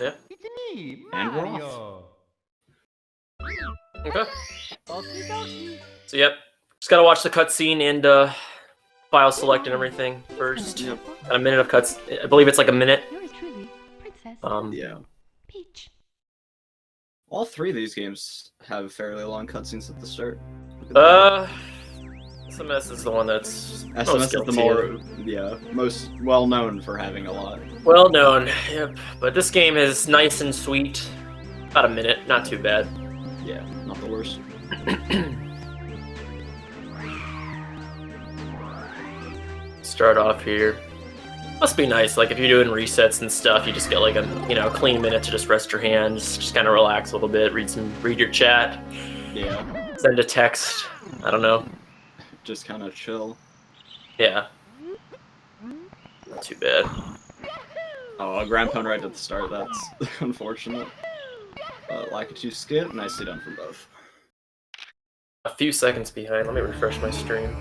Yeah. It's me, And we're off. Okay. Okie dokie. So yep, just gotta watch the cutscene and file select and everything first. Yep. Got a minute of cuts. I believe it's like a minute. Yours truly, Princess Yeah. Peach. All three of these games have fairly long cutscenes at the start. SMS is the one that's most SMS is the guilty. more, most well known for having a lot. Well known. Yep. But this game is nice and sweet. About a minute, not too bad. Yeah, not the worst. Start off here. Must be nice. Like if you're doing resets and stuff, you just get like a clean minute to just rest your hands, just kind of relax a little bit, read your chat. Yeah. Send a text. I don't know. Just kind of chill. Yeah. Not too bad. Oh, a ground pound right at the start. That's unfortunate. Lakitu skip, nicely done from both. A few seconds behind. Let me refresh my stream.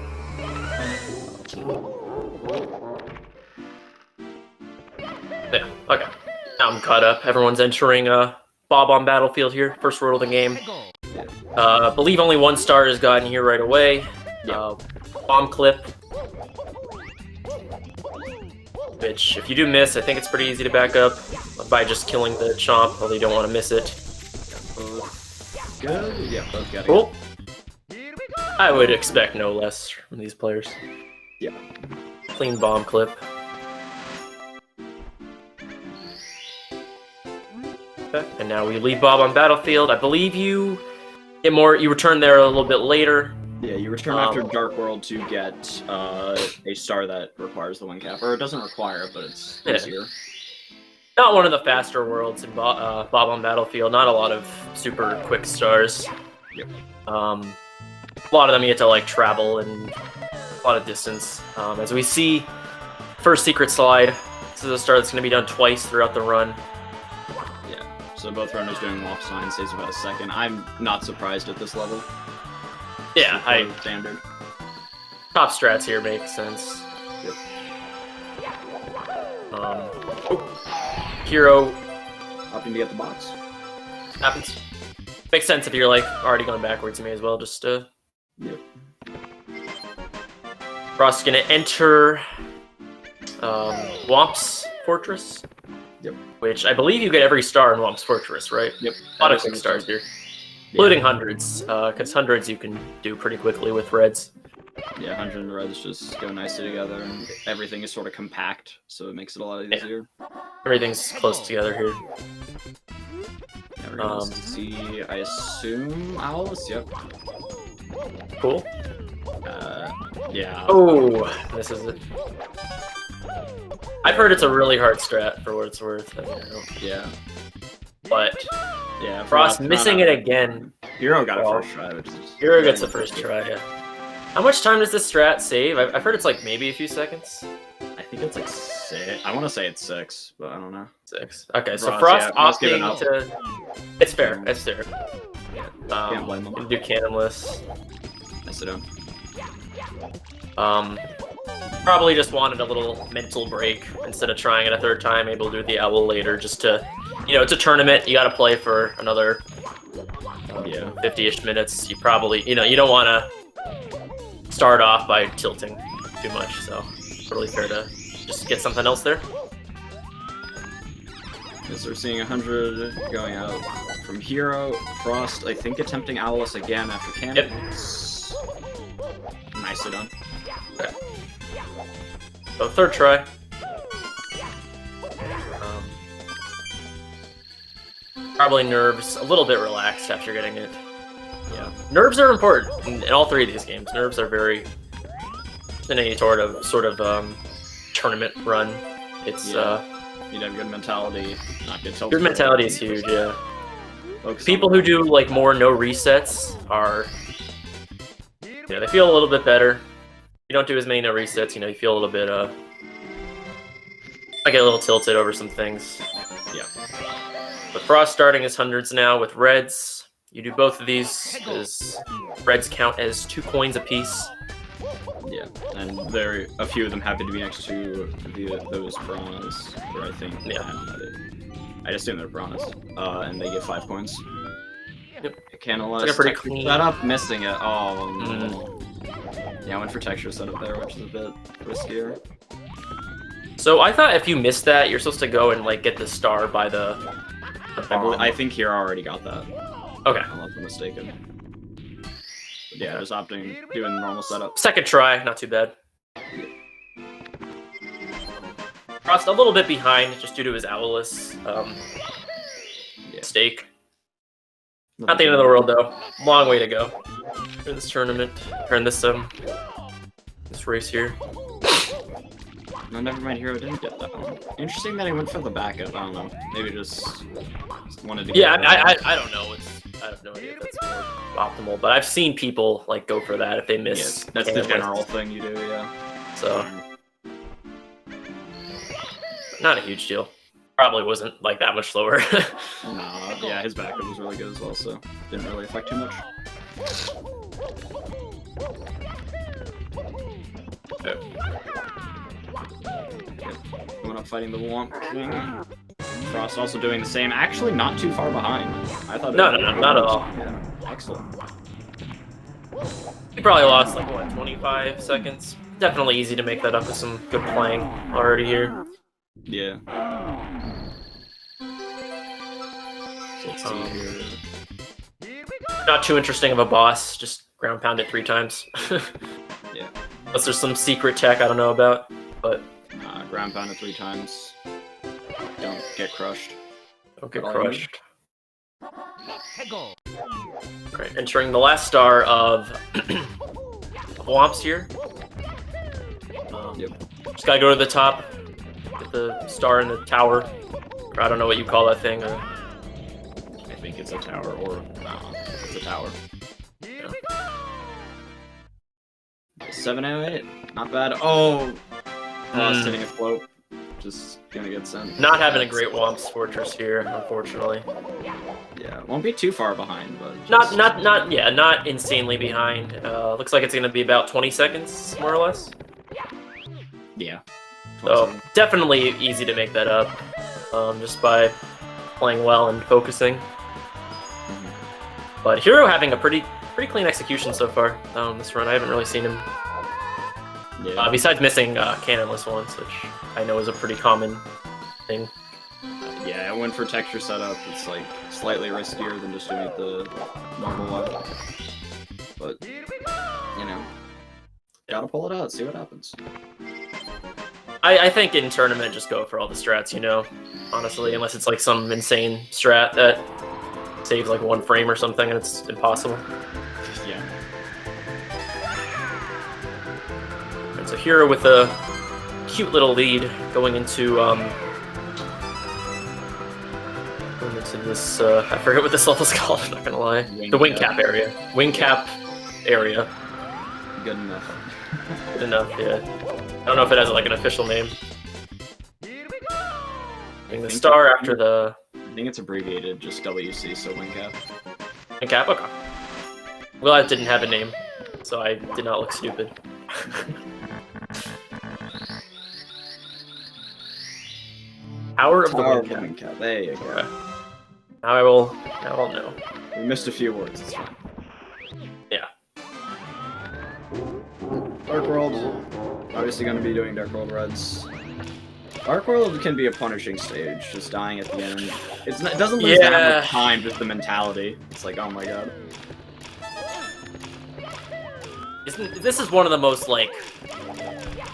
Yeah, okay. Now I'm caught up. Everyone's entering Bob on Battlefield here. First world of the game. I believe only one star has gotten here right away. Bomb clip. Which, if you do miss, I think it's pretty easy to back up by just killing the chomp, although you don't want to miss it. Good? Yeah, both got it. Cool. I would expect no less from these players. Yeah. Clean bomb clip. Okay. And now we leave Bob on Battlefield. I believe you return there a little bit later. Yeah, you return after Dark World to get a star that requires the 1 cap. Or it doesn't require it, but it's easier. Not one of the faster worlds in Bob on Battlefield. Not a lot of super quick stars. Yep. A lot of them you get to like travel and a lot of distance. As we see, first secret slide. This is a star that's going to be done twice throughout the run. Yeah. So both runners doing walk sign saves about a second. I'm not surprised at this level. Yeah, standard. Top strats here make sense. Yep. Hero Opting to get the box. happens. Makes sense if you're like already going backwards. You may as well just Yep. Frost's gonna enter Womp's Fortress. Yep. Which I believe you get every star in Womp's Fortress, right? Yep. A lot of quick stars here. Including hundreds, because hundreds you can do pretty quickly with reds. Yeah, 100 and reds just go nicely together, and everything is sort of compact, so it makes it a lot easier. Everything's close together here. Yeah, we're gonna see, I assume, Owls? Yep. Cool. Yeah. Oh, this is it. I've heard it's a really hard strat for what it's worth. I mean, I don't- Yeah. But Yeah. Frost missing it again. Hero got it first try, which is... Hero gets the first try, yeah. How much time does this strat save? I've heard it's like maybe a few seconds. I think it's like 6. I want to say it's 6, but I don't know. 6. Okay, so Frost, Frost yeah, opting to... It's fair, it's fair. Can't blame him. Can do cannonless. Nice it down. Probably just wanted a little mental break instead of trying it a third time, able to do the owl later just to... it's a tournament, you gotta play for another 50-ish minutes. You probably, you don't want to start off by tilting too much, so totally fair to just get something else there. So we're seeing 100 going out from Hero. Frost, I think, attempting Owlus again after cannon. Yep. Nicely done. Okay. So third try. Probably nerves, a little bit relaxed after getting it. Yeah, nerves are important in all three of these games. Nerves are very, in any sort of tournament run. It's you'd have good mentality, not get tilted. Good mentality is huge. Yeah. People who do like more no resets are, they feel a little bit better. You don't do as many no resets, you feel a little bit I get a little tilted over some things. Yeah. But Frost starting his hundreds now with reds. You do both of these, as reds count as 2 coins apiece. Yeah, and a few of them happen to be next to those piranhas, where I think I assume they're piranhas. And they get 5 coins. Yep. Canalus, It's like a pretty texture clean- setup, missing it. Oh, no. Yeah, I went for texture setup there, which is a bit riskier. So I thought if you missed that, you're supposed to go and like get the star by the bomb. I think Hero already got that, Okay. unless I'm mistaken. But yeah, just opting, doing the normal setup. Second try, not too bad. Crossed a little bit behind just due to his Owlus mistake. Not the end of the world though. Long way to go in this tournament, or in this race here. No, never mind. Hero didn't get that one. Interesting that he went for the backup. I don't know. Maybe just wanted to. Yeah, get I don't know. I have no idea if that's more optimal, but I've seen people like go for that if they miss. Yes, that's the general thing you do. Yeah. So not a huge deal. Probably wasn't like that much slower. Nah, yeah, his backup was really good as well, so didn't really affect too much. Going up fighting the Womp King. Frost also doing the same. Actually, not too far behind. I thought. No, not at all. Yeah, excellent. He probably lost like what, 25 seconds. Definitely easy to make that up with some good playing already here. Yeah. So let's see here. Not too interesting of a boss. Just ground pound it 3 times. Yeah. Unless there's some secret tech I don't know about, but Ground pound it 3 times. Don't get crushed. don't get But crushed. Right, entering the last star of Womps here. Yep. Just gotta go to the top, get the star in the tower. Or I don't know what you call that thing. I think it's a tower, or it's a tower. Yeah. 708, not bad. Oh, sitting a float, just gonna get sent. Not having a great Womps Fortress here, unfortunately. Yeah, won't be too far behind, but just... not insanely behind. Looks like it's gonna be about 20 seconds, more or less. Yeah. So definitely easy to make that up, just by playing well and focusing. But Hero having a pretty clean execution so far this run. I haven't really seen him. Yeah. Besides missing cannonless once, which I know is a pretty common thing. Yeah, I went for texture setup. It's like slightly riskier than just doing it the normal way. But you know, gotta pull it out, see what happens. I think in tournament just go for all the strats, you know, honestly, unless it's like some insane strat that saves like 1 frame or something and it's impossible. Yeah. And so Hero with a cute little lead going into this I forget what this level's called, I'm not gonna lie. The wing cap area. Wing cap area. Good enough. Good enough, yeah. I don't know if it has like an official name. Getting the star after the I think it's abbreviated, just WC, so wing cap. wing cap. Okay. Well, it didn't have a name, so I did not look stupid. Power of the wing cap. Wing cap. There you go. Okay. Now I'll know. We missed a few words. It's fine. Yeah. Dark World. Obviously going to be doing Dark World Reds. Dark World can be a punishing stage, just dying at the end. It doesn't lose that much time, just the mentality. It's like, oh my god. This is one of the most like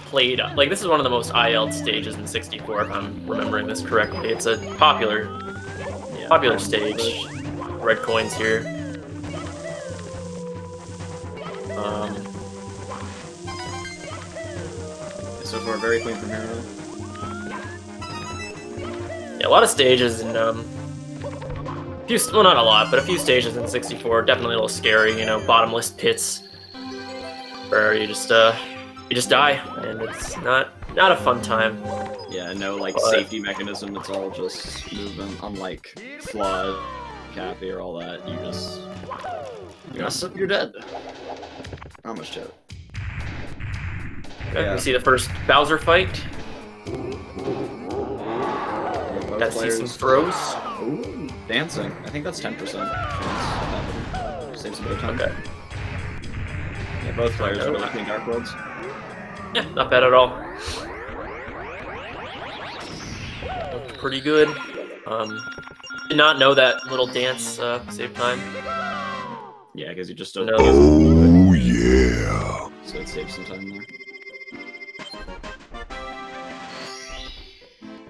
played, like this is one of the most IL'd stages in 64 if I'm remembering this correctly. It's a popular stage. Red coins here. So far, very clean from here. Yeah, a lot of stages and well, not a lot, but a few stages in 64 definitely a little scary. You know, bottomless pits where you just die, and it's not a fun time. Yeah, no like safety mechanism. It's all just movement. Unlike Flood, Cappy, or all that, you mess up, you're dead. Not much to it. Okay, Yeah. we see the first Bowser fight. Both Gotta see players. some throws. Ooh, dancing. I think that's 10% chance. Saves a bit of time. Okay. Yeah, both players are looking Dark Worlds. Yeah, not bad at all. Pretty good. Did not know that little dance saved time. Yeah, because you just don't. No. Oh yeah. So it saves some time there.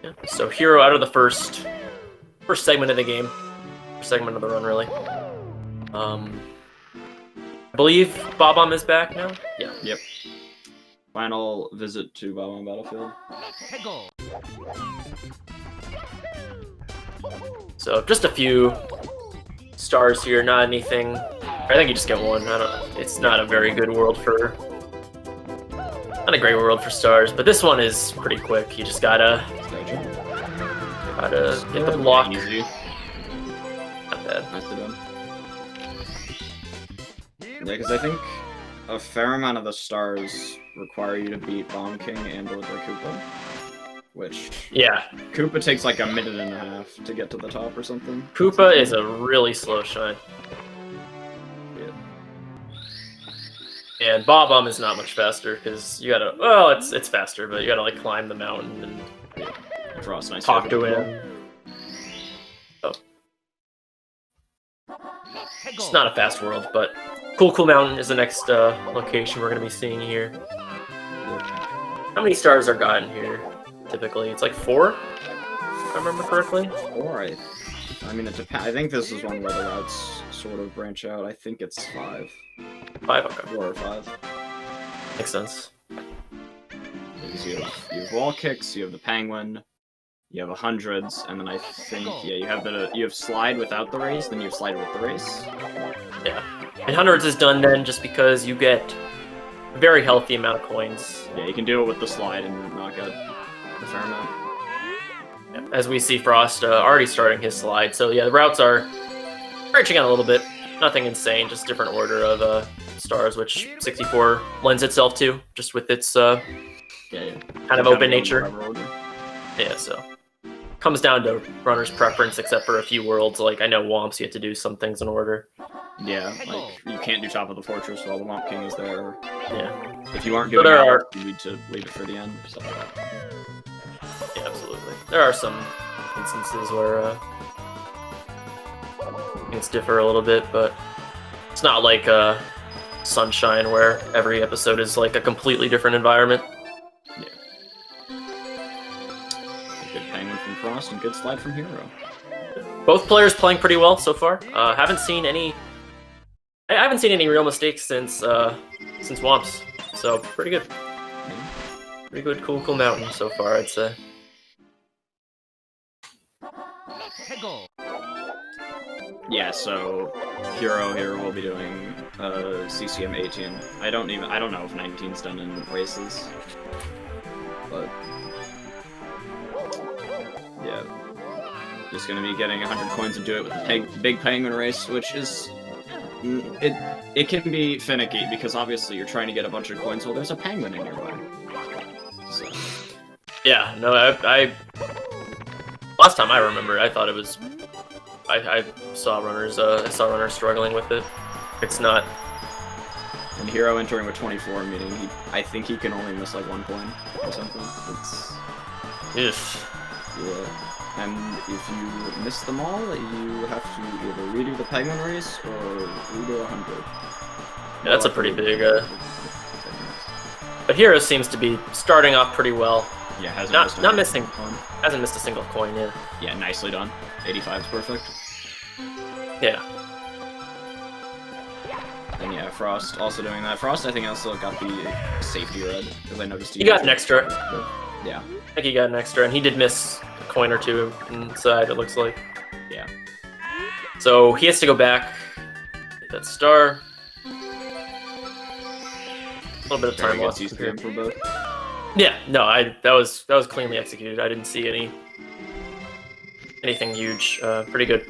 Yeah. So hero out of the first segment of the game, first segment of the run, really. I believe Bob-omb is back now. Yeah. Yep. Final visit to Bob-omb Battlefield. So just a few stars here, not anything. I think you just get one. I don't. It's not a very good world for. Not a great world for stars, but this one is pretty quick. You just gotta get the block. Easy. Not bad. Nicely done. Yeah, because I think a fair amount of the stars require you to beat Bomb King and deliver Koopa. Which, Yeah, Koopa takes like a minute and a half to get to the top or something. Koopa is a really slow shine. And Bob-omb is not much faster because you gotta. Well, it's faster, but you gotta like climb the mountain and Frost, nice talk to him. him. Oh, it's not a fast world, but Cool Mountain is the next location we're gonna be seeing here. How many stars are gotten here? Typically, it's like 4, if I remember correctly. 4, I mean, it depends. I think this is one where the routes sort of branch out. I think it's 5. 5, okay. 4 or 5. Makes sense. Because you have wall kicks, you have the penguin, you have 100s, and then I think you have slide without the race, then you have slide with the race. Yeah. And hundreds is done then just because you get a very healthy amount of coins. Yeah, you can do it with the slide and knock out a fair amount. Yeah. As we see Frost already starting his slide. So yeah, the routes are branching out a little bit. Nothing insane, just different order of stars, which 64 lends itself to, just with its kind of open nature. Yeah, so comes down to runner's preference, except for a few worlds. Like I know Womps, you have to do some things in order. Yeah, like you can't do top of the fortress while the Womp King is there. Yeah. If you aren't doing that, you need to leave it for the end, stuff like that. Yeah, absolutely. There are some instances where things differ a little bit, but it's not like Sunshine where every episode is like a completely different environment. Good penguin from Frost and good slide from Hero. Both players playing pretty well so far. I haven't seen any real mistakes since Womps, so pretty good. Pretty good, cool mountain so far, I'd say. Yeah, so Hero here will be doing CCM 18. I don't know if 19's done in races, but yeah, just gonna be getting 100 coins and do it with the big penguin race, which is it can be finicky because obviously you're trying to get a bunch of coins while there's a penguin in your way. So. Yeah, no, I last time I remember, I thought it was. I saw runners struggling with it. It's not. And Hero entering with 24, meaning I think he can only miss like 1 coin or something. It's. Yeah. And if you miss them all, you have to either redo the penguin race or redo 100. Yeah, that's a pretty big. But Hero seems to be starting off pretty well. Yeah, hasn't missed a single coin yet. Yeah, nicely done. 85 is perfect. Yeah. And yeah, Frost also doing that. Frost, I think, also got the safety red because I noticed he got an extra. Yeah. I think he got an extra, and he did miss a coin or 2 inside. It looks like. Yeah. So he has to go back. Get that star. A little bit of time lost. For both. Yeah, no, that was cleanly executed. I didn't see anything huge. Pretty good.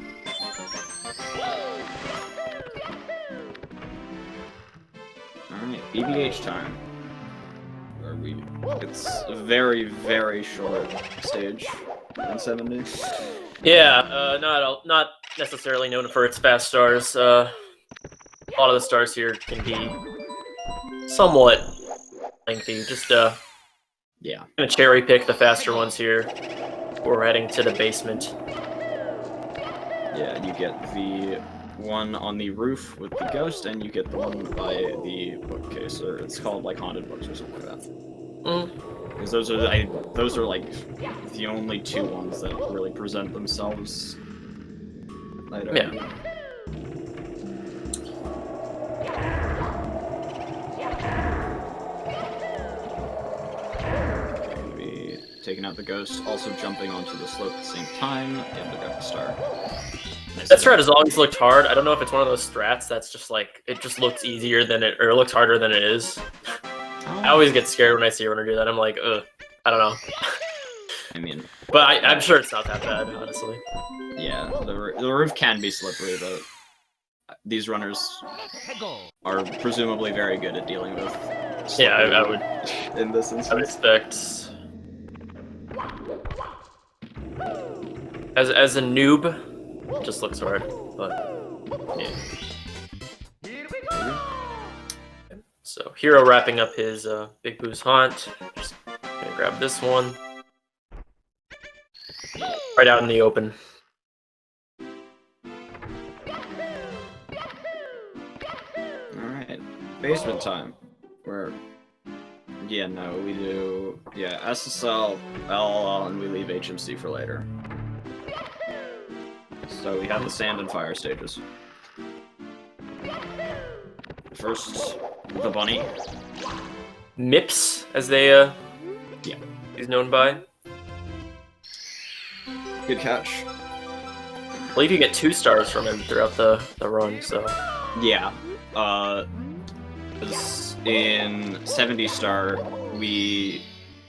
Alright, BBH time. It's a very, very short stage. 170. Yeah, not necessarily known for its fast stars. A lot of the stars here can be somewhat lengthy. Just Yeah. gonna cherry pick the faster ones here. We're heading to the basement. Yeah, you get the one on the roof with the ghost, and you get the one by the bookcase, or it's called like haunted books or something like that. Because those are like the only two ones that really present themselves. Yeah. Gonna be taking out the ghost, also jumping onto the slope at the same time, and we got the star. Nice. That strat has always looked hard. I don't know if it's one of those strats that's just like it just looks easier than it, or it looks harder than it is. I always get scared when I see a runner do that. I'm like, ugh, I don't know. I mean, but I'm sure it's not that bad, honestly. Yeah, the roof can be slippery, but these runners are presumably very good at dealing with. Yeah, I would. In this instance, I would expect. As a noob, it just looks hard, but yeah. So Hero wrapping up his Big Boo's haunt. Just gonna grab this one. Right out in the open. Alright. Basement time. Yeah, no, we do... Yeah, SSL, LLL, and we leave HMC for later. So we have the sand and fire stages. First, the bunny. Mips, as they he's known by. Good catch. I believe you get 2 stars from him throughout the run, so... Yeah. In 70 star,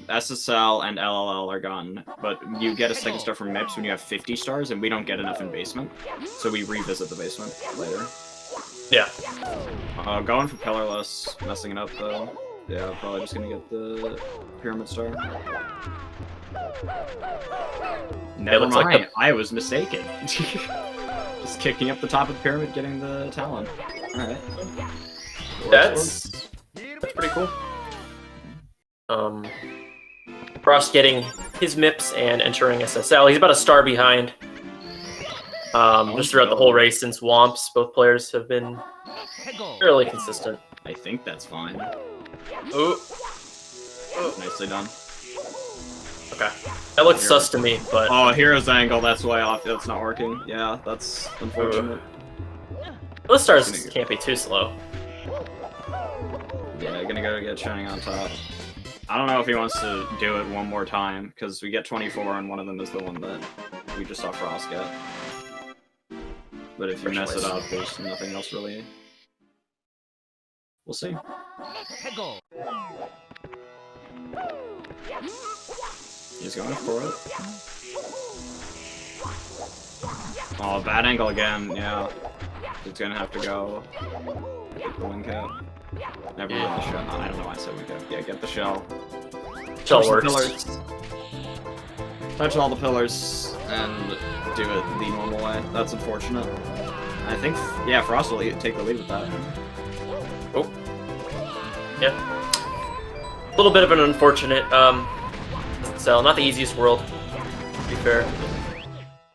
SSL and LLL are gone, but you get a second star from MIPS when you have 50 stars, and we don't get enough in basement, so we revisit the basement later. Yeah. Going for pillarless, messing it up though. Yeah, probably just gonna get the pyramid star. Never mind, like I was mistaken. Just kicking up the top of the pyramid, getting the talon. Alright. That's pretty cool. Frost getting his MIPS and entering SSL. He's about a star behind. Just throughout the whole race since Womps, both players have been fairly consistent. I think that's fine. Ooh. Nicely done. Okay. That looks sus to me, but... Oh, hero's angle, that's way off. That's not working. Yeah, that's unfortunate. Those stars can't be too slow. Yeah, gonna go get Shining on top. I don't know if he wants to do it one more time, because we get 24 and one of them is the one that we just saw Frost get. But if you mess it up, there's nothing else really. We'll see. He's going for it. Oh, bad angle again, yeah. It's gonna have to go. Get the wing cap. Never mind the shell. I don't know why I said wing cap. Yeah, get the shell. Shell works. Pillars. Touch all the pillars and do it the normal way. That's unfortunate. I think, yeah, Frost will take the lead with that. Oh. Yeah. A little bit of an unfortunate, so not the easiest world, to be fair.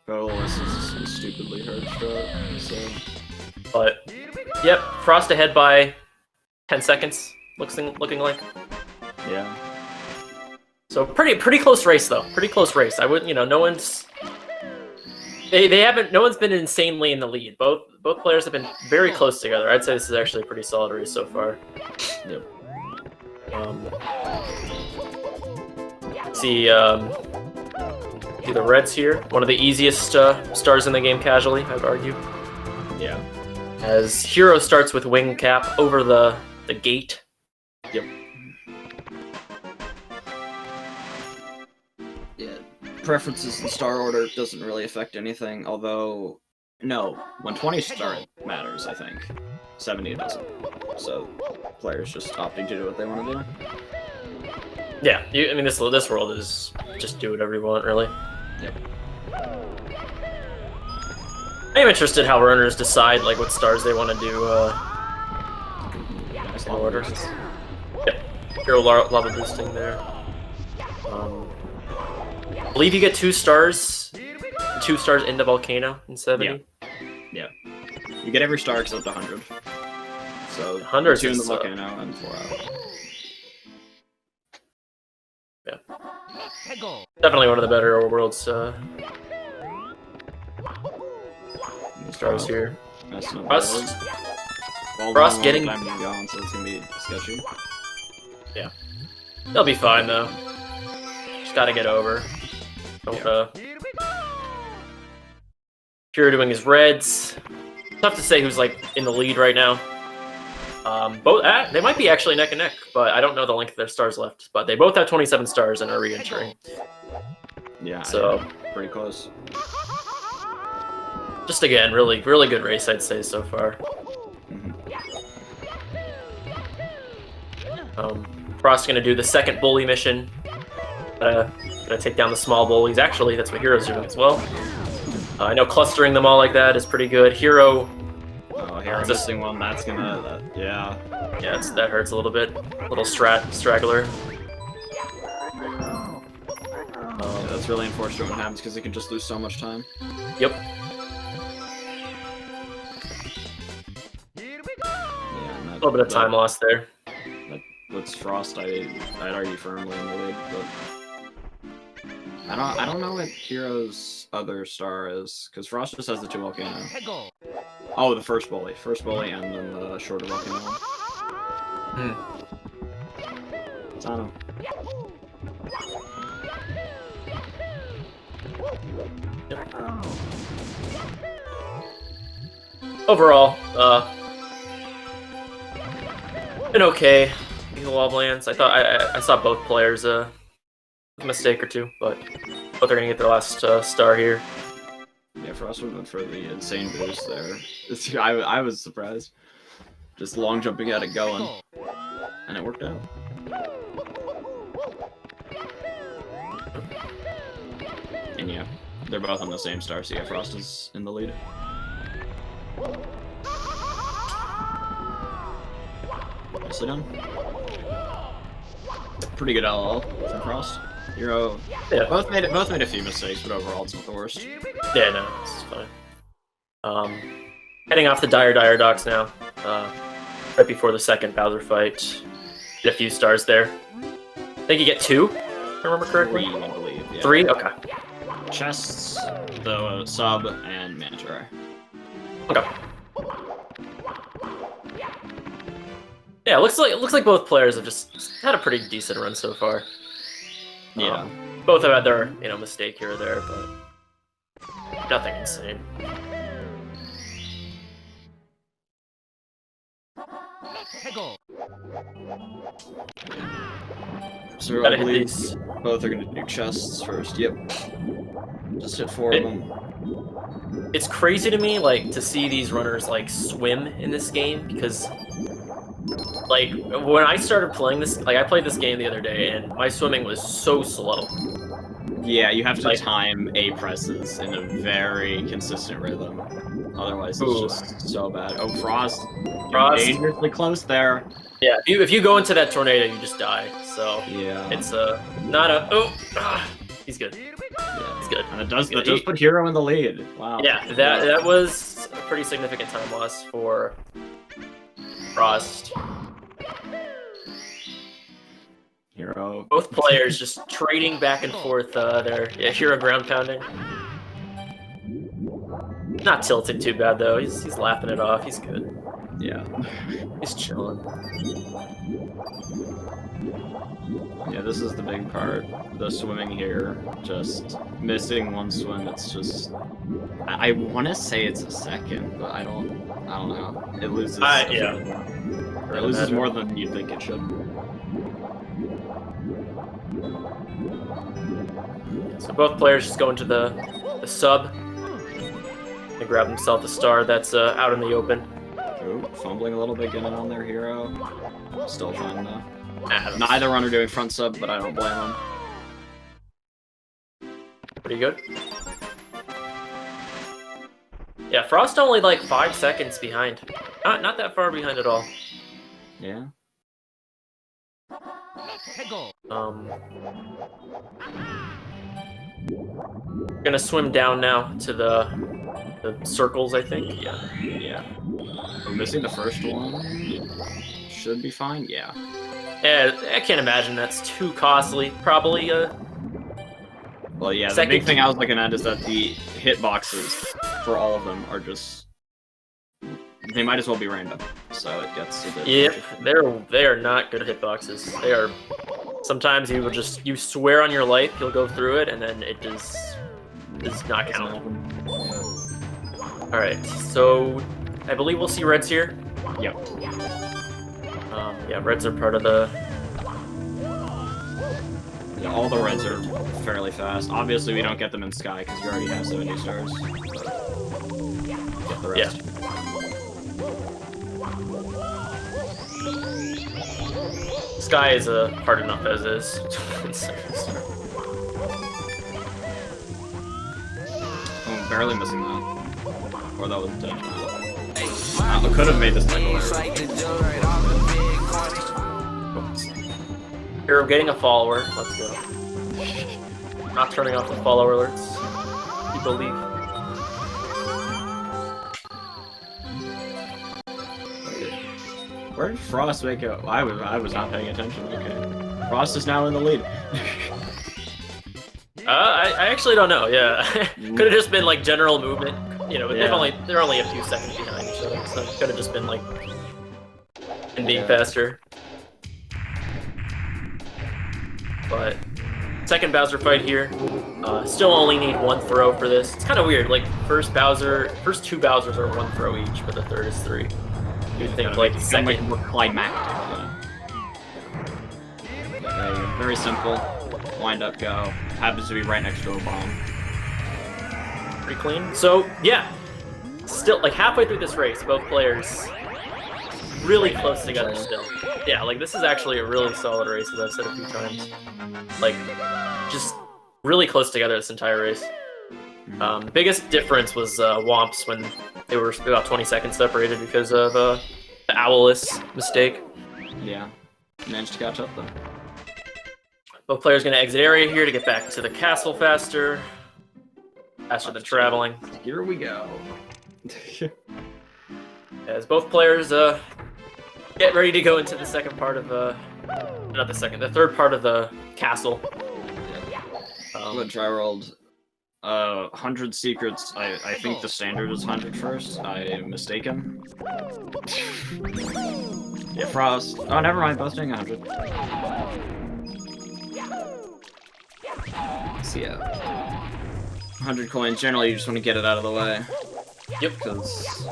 Oh, this is stupidly hard strat, so... But, yep, Frost ahead by 10 seconds, looking like. Yeah. So pretty close race though. Pretty close race. I wouldn't, no one's no one's been insanely in the lead. Both players have been very close together. I'd say this is actually a pretty solid race so far. Yep. See the reds here. One of the easiest stars in the game casually, I'd argue. Yeah. As Hero starts with wing cap over the gate. Yep. Yeah. Preferences in star order doesn't really affect anything, although... No, when 20 star matters, I think. 70 it doesn't. So, players just opting to do what they want to do. Yeah, I mean, this world is just do whatever you want, really. Yep. I am interested how runners decide like what stars they want to do Nice in level order. boost. Yep. Hero lava boosting there. I believe you get 2 stars. 2 stars in the volcano in 70. Yeah. You get every star except 100. So 100 2 in the is, volcano and 4 out. Yeah. Definitely one of the better worlds stars here. Messing up Frost. the road. Frost getting- time being gone, so it's gonna be sketchy. They'll be fine though. Just gotta get over. Don't, Pure doing his reds. Tough to say who's like in the lead right now. Both they might be actually neck and neck, but I don't know the length of their stars left. But they both have 27 stars and are re-entering. Yeah, So pretty close. just again, really good race I'd say so far. Frost's gonna do the second bully mission. Gonna take down the small bullies. Actually, that's what Hero's doing as well. I know clustering them all like that is pretty good. Hero, Oh, here I'm missing one. That's gonna. Yeah. yeah, that hurts a little bit. Little straggler. Yeah, that's really unfortunate when it happens because they can just lose so much time. Yep. Yeah, and A little bit of time lost there. That puts Frost, I'd argue, firmly in the lead, but I don't know what Hero's other star is, because Frost just has the 2 volcanoes. Oh, the first bully, and then the shorter volcano. Tano. Overall, been okay. The Woblands. I thought I saw both players a mistake or two, but both are gonna get their last star here. Yeah, Frost went for the insane boost there. I was surprised. Just long jumping at it going, and it worked out. And yeah, they're both on the same star, so yeah, Frost is in the lead. Nicely done. Pretty good LL from Frost. Hero. Yeah. Both made a few mistakes, but overall it's not the worst. Yeah, no, it's fine. Heading off the Dire docks now. Right before the second Bowser fight. Get a few stars there. I think you get 2, if I remember correctly. 3, I believe. Yeah. 3? Okay. Chests, the sub, and mandatory. Okay. Yeah, it looks like both players have just had a pretty decent run so far. Yeah. Both have had their, mistake here or there, but nothing insane. So Gotta I hit believe these. both are gonna do chests first. Yep. Just hit 4 of them. It's crazy to me, like, to see these runners, like, swim in this game, because, like, when I started playing this, like, I played this game the other day, and my swimming was so slow. Yeah, you have to Like- time A presses in a very consistent rhythm. Otherwise, it's Ooh. just so bad. Oh, Frost. Frost. Dangerously close there. Yeah, if you go into that tornado, you just die, so Yeah. it's not a... he's good. Yeah. He's good. And that does put Hero in the lead. Wow. Yeah, that was a pretty significant time loss for Frost. Hero. Both players just trading back and forth their Hero ground pounding. Not tilted too bad though. He's laughing it off. He's good. Yeah. He's chilling. Yeah, this is the big part. The swimming here, just missing one swim. It's just. I want to say it's a second, but I don't know. It loses. Yeah. Or it loses more than you'd think it should. So both players just go into the sub and grab themselves a star that's out in the open. Ooh, fumbling a little bit, getting on their Hero. Still fine though. Adams. Neither runner doing front sub, but I don't blame them. Pretty good. Yeah, Frost only like 5 seconds behind. Not that far behind at all. Yeah. Gonna swim down now to the circles, I think. Yeah. Yeah. I'm missing the first one. Should be fine. Yeah. Yeah, I can't imagine that's too costly. Probably Well, yeah. The second big thing I was looking at is that the hitboxes for all of them are just. They might as well be random, so it gets a bit. Yep, they are not good hitboxes. They are. Sometimes you swear on your life you'll go through it, and then it does not count. All right, so I believe we'll see reds here. Yep. Yeah, reds are part of the. Yeah, all the reds are fairly fast. Obviously, we don't get them in Sky because we already have 70 stars. But get the rest. Yeah. Sky is hard enough as is. I'm barely missing that. Or that was intentional. I could have made this type of Hero getting a follower. Let's go. Not turning off the follower alerts. People leave. Where did Frost make it? I was not paying attention. Okay. Frost is now in the lead. I actually don't know. Yeah, could have just been like general movement. You know, they're only a few seconds behind each other, so it could have just been like being faster. But second Bowser fight here. Still only need one throw for this. It's kind of weird. Like first two Bowsers are one throw each, but the third is 3. You'd think like second more climactic. Very simple. Wind up, go. Happens to be right next to a bomb. Pretty clean. So yeah, still like halfway through this race, both players really close together still. Yeah, like this is actually a really solid race, as I've said a few times. Like just really close together this entire race. Biggest difference was Womps when they were about 20 seconds separated because of the Owless mistake. Yeah, managed to catch up though. Both players going to exit area here to get back to the castle faster than traveling. Here we go. As both players get ready to go into the second part of the third part of the castle. I'm gonna try rolled 100 secrets. I think the standard is 100 first. I am mistaken. Yeah, Frost. Oh, never mind. Both doing 100. So yeah, 100 coins. Generally, you just want to get it out of the way. Yep. Because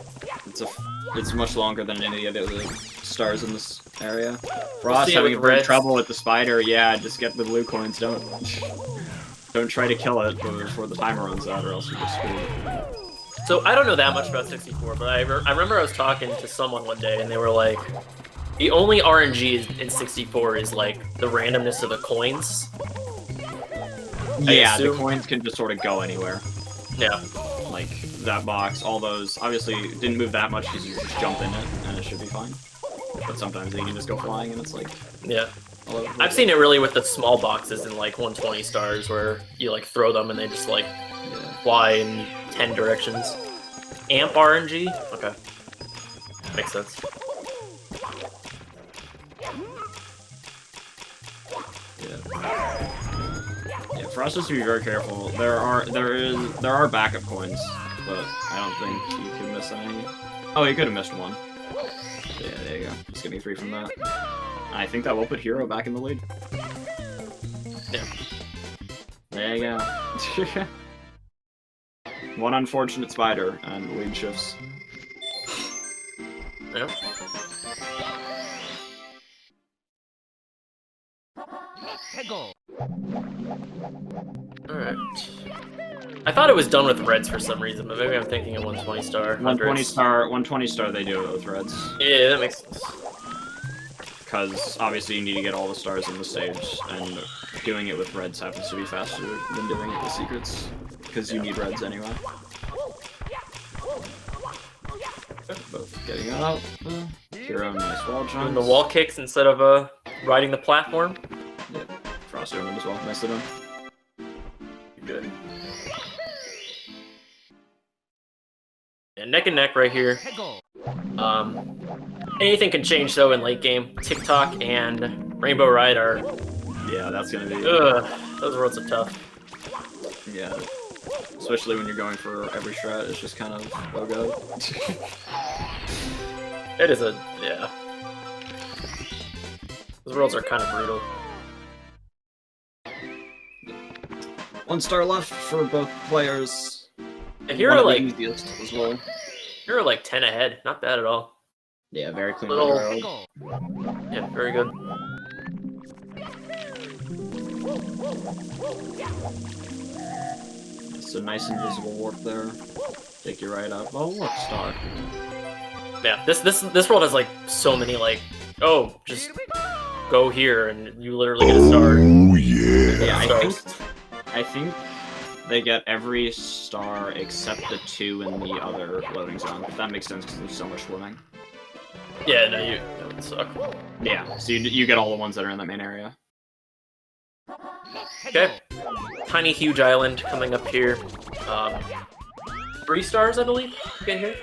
it's much longer than any of the other stars in this area. Frost having great trouble with the spider. Yeah, just get the blue coins. Don't try to kill it before the timer runs out, or else you're just screwed. So I don't know that much about 64, but I remember I was talking to someone one day, and they were like, the only RNG in 64 is like the randomness of the coins. Yeah, the coins can just sort of go anywhere. Yeah. Like that box, all those. Obviously, it didn't move that much because you just jump in it, and it should be fine. But sometimes they can just go flying, and it's like... Yeah. I've seen it really with the small boxes in like 120 stars where you like throw them and they just like fly in 10 directions. Amp RNG? Okay. Makes sense. Yeah, Frost has to be very careful. There are backup coins, but I don't think you can miss any. Oh, you could have missed one. Yeah, there you go. Just getting 3 from that. I think that will put Hero back in the lead. Yeah. There you go. One unfortunate spider, and the lead shifts. Yeah. Alright. I thought it was done with reds for some reason, but maybe I'm thinking of 120 star. 120 star they do it with reds. Yeah, that makes sense. Because obviously you need to get all the stars in the stage, and doing it with reds happens to be faster than doing it with secrets, because you need reds anyway. Both getting out. Hero, nice wall jump. Doing the wall kicks instead of riding the platform. Yep. Frost doing them as well. Nice to them. Good. Yeah, neck and neck right here. Anything can change though in late game. TikTok and Rainbow Ride are. Yeah, that's gonna be. Those worlds are tough. Yeah. Especially when you're going for every strat, it's just kind of oh god. It is yeah. Those worlds are kind of brutal. 1 star left for both players. Yeah, Hero like easiest as well. Hero like 10 ahead. Not bad at all. Yeah, very clean. Yeah, very good. It's a nice invisible warp there. Take you right up. Oh look, star. Yeah, this world has like so many like, oh, just go here and you literally get a star. Oh yeah. Yeah, I think they get every star except the 2 in the other loading zone. If that makes sense because there's so much swimming. Yeah, no, that would suck. Yeah, so you get all the ones that are in that main area. Okay. Tiny huge island coming up here. 3 stars, I believe, get here?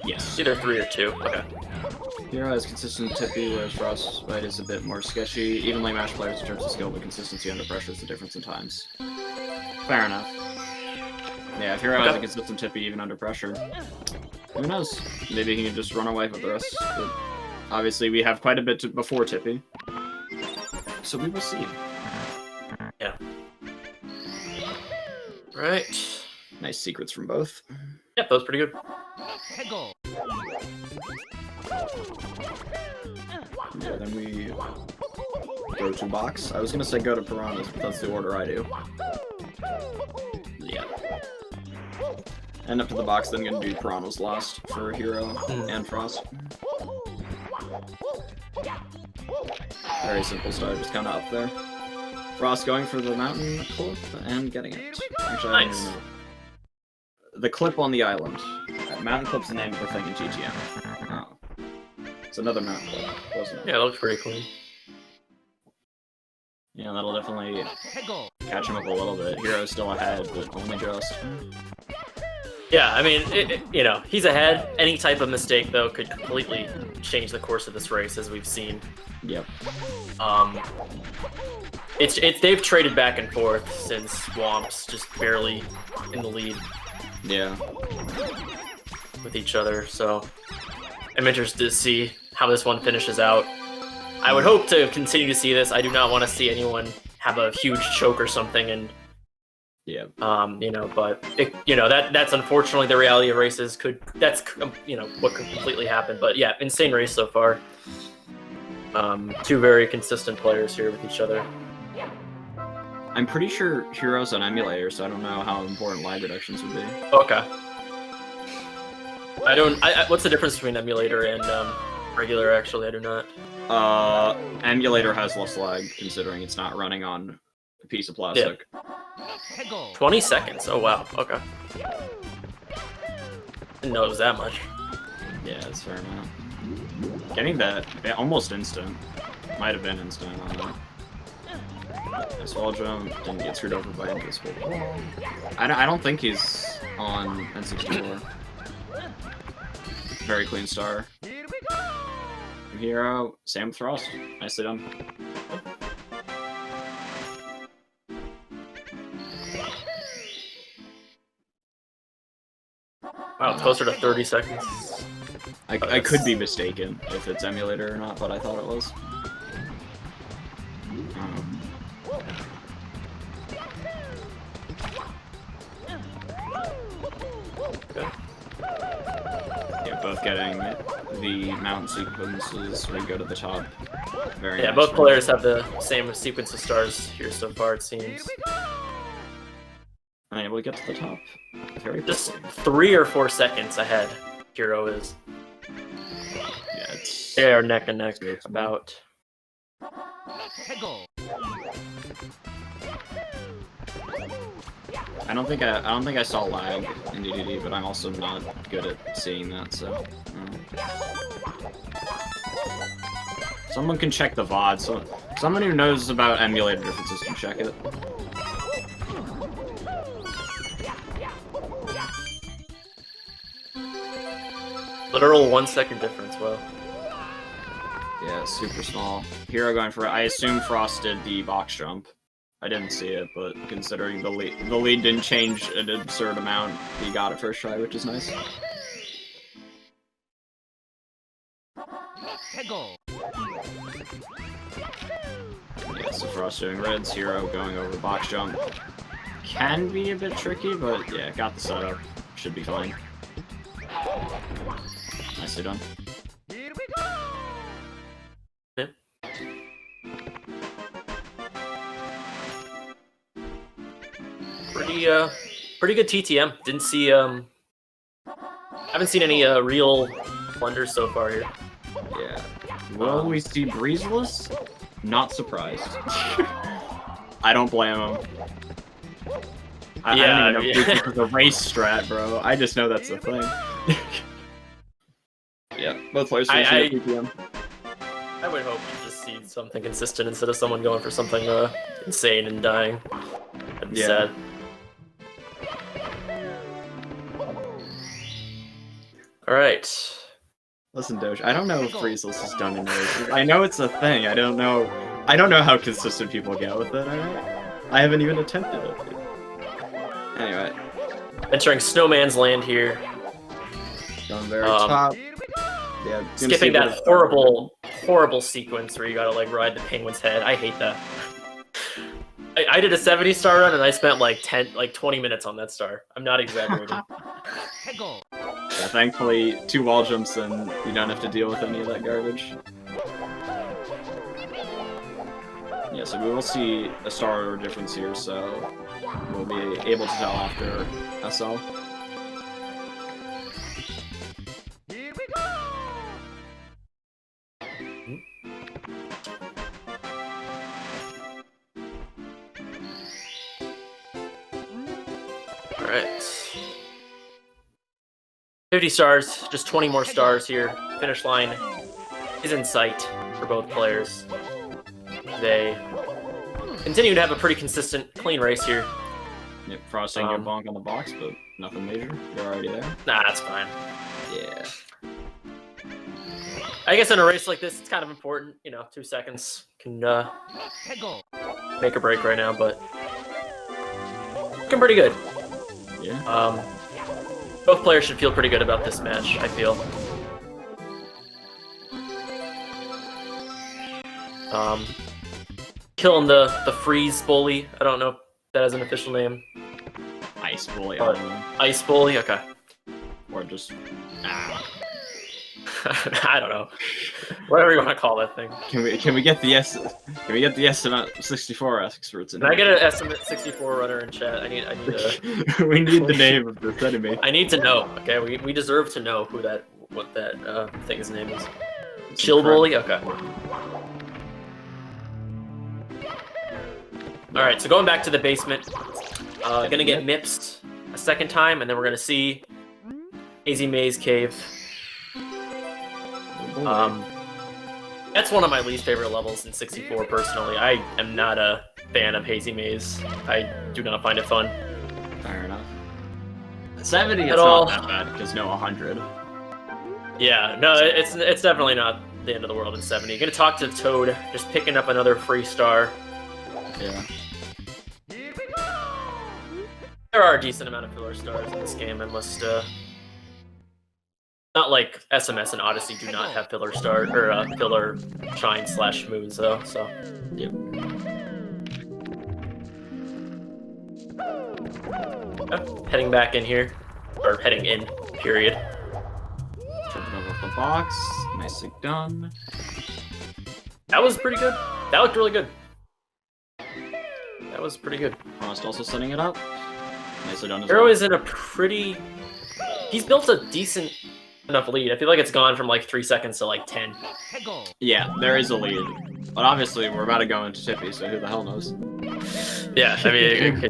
Yes. Either 3 or 2. Okay. Hero has consistent tippy, whereas Frostbite is a bit more sketchy. Evenly matched players in terms of skill, but consistency under pressure is the difference in times. Fair enough. Yeah, if Hero has a consistent tippy even under pressure, who knows? Maybe he can just run away with the rest. But obviously, we have quite a bit before tippy, so we will see. Yeah. Right. Nice secrets from both. Yep, that was pretty good. Yeah, then we go to box. I was gonna say go to piranhas, but that's the order I do. Yeah. End up to the box, then gonna do piranhas last for Hero and Frost. Very simple start, just kinda up there. Frost going for the mountain clip and getting it. Actually, I don't even know. The clip on the island. Mountain clip's the name of the thing in GTM. Oh. It's another mountain clip, wasn't it? Yeah, it looks pretty clean. Yeah, that'll definitely catch him up a little bit. Hero's still ahead, but only just. Yeah, I mean, you know, he's ahead. Any type of mistake, though, could completely change the course of this race, as we've seen. Yep. They've traded back and forth since Swamp's just barely in the lead. Yeah. With each other, so I'm interested to see how this one finishes out. I would hope to continue to see this. I do not want to see anyone have a huge choke or something, and yeah, you know, but that's unfortunately the reality of races. That's what could completely happen. But yeah, insane race so far. 2 very consistent players here with each other. I'm pretty sure Hero's on emulator, so I don't know how important lag reductions would be. Okay. What's the difference between emulator and regular? Actually, I do not. Emulator has less lag, considering it's not running on a piece of plastic. Yeah. 20 seconds. Oh wow. Okay. Didn't know it was that much. Yeah, it's fair amount. Getting that almost instant. Might have been instant on that. Nice wall jump. Didn't get screwed over by invisible. I don't think he's on N64. Very clean star. Hero, same with Frost. Nicely done. Wow, it's closer to 30 seconds. I could be mistaken if it's emulator or not, but I thought it was. Okay. Yeah, both getting the mountain sequences where you go to the top. Very yeah, nice both players have the same sequence of stars here so far, it seems. Unable to get to the top. Very Just quickly. 3 or 4 seconds ahead, Hero is. Yeah, it's... They are neck and neck about. don't think I saw lag in DDD, but I'm also not good at seeing that, so. Someone can check the VOD. So someone who knows about emulator differences can check it. Literal 1 second difference. Wow. Yeah, super small. Hero going for it. I assume Frost did the box jump. I didn't see it, but considering the lead didn't change an absurd amount, he got it first try, which is nice. Yeah, so Frost doing reds, Hero going over box jump. Can be a bit tricky, but yeah, got the setup. Should be fine. Nicely done. Yeah. Pretty good TTM. Didn't see haven't seen any real blunders so far here. Yeah. Will we see Breezeless? Not surprised. I don't blame him. I don't even know if this is a race strat, bro. I just know that's the thing. Yeah, both players finish at PPM. I would hope to just see something consistent instead of someone going for something insane and dying. That'd be sad. Alright. Listen, Doge, I don't know if Breezeless is done in races. I know it's a thing. I don't know how consistent people get with it, alright? I haven't even attempted it. Anyway. Entering Snowman's Land here. Going very top. Yeah, skipping that horrible sequence where you gotta like ride the penguin's head. I hate that. I did a 70-star run and I spent like 20 minutes on that star. I'm not exaggerating. Yeah, thankfully 2 wall jumps and you don't have to deal with any of that garbage. Yeah, so we will see a star order difference here, so we'll be able to tell after SL. Alright. 50 stars, just 20 more stars here. Finish line is in sight for both players. They continue to have a pretty consistent, clean race here. Yep, Frosting your bonk on the box, but nothing major. You're already there. Nah, that's fine. Yeah. I guess in a race like this, it's kind of important. You know, 2 seconds can make or break right now, but looking pretty good. Yeah. Both players should feel pretty good about this match, I feel. Killing the freeze bully. I don't know if that has an official name. Ice bully. I don't know. Ice bully. Okay. Or just I don't know. Whatever you want to call that thing. Can we get the estimate 64 experts in? Can I get an estimate 64 runner in chat? I need to. We need the name of this enemy. I need to know. Okay, we deserve to know what that thing's name is. Chill bully. Okay. All right, so going back to the basement, gonna get Mips a second time, and then we're gonna see Hazy Maze Cave. That's one of my least favorite levels in 64, personally. I am not a fan of Hazy Maze. I do not find it fun. Fair enough. 70 is not that bad, because no 100. Yeah, no, it's definitely not the end of the world in 70. You're gonna talk to Toad, just picking up another free star. Yeah. There are a decent amount of filler stars in this game. I must not like SMS and Odyssey do not have filler star or filler shine / moons though. So yep. Heading back in here, or heading in. Period. Jumping over the box, nicely done. That was pretty good. That looked really good. That was pretty good. Frost also setting it up. Nicely done as Hero well. is in a pretty... He's built a decent enough lead. I feel like it's gone from like 3 seconds to like 10. Yeah, there is a lead. But obviously, we're about to go into Tippy, so who the hell knows? Yeah, I mean,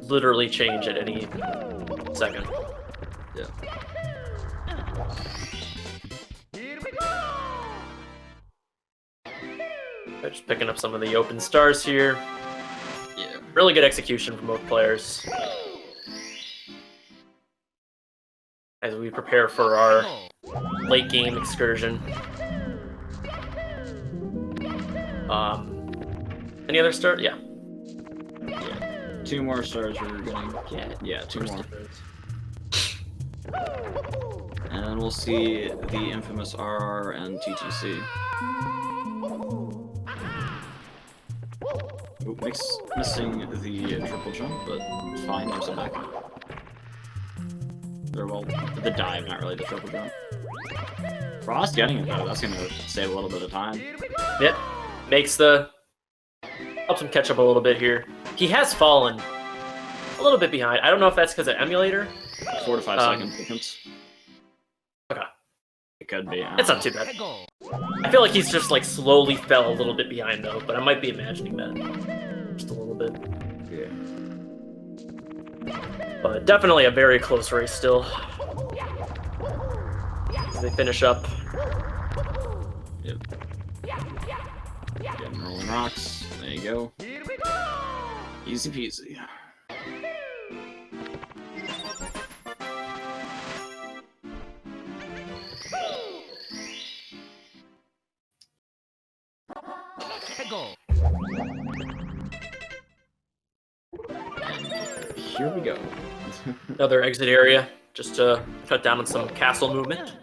literally change at any second. Yeah. Just picking up some of the open stars here. Yeah. Really good execution from both players. As we prepare for our late game excursion. Any other start? Yeah. Yeah. 2 more stars we're gonna get. Yeah, 2 more. And we'll see the infamous RR and TTC. Oop, missing the triple jump, but fine, there's a back. Or, well, the dive, not really the triple jump. Frost getting it though, that's gonna save a little bit of time. Yep. Helps him catch up a little bit here. He has fallen a little bit behind. I don't know if that's because of emulator. 4 to 5 second difference. Okay. It could be. It's not too bad. I feel like he's just like slowly fell a little bit behind though, but I might be imagining that just a little bit. Yeah. But definitely a very close race still. As they finish up. Yep. Getting rolling rocks. There you go. Easy peasy. And here we go. Another exit area, just to cut down on some castle movement.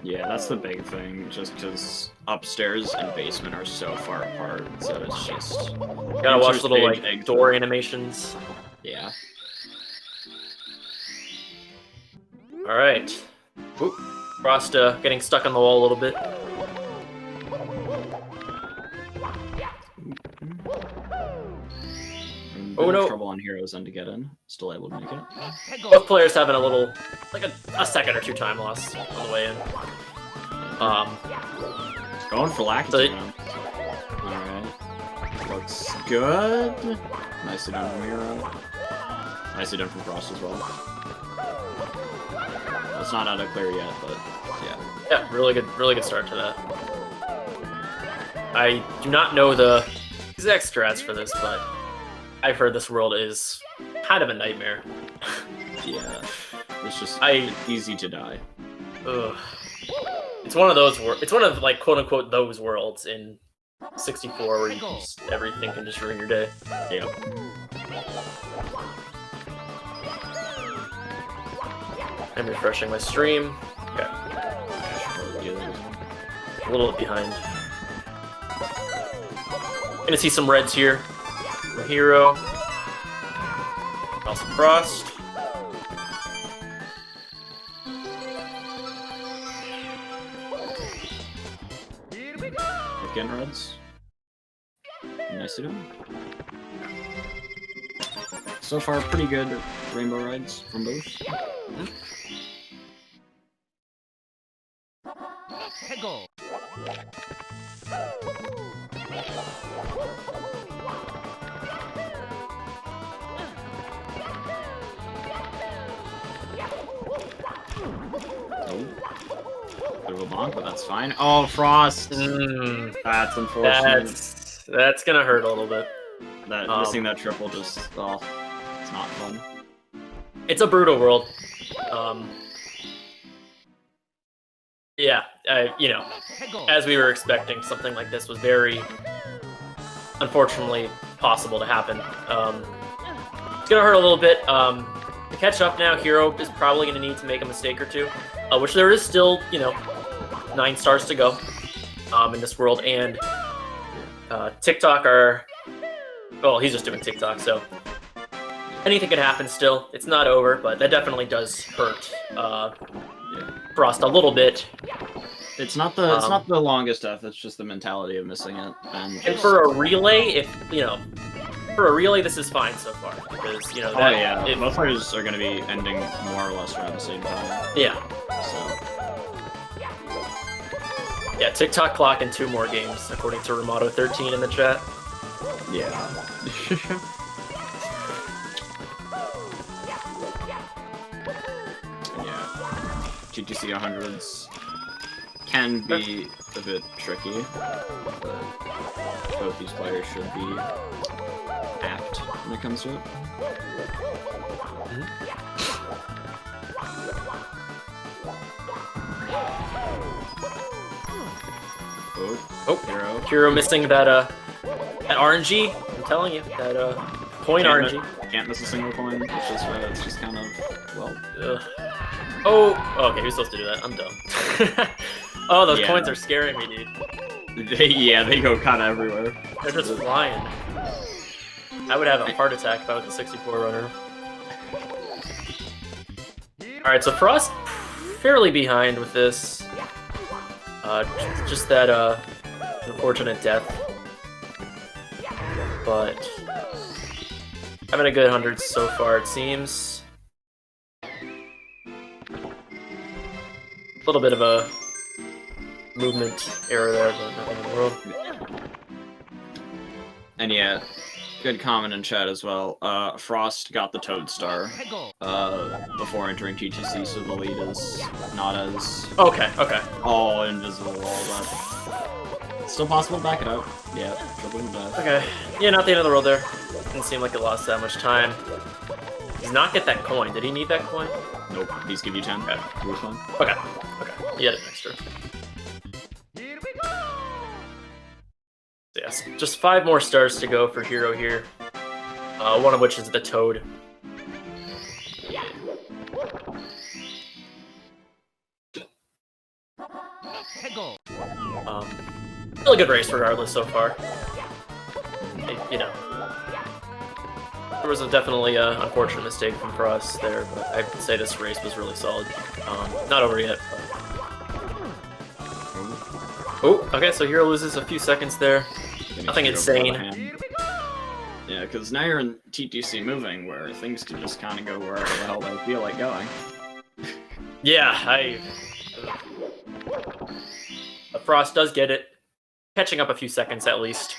Yeah, that's the big thing, just because upstairs and basement are so far apart, so it's just... Gotta watch little, like, door animations. Yeah. Alright. Frost getting stuck on the wall a little bit. Oh no! Trouble on heroes and to get in. Still able to make it. Both players having a little, like a second or 2 time loss on the way in. Going for Lackey now. Alright. Looks good. Nicely done from Hero. Nicely done from Frost as well. It's not out of clear yet, but yeah. Yeah, really good start to that. I do not know the exact strats for this, but I've heard this world is kind of a nightmare. Yeah, it's just easy to die. Ugh. It's one of those. It's one of like quote unquote those worlds in 64 where you just, everything can just ruin your day. Yep. I'm refreshing my stream. Okay. A little bit behind. Gonna see some reds here. The hero. Also Frost. Again, reds. Nicely done. So far, pretty good rainbow rides from both. Bit of a bonk, but that's fine. Oh, Frost! That's unfortunate. That's gonna hurt a little bit. That missing that triple just, oh, it's not fun. It's a brutal world. Yeah, you know, as we were expecting, something like this was very, unfortunately, possible to happen. It's gonna hurt a little bit. To catch up now, Hero is probably gonna need to make a mistake or two, which there is still, you know, 9 stars to go in this world, and TikTok are, well, he's just doing TikTok, so anything can happen still. It's not over, but that definitely does hurt Frost a little bit. It's not the longest death. It's just the mentality of missing it. And for a relay, if you know, for a relay, this is fine so far because you know that. Both players are going to be ending more or less around the same time. Yeah. So. Yeah, TikTok clock in 2 more games, according to Ramato13 in the chat. Yeah. TTC 100s can be a bit tricky, but both these players should be apt when it comes to it. Oh, Hero missing that that RNG. I'm telling you, that coin RNG. Can't miss a single coin. It's just kind of, well. Oh, okay, who's supposed to do that? I'm dumb. Oh, those coins are scaring me, dude. They go kind of everywhere. They're just flying. I would have a heart attack if I was a 64 runner. Alright, so Frost fairly behind with this. Just that unfortunate death. But having a good 100 so far, it seems. A little bit of a movement error there, but nothing in the world. And yeah, good comment in chat as well. Frost got the Toad Star before entering TTC, so the lead is not as all invisible, all that. Still possible to back it out. Yeah, triple death. Okay, yeah, not the end of the world there. Didn't seem like it lost that much time. Does not get that coin. Did he need that coin? Nope, these give you 10. Okay. Okay. He had an extra. Yes, just 5 more stars to go for Hero here. One of which is the Toad. Really good race regardless so far. You know, there was definitely an unfortunate mistake from Frost there, but I'd say this race was really solid. Not over yet. But... Oh, okay, so Hero loses a few seconds there. Nothing insane. Yeah, because now you're in TTC moving, where things can just kind of go wherever the hell they feel like going. Yeah, Frost does get it. Catching up a few seconds at least.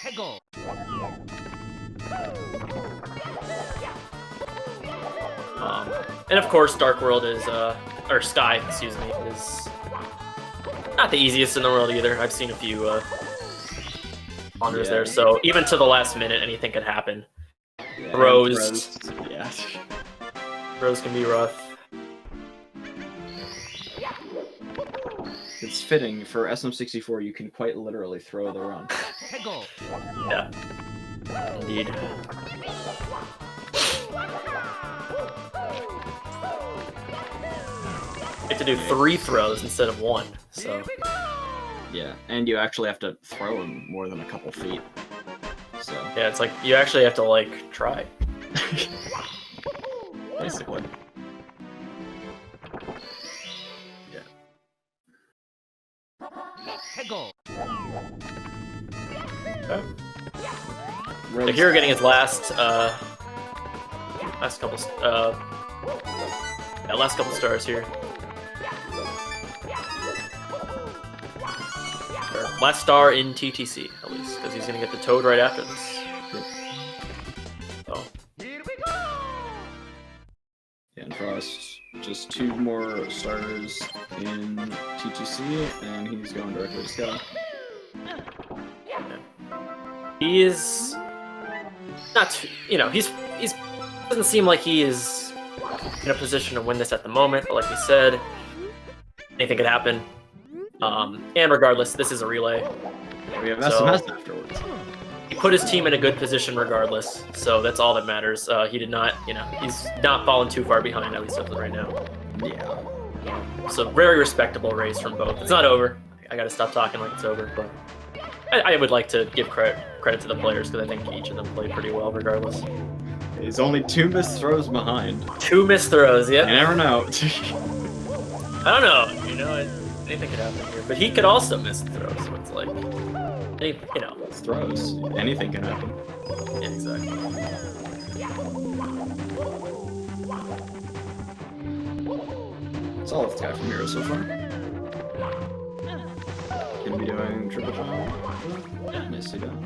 And of course, Dark World is, or Sky, excuse me, is not the easiest in the world either. I've seen a few wonders there, so even to the last minute, anything could happen. Yeah, Throws. Yeah. Throws can be rough. It's fitting, for SM64 you can quite literally throw the run. Yeah. Indeed. You have to do 3 throws instead of 1, so... Yeah, and you actually have to throw him more than a couple feet. So... Yeah, it's like, you actually have to, like, try. Basically. Okay. So Hero getting his last couple stars here. Or last star in TTC, at least, because he's gonna get the Toad right after this. So. Yeah, and Frost, just 2 more stars in TTC, and he's going directly to Sky. He is not too, you know, he's doesn't seem like he is in a position to win this at the moment, but like we said, anything could happen. And regardless, this is a relay. We have SMS afterwards. He put his team in a good position regardless, so that's all that matters. He did not, you know, he's not fallen too far behind, at least up to right now. Yeah. So very respectable race from both. It's not over. I gotta stop talking like it's over, but I would like to give credit to the players because I think each of them played pretty well regardless. He's only 2 missed throws behind. 2 missed throws, yeah. You never know. I don't know, you know, anything could happen here. But he could also miss throws, so it's like, you know. It's throws. Anything can happen. Yeah, exactly. Solid attack from Hero so far. Gonna be doing triple jump. Yeah, nicely done.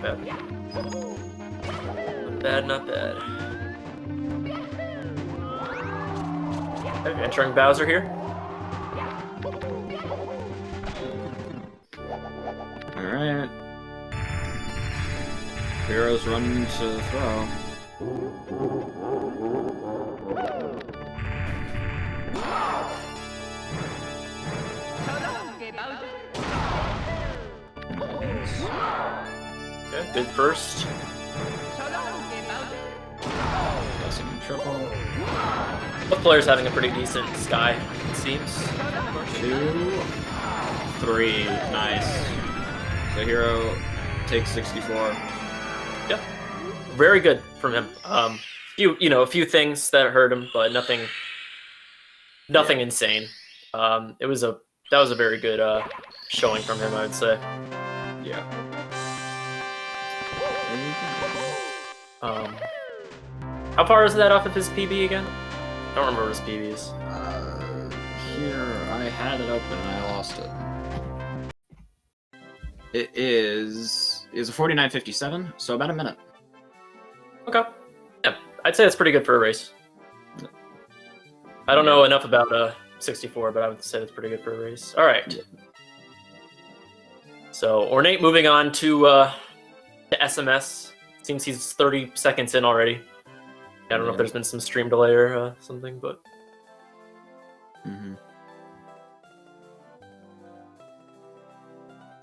Bad. Not bad, not bad. Okay, entering Bowser here. Alright. Heroes run to throw. Okay, good first. Guessing triple. Both players having a pretty decent sky, it seems. 2, 3. Nice. So Hero takes 64. Yeah, very good from him. A few things that hurt him, but nothing insane. That was a very good showing from him, I would say. Yeah. How far is that off of his PB again? I don't remember what his PB is. Here, I had it open and I lost it. It is a 49.57, so about a minute. Okay. Yeah, I'd say that's pretty good for a race. I don't know enough about 64, but I would say that's pretty good for a race. All right. Yeah. So Ornate moving on to SMS. Seems he's 30 seconds in already. I don't know if there's been some stream delay or something, but.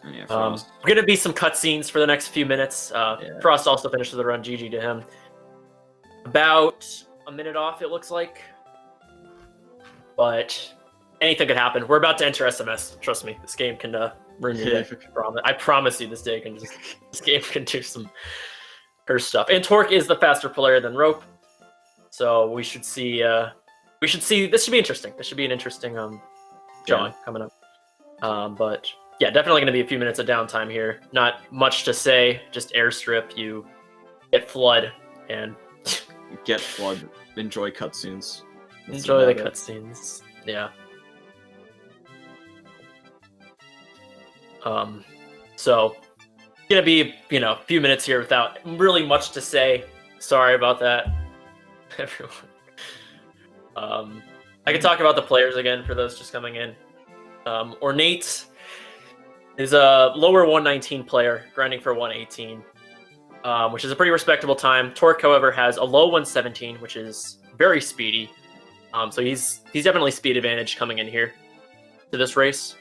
Yeah, going to be some cutscenes for the next few minutes. Frost also finishes the run. GG to him. About a minute off, it looks like. But anything could happen. We're about to enter SMS. Trust me, this game can ruin your day. I promise you, this game can do some curse stuff. And Torque is the faster player than Rope, so we should see. This should be interesting. This should be an interesting showing coming up. But yeah, definitely going to be a few minutes of downtime here. Not much to say. Just airstrip. You get Flood and get Flood. Enjoy cutscenes. Enjoy the cutscenes. Yeah. So gonna be a few minutes here without really much to say. Sorry about that, everyone. I can talk about the players again for those just coming in. Ornate is a lower 119 player, grinding for 118, which is a pretty respectable time. Torque, however, has a low 117, which is very speedy. So he's definitely speed advantage coming in here to this race.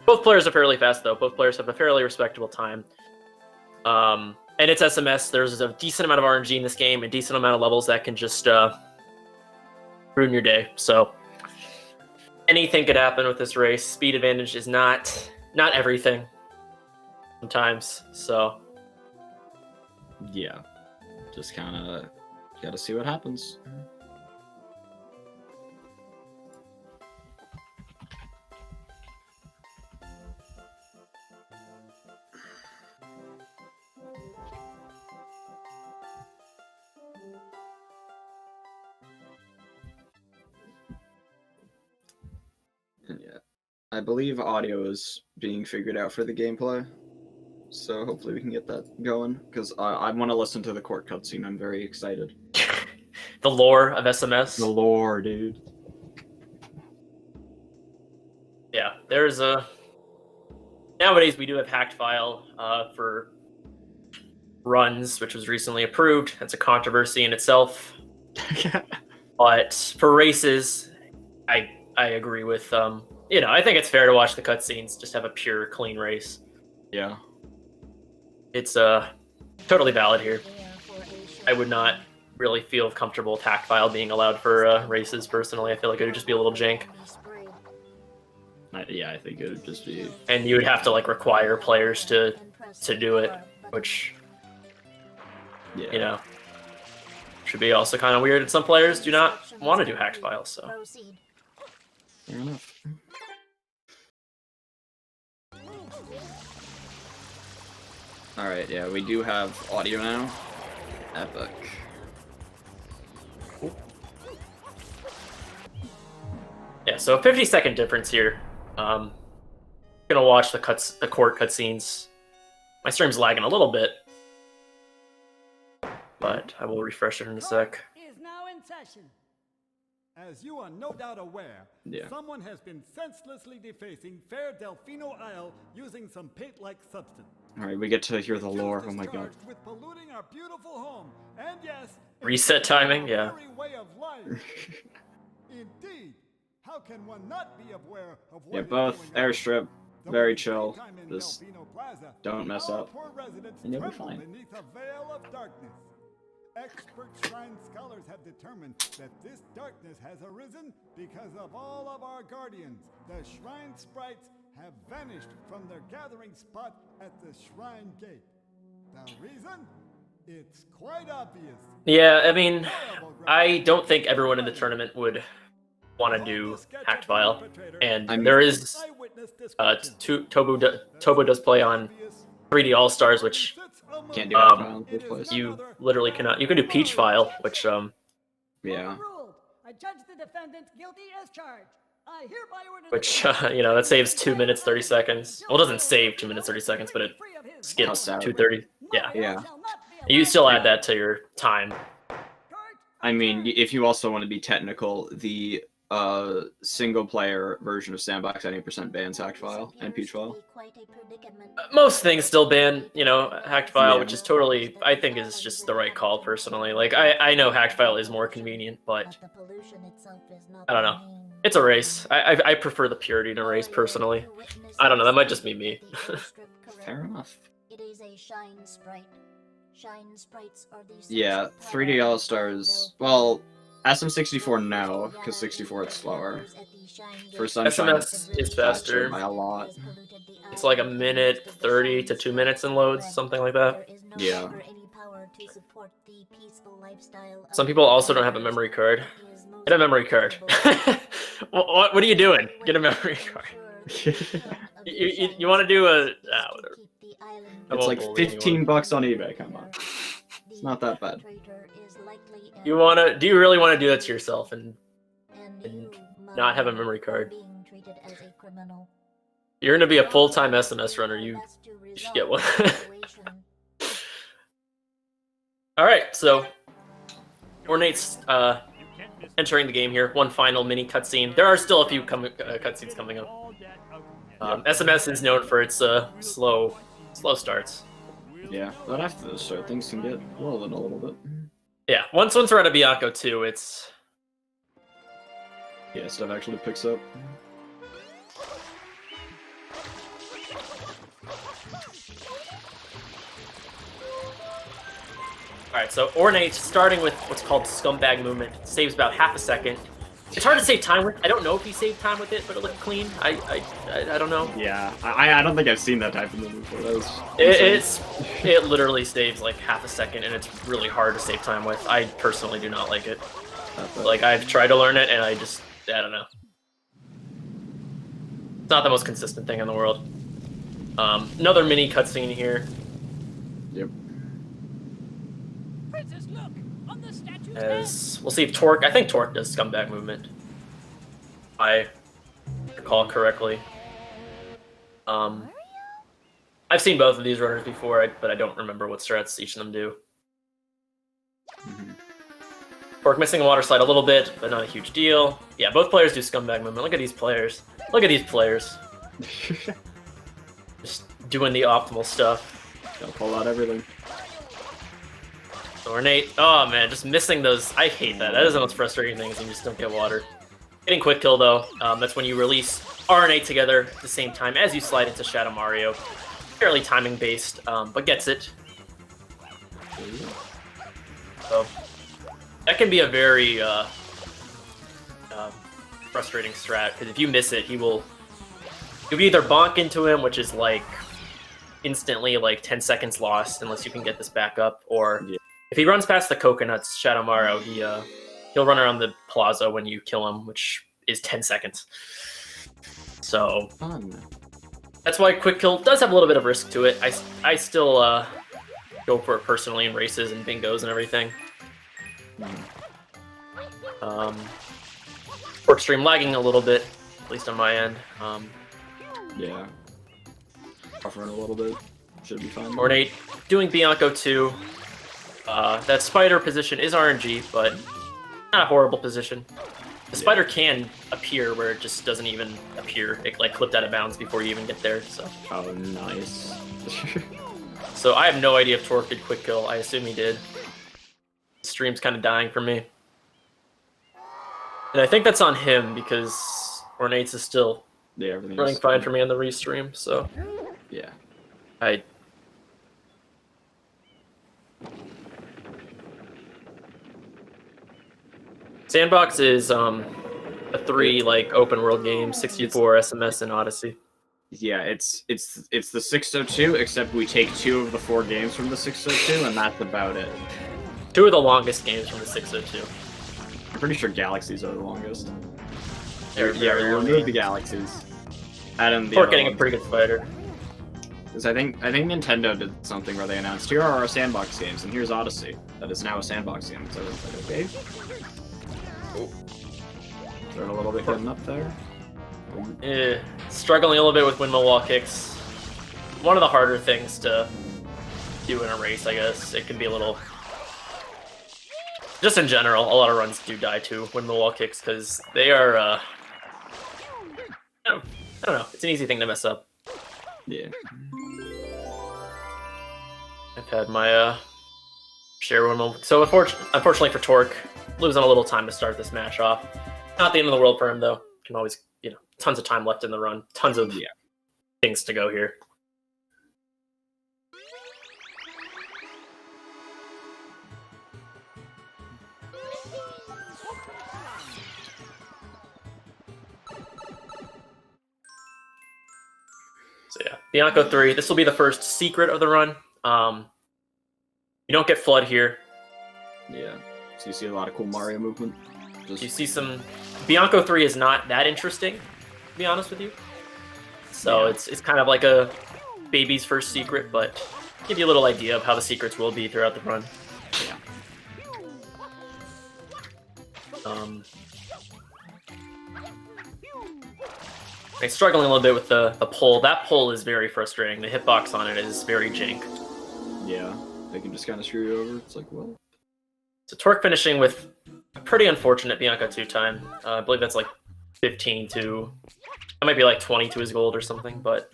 Both players are fairly fast, though. Both players have a fairly respectable time. And it's SMS. There's a decent amount of RNG in this game, a decent amount of levels that can just ruin your day. So anything could happen with this race. Speed advantage is not everything sometimes. So yeah, just kind of gotta see what happens. And yeah, I believe audio is being figured out for the gameplay, so hopefully we can get that going, because I want to listen to the court cutscene. I'm very excited. The lore of SMS. The lore, dude. Yeah, there's a... Nowadays, we do have hacked file for runs, which was recently approved. That's a controversy in itself. But for races, I agree with... I think it's fair to watch the cutscenes, just have a pure, clean race. Yeah. It's totally valid here. I would not really feel comfortable with hack file being allowed for races, personally. I feel like it would just be a little jank. Yeah, I think it would just be... And you would have to, require players to do it, which, should be also kind of weird. And some players do not want to do hacked files, so... Fair enough. Alright, yeah, we do have audio now. Epic. Yeah, so a 50-second difference here. Gonna watch the court cutscenes. My stream's lagging a little bit, but I will refresh it in a sec. Is now in session. As you are no doubt aware, Yeah. someone has been senselessly defacing Fair Delfino Isle using some paint-like substance. All right, we get to hear the lore. Oh my god. Charged with polluting our beautiful home, and yes, Reset timing, yeah. very way of life. Indeed, how can one not be aware of what Yeah, is both going on? airstrip, The very most chill. free time in Just Delfino Plaza, don't mess our up, poor residents and you'll be tremble fine. beneath a veil of darkness. Expert shrine scholars have determined that this darkness has arisen because of all of our guardians. The shrine sprites have vanished from their gathering spot at the shrine gate. The reason? It's quite obvious. Yeah, I mean, I don't think everyone in the tournament would want to do hacked file, and there is Tobo does play on 3D All Stars, which Can't do hacked file in the first place. you literally cannot. You can do Peach file, which Yeah. Overruled. I judge the defendant guilty as charged. I hereby order which you know, that saves 2 minutes 30 seconds. Well, it doesn't save 2 minutes 30 seconds, but it skips 2:30. Yeah, Yeah. you still add that to your time. I mean, if you also want to be technical, the single player version of Sandbox at 80% bans hacked file and Peach file. Most things still ban, you know, hacked file, Yeah. which is totally, I think, is just the right call personally. Like, I know hacked file is more convenient, but I don't know. It's a race. I prefer the purity in a race personally. I don't know. That might just be me. Fair enough. It is a shine sprite. Shine sprites are these. Yeah, 3D All Stars. Well, SM64 no, because 64 it's slower. For Sunshine, SMS is faster. by a lot. It's like a minute 30 to 2 minutes in loads, something like that. Yeah. Some people also don't have a memory card. Get a memory card. What are you doing? Get a memory card. You want to do a... whatever. I It's won't like bully 15 anyone. bucks on eBay, come on. It's not that bad. You wanna? Do you really want to do that to yourself and not have a memory card? You're gonna be a full-time SMS runner. You should get one. All right, so Ornate's entering the game here. One final mini cutscene. There are still a few cutscenes coming up. SMS is known for its slow starts. Yeah, but after the start, things can get rolling a little bit. Yeah, once we're at a Bianco 2, it's... Yeah, stuff actually picks up. Alright, so Ornate, starting with what's called Scumbag Movement, saves about half a second. It's hard to save time with. I don't know if he saved time with it, but it looked clean. I don't know. Yeah, I don't think I've seen that type of movie before. That was It literally saves like half a second, and it's really hard to save time with. I personally do not like it. Like, I've tried to learn it, and I don't know. It's not the most consistent thing in the world. Another mini cutscene here. Yep. Princess, look! On the statue's As we'll see if Torque. I think Torque does Scumbag Movement. If I recall correctly. I've seen both of these runners before, but I don't remember what strats each of them do. Torque missing a water slide a little bit, but not a huge deal. Yeah, both players do Scumbag Movement. Look at these players. Look at these players. Just doing the optimal stuff. Gotta pull out everything. Ornate. Oh man, just missing those. I hate that. That is the most frustrating thing, is you just don't get water. Getting quick kill though. That's when you release R and A together at the same time as you slide into Shadow Mario. Fairly timing based, but gets it. So that can be a very frustrating strat, because if you miss it, you'll either bonk into him, which is like instantly like 10 seconds lost unless you can get this back up, or if he runs past the coconuts, Shadow Mario, he'll run around the plaza when you kill him, which is 10 seconds. So that's why quick kill does have a little bit of risk to it. I still go for it personally in races and bingos and everything. Torque stream lagging a little bit, at least on my end. Yeah. Buffering a little bit. Should be fine. Ornate doing Bianco 2. That spider position is RNG, but not a horrible position. The spider can appear where it just doesn't even appear. It like clipped out of bounds before you even get there. So. Oh, nice. So I have no idea if Torque did quick kill. I assume he did. The stream's kind of dying for me. And I think that's on him because Ornates is still running fine for me on the restream. So yeah. Sandbox is a 3 like open world game, 64 SMS and Odyssey. Yeah, it's the 602, except we take 2 of the 4 games from the 602, and that's about it. 2 of the longest games from the 602. I'm pretty sure Galaxies are the longest. They're very long. Remove the Galaxies. Add in the We're getting a pretty good fighter. Because I think Nintendo did something where they announced, here are our Sandbox games, and here's Odyssey. That is now a Sandbox game. So it's like, okay. They're a little bit getting up there. Struggling a little bit with windmill wall kicks. One of the harder things to do in a race, I guess. It can be a little... Just in general, a lot of runs do die to windmill wall kicks because they are... I don't know. It's an easy thing to mess up. Yeah. I've had my share windmill... So unfortunately for Torque, losing a little time to start this match off. Not the end of the world for him, though. Can always, tons of time left in the run. Tons of things to go here. So yeah, Bianco 3. This will be the first secret of the run. You don't get Flood here. Yeah. So you see a lot of cool Mario movement. You see some... Bianco 3 is not that interesting, to be honest with you. So it's kind of like a baby's first secret, but give you a little idea of how the secrets will be throughout the run. Yeah. I'm struggling a little bit with the pull. That pull is very frustrating. The hitbox on it is very jank. Yeah. They can just kind of screw you over. It's like, well... So Torque finishing with a pretty unfortunate Bianco 2 time. I believe that's like 15 to... That might be like 20 to his gold or something, but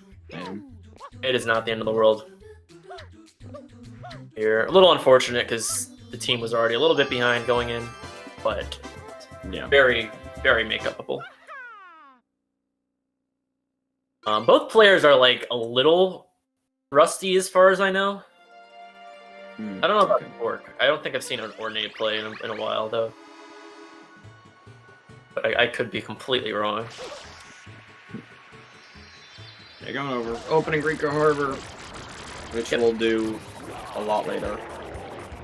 it is not the end of the world. Here, a little unfortunate because the team was already a little bit behind going in, but very, very make-upable. Both players are like a little rusty as far as I know. I don't know about Torque. I don't think I've seen an Ornate play in a while, though. But I could be completely wrong. Yeah, going over. Opening Rico Harbor, which we'll do a lot later.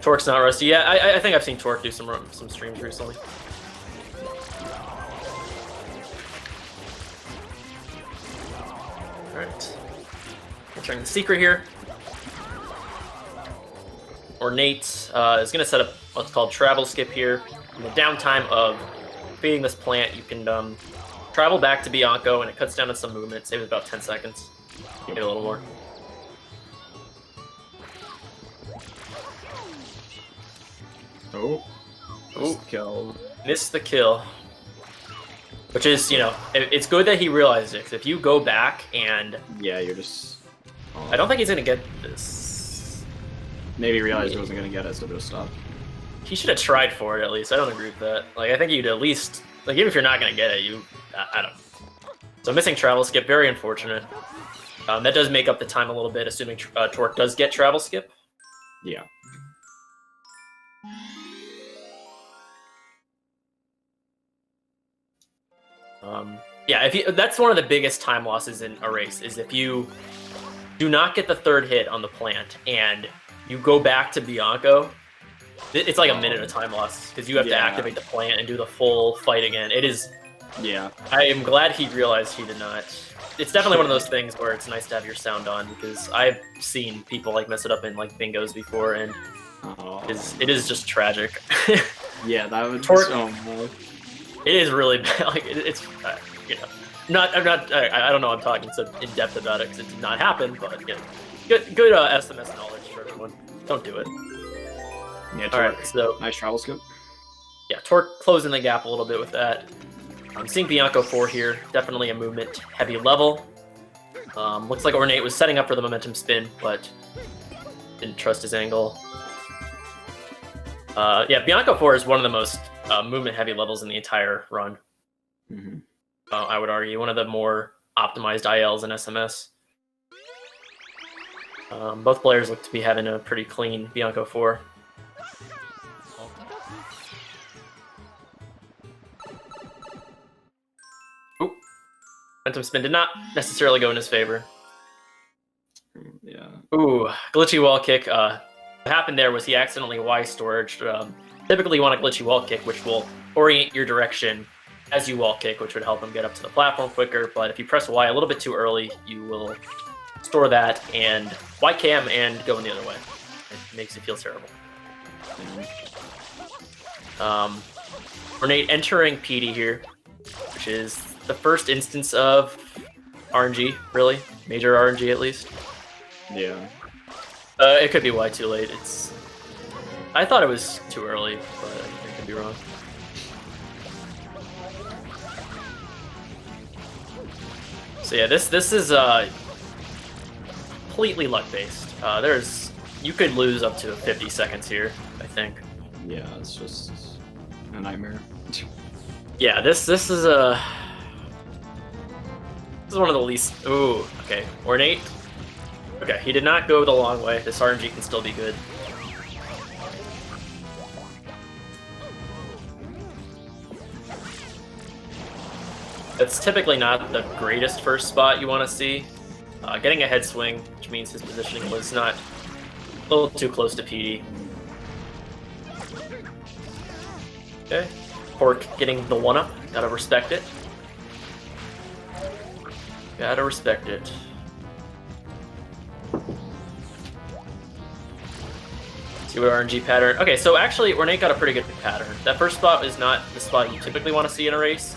Torque's not rusty. Yeah, I think I've seen Torque do some streams recently. Alright. Entering the secret here. Ornate is going to set up what's called travel skip here. In the downtime of feeding this plant, you can travel back to Bianco, and it cuts down on some movement. Saves about 10 seconds. Maybe a little more. Oh, kill. Missed the kill. Which is, it's good that he realized it, because if you go back and... Yeah, you're just... I don't think he's going to get this. Maybe he realized he wasn't going to get it, so just stopped. He should have tried for it, at least. I don't agree with that. Like, I think you'd at least... Like, even if you're not going to get it, I don't know. So missing travel skip, very unfortunate. That does make up the time a little bit, assuming Torque does get travel skip. Yeah. Yeah, that's one of the biggest time losses in a race, is if you do not get the third hit on the plant and you go back to Bianco, it's like a minute of time loss, because you have to activate the plant and do the full fight again. It is... Yeah. I am glad he realized he did not. It's definitely one of those things where it's nice to have your sound on, because I've seen people like mess it up in like bingos before, and it is just tragic. Yeah, that would Torque, so much. It is really bad. Like it's I don't know. I'm talking so in depth about it because it did not happen, but good SMS knowledge for everyone. Don't do it. Yeah, all right. So nice travel skip. Yeah, Torque closing the gap a little bit with that. I'm seeing Bianco 4 here, definitely a movement heavy level. Looks like Ornate was setting up for the momentum spin, but didn't trust his angle. Yeah, Bianco 4 is one of the most movement heavy levels in the entire run. Mm-hmm. I would argue one of the more optimized ILs in SMS. Both players look to be having a pretty clean Bianco 4. Oop. Momentum spin did not necessarily go in his favor. Yeah. Ooh, glitchy wall kick. What happened there was he accidentally Y storaged. Typically you want a glitchy wall kick, which will orient your direction as you wall kick, which would help him get up to the platform quicker. But if you press Y a little bit too early, you will store that and Y cam and go in the other way. It makes you feel terrible. Ornate entering PD here, which is the first instance of RNG, really. Major RNG at least. Yeah. It could be Y too late. I thought it was too early, but I could be wrong. So yeah, this is completely luck based. You could lose up to 50 seconds here, I think. Yeah, it's just a nightmare. Yeah, this is one of the least. Ooh, okay, Ornate. Okay, he did not go the long way. This RNG can still be good. That's typically not the greatest first spot you want to see. Getting a head swing, which means his positioning was not a little too close to PD. Okay, Pork getting the 1-up. Gotta respect it. Gotta respect it. See what RNG pattern. Okay, so actually, Ornate got a pretty good pattern. That first spot is not the spot you typically want to see in a race,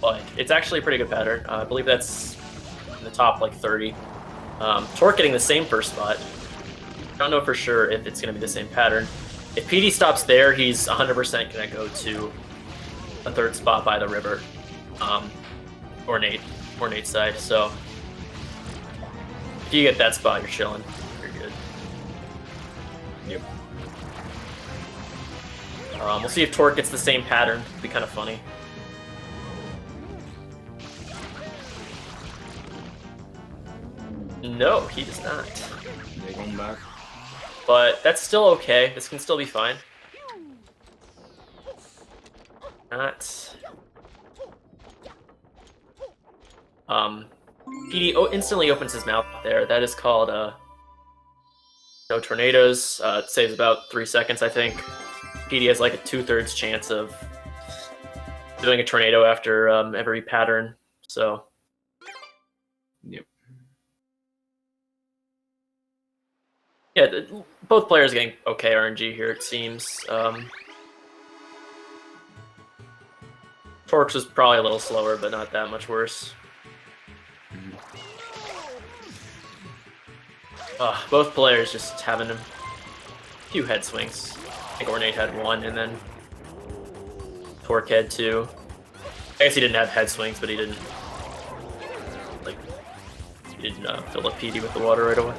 but it's actually a pretty good pattern. I believe that's in the top like 30. Torque getting the same first spot. I don't know for sure if it's going to be the same pattern. If PD stops there, he's 100% going to go to a third spot by the river. Ornate's side. So if you get that spot, you're chilling. You're good. Yep. We'll see if Torque gets the same pattern. It'd be kind of funny. No, he does not. They going back. But that's still okay. This can still be fine. Not. PD instantly opens his mouth there. That is called no tornadoes. It saves about 3 seconds, I think. PD has like a 2/3 chance of doing a tornado after every pattern. So. Yep. Yeah, both players getting okay RNG here, it seems. Torx was probably a little slower, but not that much worse. Both players just having a few head swings. I think Ornate had 1, and then Torque had 2. I guess he didn't have head swings, but he didn't fill up PD with the water right away.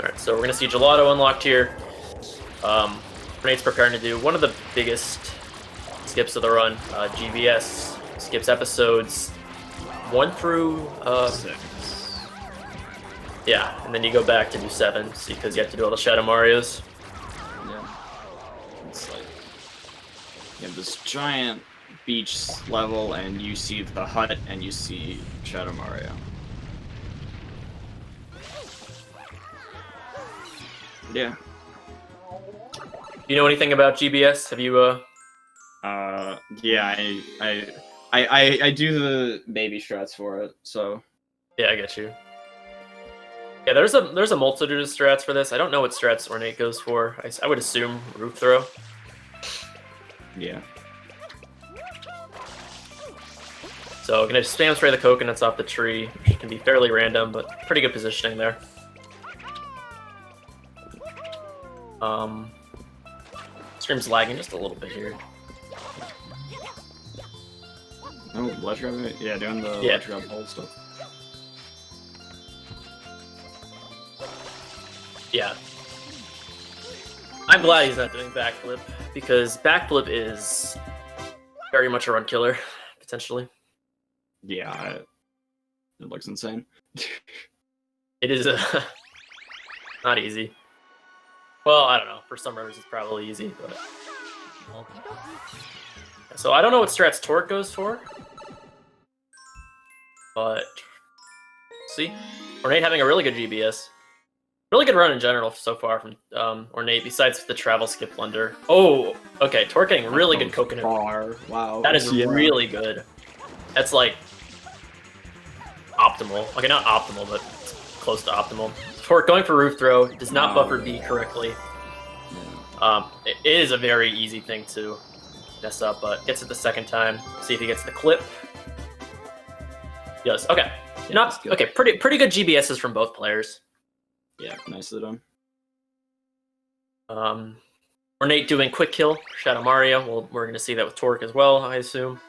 Alright, so we're going to see Gelato unlocked here. Ornate's preparing to do one of the biggest skips of the run. GBS skips episodes 1 through 6. Yeah, and then you go back to do 7 because you have to do all the Shadow Marios. Yeah. It's like you have this giant beach level, and you see the hut, and you see Shadow Mario. Yeah. You know anything about GBS? Have you Yeah, I do the baby strats for it, so. Yeah, I get you. Yeah, there's a multitude of strats for this. I don't know what strats Ornate goes for. I would assume roof throw. Yeah. So gonna spam spray the coconuts off the tree, which can be fairly random, but pretty good positioning there. Stream's lagging just a little bit here. Oh, ledge grab? Yeah, doing the Yeah. ledge grab hold stuff. Yeah. I'm glad he's not doing backflip, because backflip is very much a run killer, potentially. Yeah, it looks insane. It is not easy. Well, I don't know. For some runners, it's probably easy, but... So I don't know what strats Torque goes for, but see, Ornate having a really good GBS, really good run in general so far from Ornate. Besides the travel skip blunder. Oh, okay, Torque getting really good coconut. Far. Wow. That is really good. That's like optimal. Okay, not optimal, but close to optimal. Torque going for roof throw does not buffer B correctly. It is a very easy thing to mess up, but gets it the second time. See if he gets the clip. Yes. Okay. Not okay. Pretty good GBSs from both players. Yeah, nicely done. Ornate doing quick kill for Shadow Mario. Well, we're gonna see that with Torque as well, I assume.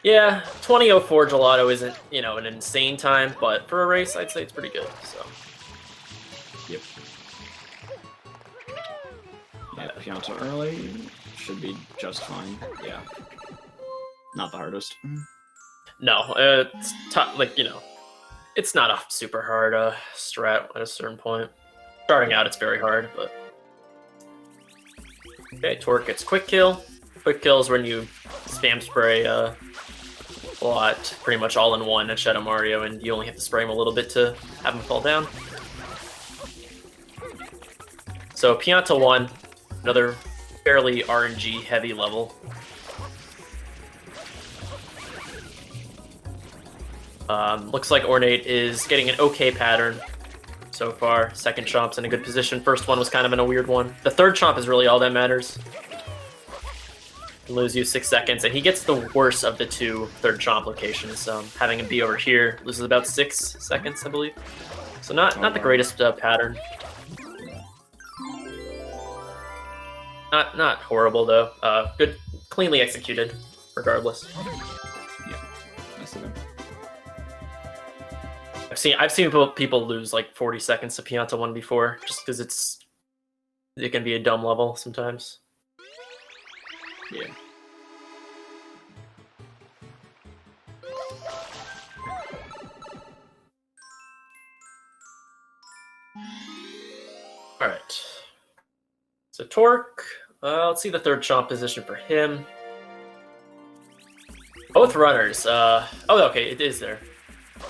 Yeah, 20:04 gelato isn't, an insane time, but for a race, I'd say it's pretty good. So. Yep. Yeah, Pianta early should be just fine. Yeah. Not the hardest. No, it's it's not a super hard strat at a certain point. Starting out, it's very hard, but... Okay, Torque gets quick kill. Quick kill is when you spam spray a lot, pretty much all in one at Shadow Mario, and you only have to spray him a little bit to have him fall down. So Pianta 1, another fairly RNG heavy level. Looks like Ornate is getting an okay pattern so far. Second chomp's in a good position. First one was kind of in a weird one. The third chomp is really all that matters. Lose you 6 seconds, and he gets the worst of the two third chomp locations. Having him be over here loses about 6 seconds, I believe. So not the greatest pattern. Not horrible though. Good, cleanly executed, regardless. Yeah, nice of him. I've seen people lose like 40 seconds to Pianta 1 before, just because it can be a dumb level sometimes. Yeah. All right. So Torque. Let's see the third chomp position for him. Both runners. Oh, okay, it is there.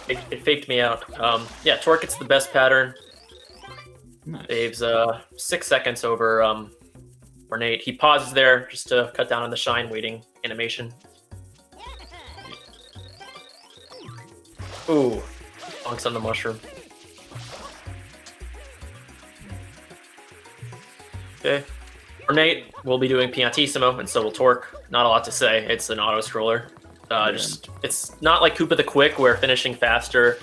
It faked me out. Yeah, Torque gets the best pattern. Nice. Saves 6 seconds over Ornate. He pauses there just to cut down on the shine waiting animation. Ooh, bonks on the mushroom. Okay. Ornate will be doing Piantissimo, and so will Torque. Not a lot to say. It's an auto scroller. It's not like Koopa the Quick, where finishing faster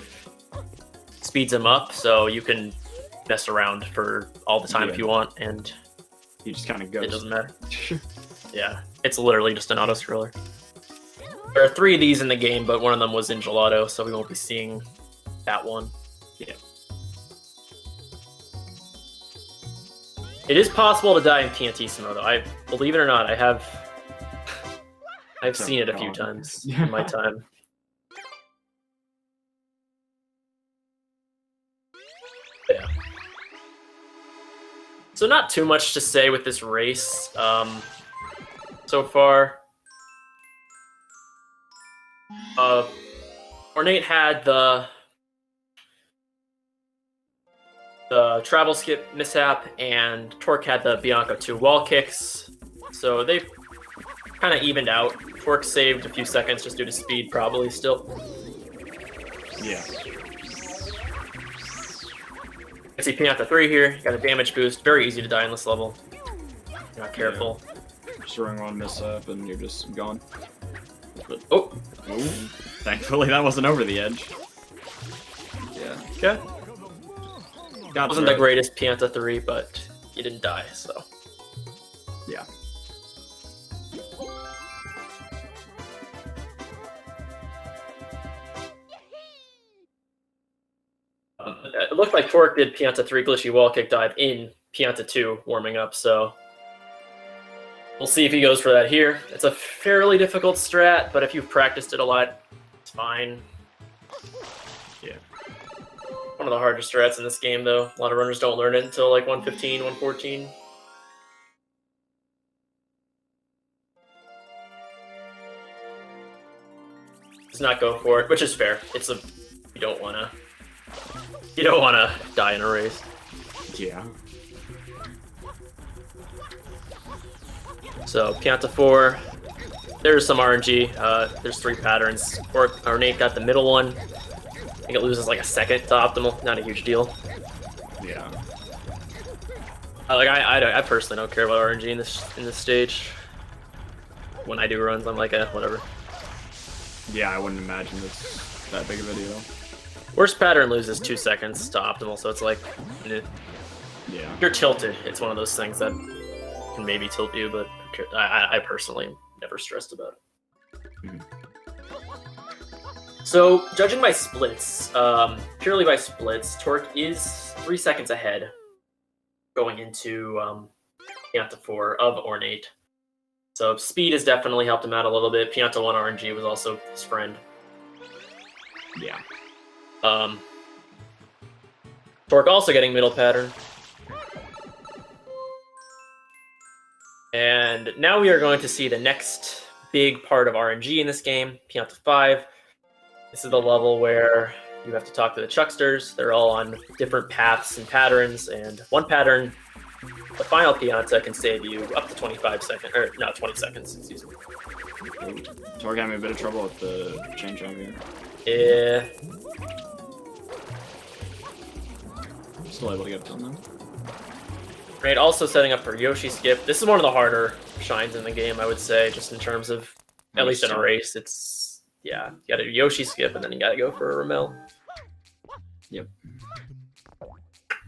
speeds him up, so you can mess around for all the time if you want, and he just kind of goes. It doesn't matter. Yeah, it's literally just an auto scroller. There are 3 of these in the game, but one of them was in Gelato, so we won't be seeing that one. Yeah. It is possible to die in Piantissimo, though. I believe it or not, I've seen it a few times in my time. Yeah. So not too much to say with this race so far. Ornate had the travel skip mishap, and Torque had the Bianco 2 wall kicks. So they've kind of evened out. Torque saved a few seconds just due to speed, probably still. Yeah. I see Pianta 3 here. Got a damage boost. Very easy to die in this level. You're not careful. Just throwing one mishap and you're just gone. But, oh! Ooh. Thankfully that wasn't over the edge. Yeah. Okay. Wasn't the greatest Pianta 3, but you didn't die, so. Yeah. It looked like Torque did Pianta 3 glitchy wall kick dive in Pianta 2 warming up, so we'll see if he goes for that here. It's a fairly difficult strat, but if you've practiced it a lot, it's fine. Yeah. One of the hardest strats in this game, though. A lot of runners don't learn it until like 115, 114. Does not go for it, which is fair. It's a you don't wanna die in a race. Yeah. So Pianta 4, there's some RNG. There's 3 patterns. Or Nate got the middle one. I think it loses like a second to optimal. Not a huge deal. Yeah. I personally don't care about RNG in this stage. When I do runs, I'm like, whatever. Yeah, I wouldn't imagine it's that big of a deal. Worst pattern loses 2 seconds to optimal, so it's like, Yeah. you're tilted. It's one of those things that can maybe tilt you, but I personally am never stressed about it. Mhm. So, judging by splits, purely by splits, Torque is 3 seconds ahead going into Pianta 4 of Ornate. So speed has definitely helped him out a little bit. Pianta 1 RNG was also his friend. Yeah. Torque also getting middle pattern. And now we are going to see the next big part of RNG in this game, Pianta 5. This is the level where you have to talk to the Chucksters. They're all on different paths and patterns, and one pattern, the final Pianta, can save you up to 20 seconds, excuse me. Torque having a bit of trouble with the chain jump here. Yeah. Still able to get it done though. Right, also setting up for Yoshi skip. This is one of the harder shines in the game, I would say, just in terms of, at least in a race, it's, yeah, you gotta do Yoshi skip, and then you gotta go for a Ramel. Yep.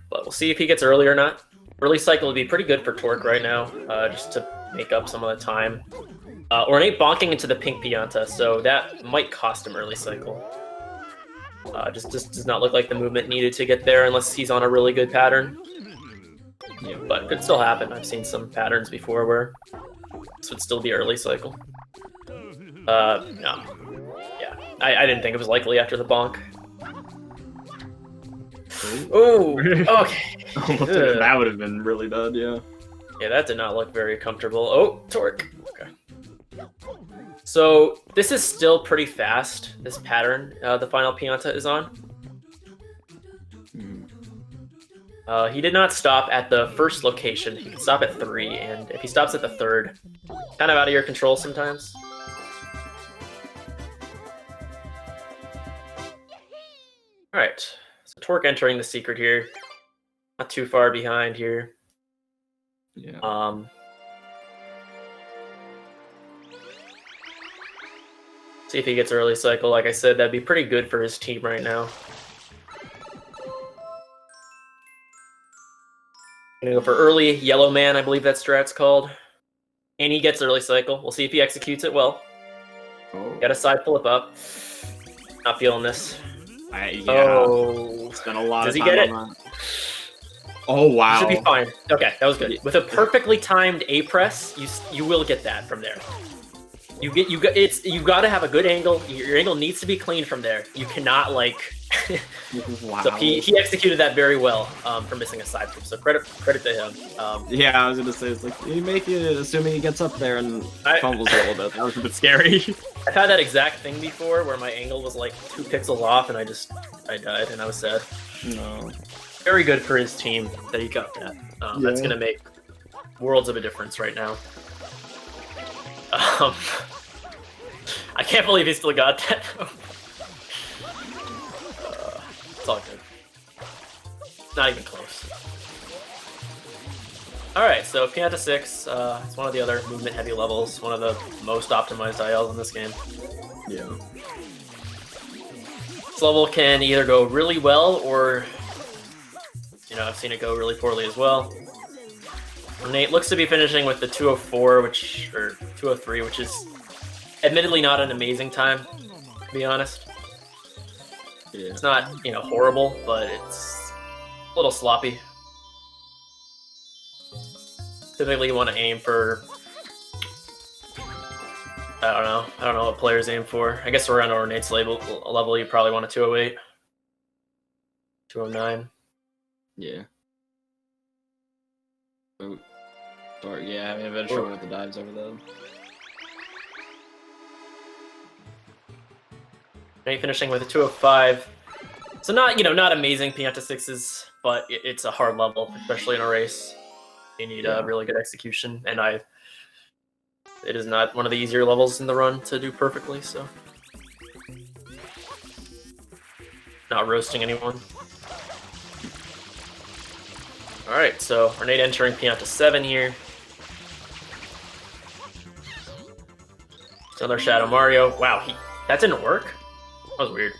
But we'll see if he gets early or not. Early cycle would be pretty good for Torque right now, just to make up some of the time. Ornate bonking into the pink Pianta, so that might cost him early cycle. Just does not look like the movement needed to get there unless he's on a really good pattern. Yeah, but it could still happen. I've seen some patterns before where this would still be early cycle. No. Yeah, I didn't think it was likely after the bonk. Oh, okay. That would have been really bad, yeah. Yeah, that did not look very comfortable. Oh, Torque. Okay. So this is still pretty fast, this pattern the final Pianta is on. He did not stop at the first location. He can stop at 3, and if he stops at the 3rd, kind of out of your control sometimes. Alright, so Torque entering the secret here. Not too far behind here. Yeah. See if he gets early cycle. Like I said, that'd be pretty good for his team right now. Gonna go for early yellow man, I believe that strat's called. And he gets early cycle. We'll see if he executes it well. Oh. Got a side flip up. Not feeling this. Yeah. Oh. Spent a lot Does of he time get on that. Oh wow. Should be fine. Okay, that was good. With a perfectly timed A press, you will get that from there. You gotta have a good angle. Your angle needs to be clean from there. You cannot like. Wow. So he executed that very well for missing a side flip. So credit to him. Yeah, I was gonna say it's like you make it assuming he gets up there and fumbles a little bit. That was a bit scary. I've had that exact thing before where my angle was like 2 pixels off and I died and I was sad. No. Very good for his team that he got that. That's gonna make worlds of a difference right now. I can't believe he still got that. It's all good. Not even close. Alright, so Pianta 6, it's one of the other movement-heavy levels, one of the most optimized ILs in this game. Yeah. This level can either go really well or you know, I've seen it go really poorly as well. Nate looks to be finishing with the 204, or 203, which is admittedly not an amazing time, to be honest. Yeah. It's not, you know, horrible, but it's a little sloppy. Typically you want to aim for, I don't know what players aim for. I guess around Ornate's level you probably want a 208. 209. Yeah. Oh. Sorry, yeah, having a bit of trouble with the dives over there. Nate finishing with a 205. So not, you know, not amazing Pianta 6s, but it's a hard level, especially in a race. You need really good execution, and it is not one of the easier levels in the run to do perfectly, so. Not roasting anyone. Alright, so Ornate entering Pianta 7 here. Another Shadow Mario. Wow, that didn't work? That was weird.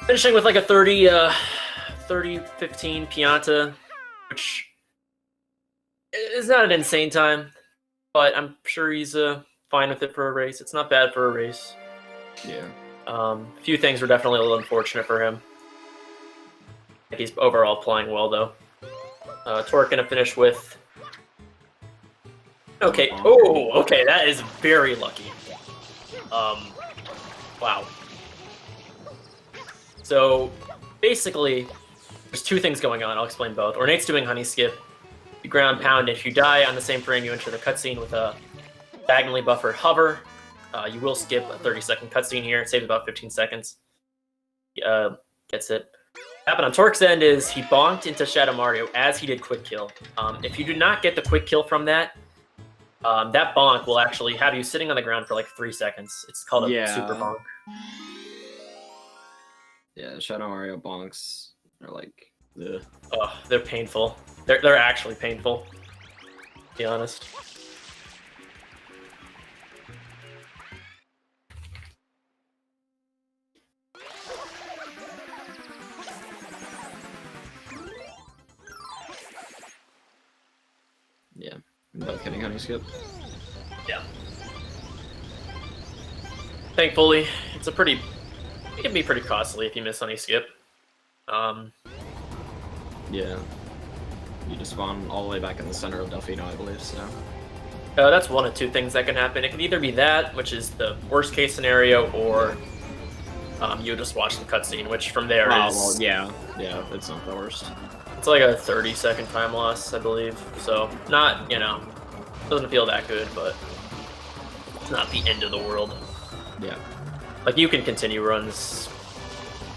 Finishing with like a 30-15 Pianta, which is not an insane time, but I'm sure he's fine with it for a race. It's not bad for a race. Yeah. A few things were definitely a little unfortunate for him. He's overall playing well, though. Torque gonna finish with... Okay. Oh, okay, that is very lucky. Wow. So, basically, there's two things going on. I'll explain both. Ornate's doing Honey Skip. You ground pound. If you die on the same frame, you enter the cutscene with a diagonally buffered hover. You will skip a 30-second cutscene here. It saves about 15 seconds. Gets it. What happened on Torque's end is he bonked into Shadow Mario as he did Quick Kill. If you do not get the Quick Kill from that, that bonk will actually have you sitting on the ground for like 3 seconds. It's called a super bonk. Yeah, Shadow Mario bonks are like, ugh. Oh, they're painful. They're actually painful, to be honest. Yeah, both getting Honey Skip. Yeah. Thankfully, it can be pretty costly if you miss Honey Skip. Yeah. You just spawn all the way back in the center of Delfino, I believe, so. That's one of two things that can happen. It can either be that, which is the worst case scenario, or you just watch the cutscene, which from there is... well, yeah, it's not the worst. It's like a 30-second time loss, I believe. So, not, you know, doesn't feel that good, but it's not the end of the world. Yeah. Like, you can continue runs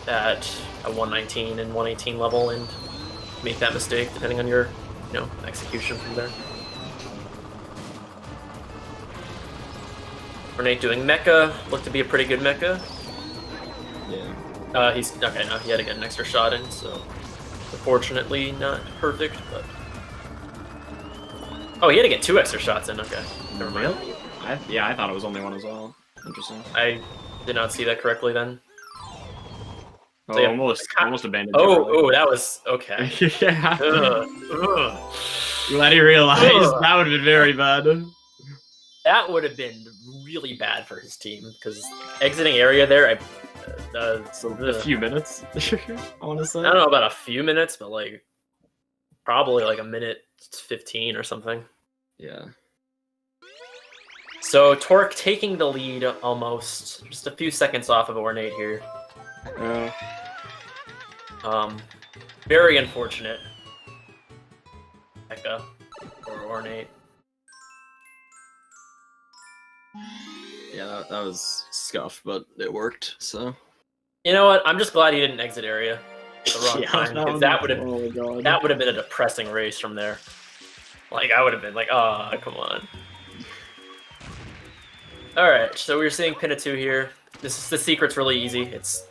at a 119 and 118 level and make that mistake, depending on your, you know, execution from there. Ornate doing Mecha, looked to be a pretty good Mecha. Yeah. He's, okay, no, he had to get an extra shot in, so unfortunately not perfect, but... Oh, he had to get 2 extra shots in, okay. Never mind. Really? I thought it was only one as well. Interesting. I did not see that correctly then. Oh, So, yeah, almost abandoned. Oh, that was, okay. Yeah. Ugh. Glad he realized. That would have been very bad. That would have been really bad for his team, because exiting area there, A few minutes, I want to say. I don't know about a few minutes, but like probably like a minute 15 or something. Yeah. So Torque taking the lead almost, just a few seconds off of Ornate here. Very unfortunate. Mecha or Ornate. Yeah, that was scuff, but it worked, so. You know what? I'm just glad he didn't exit area at the wrong Yeah, time, because that would have been a depressing race from there. Like, I would have been like, oh, come on. Alright, so we're seeing Pinna 2 here. The secret's really easy. It's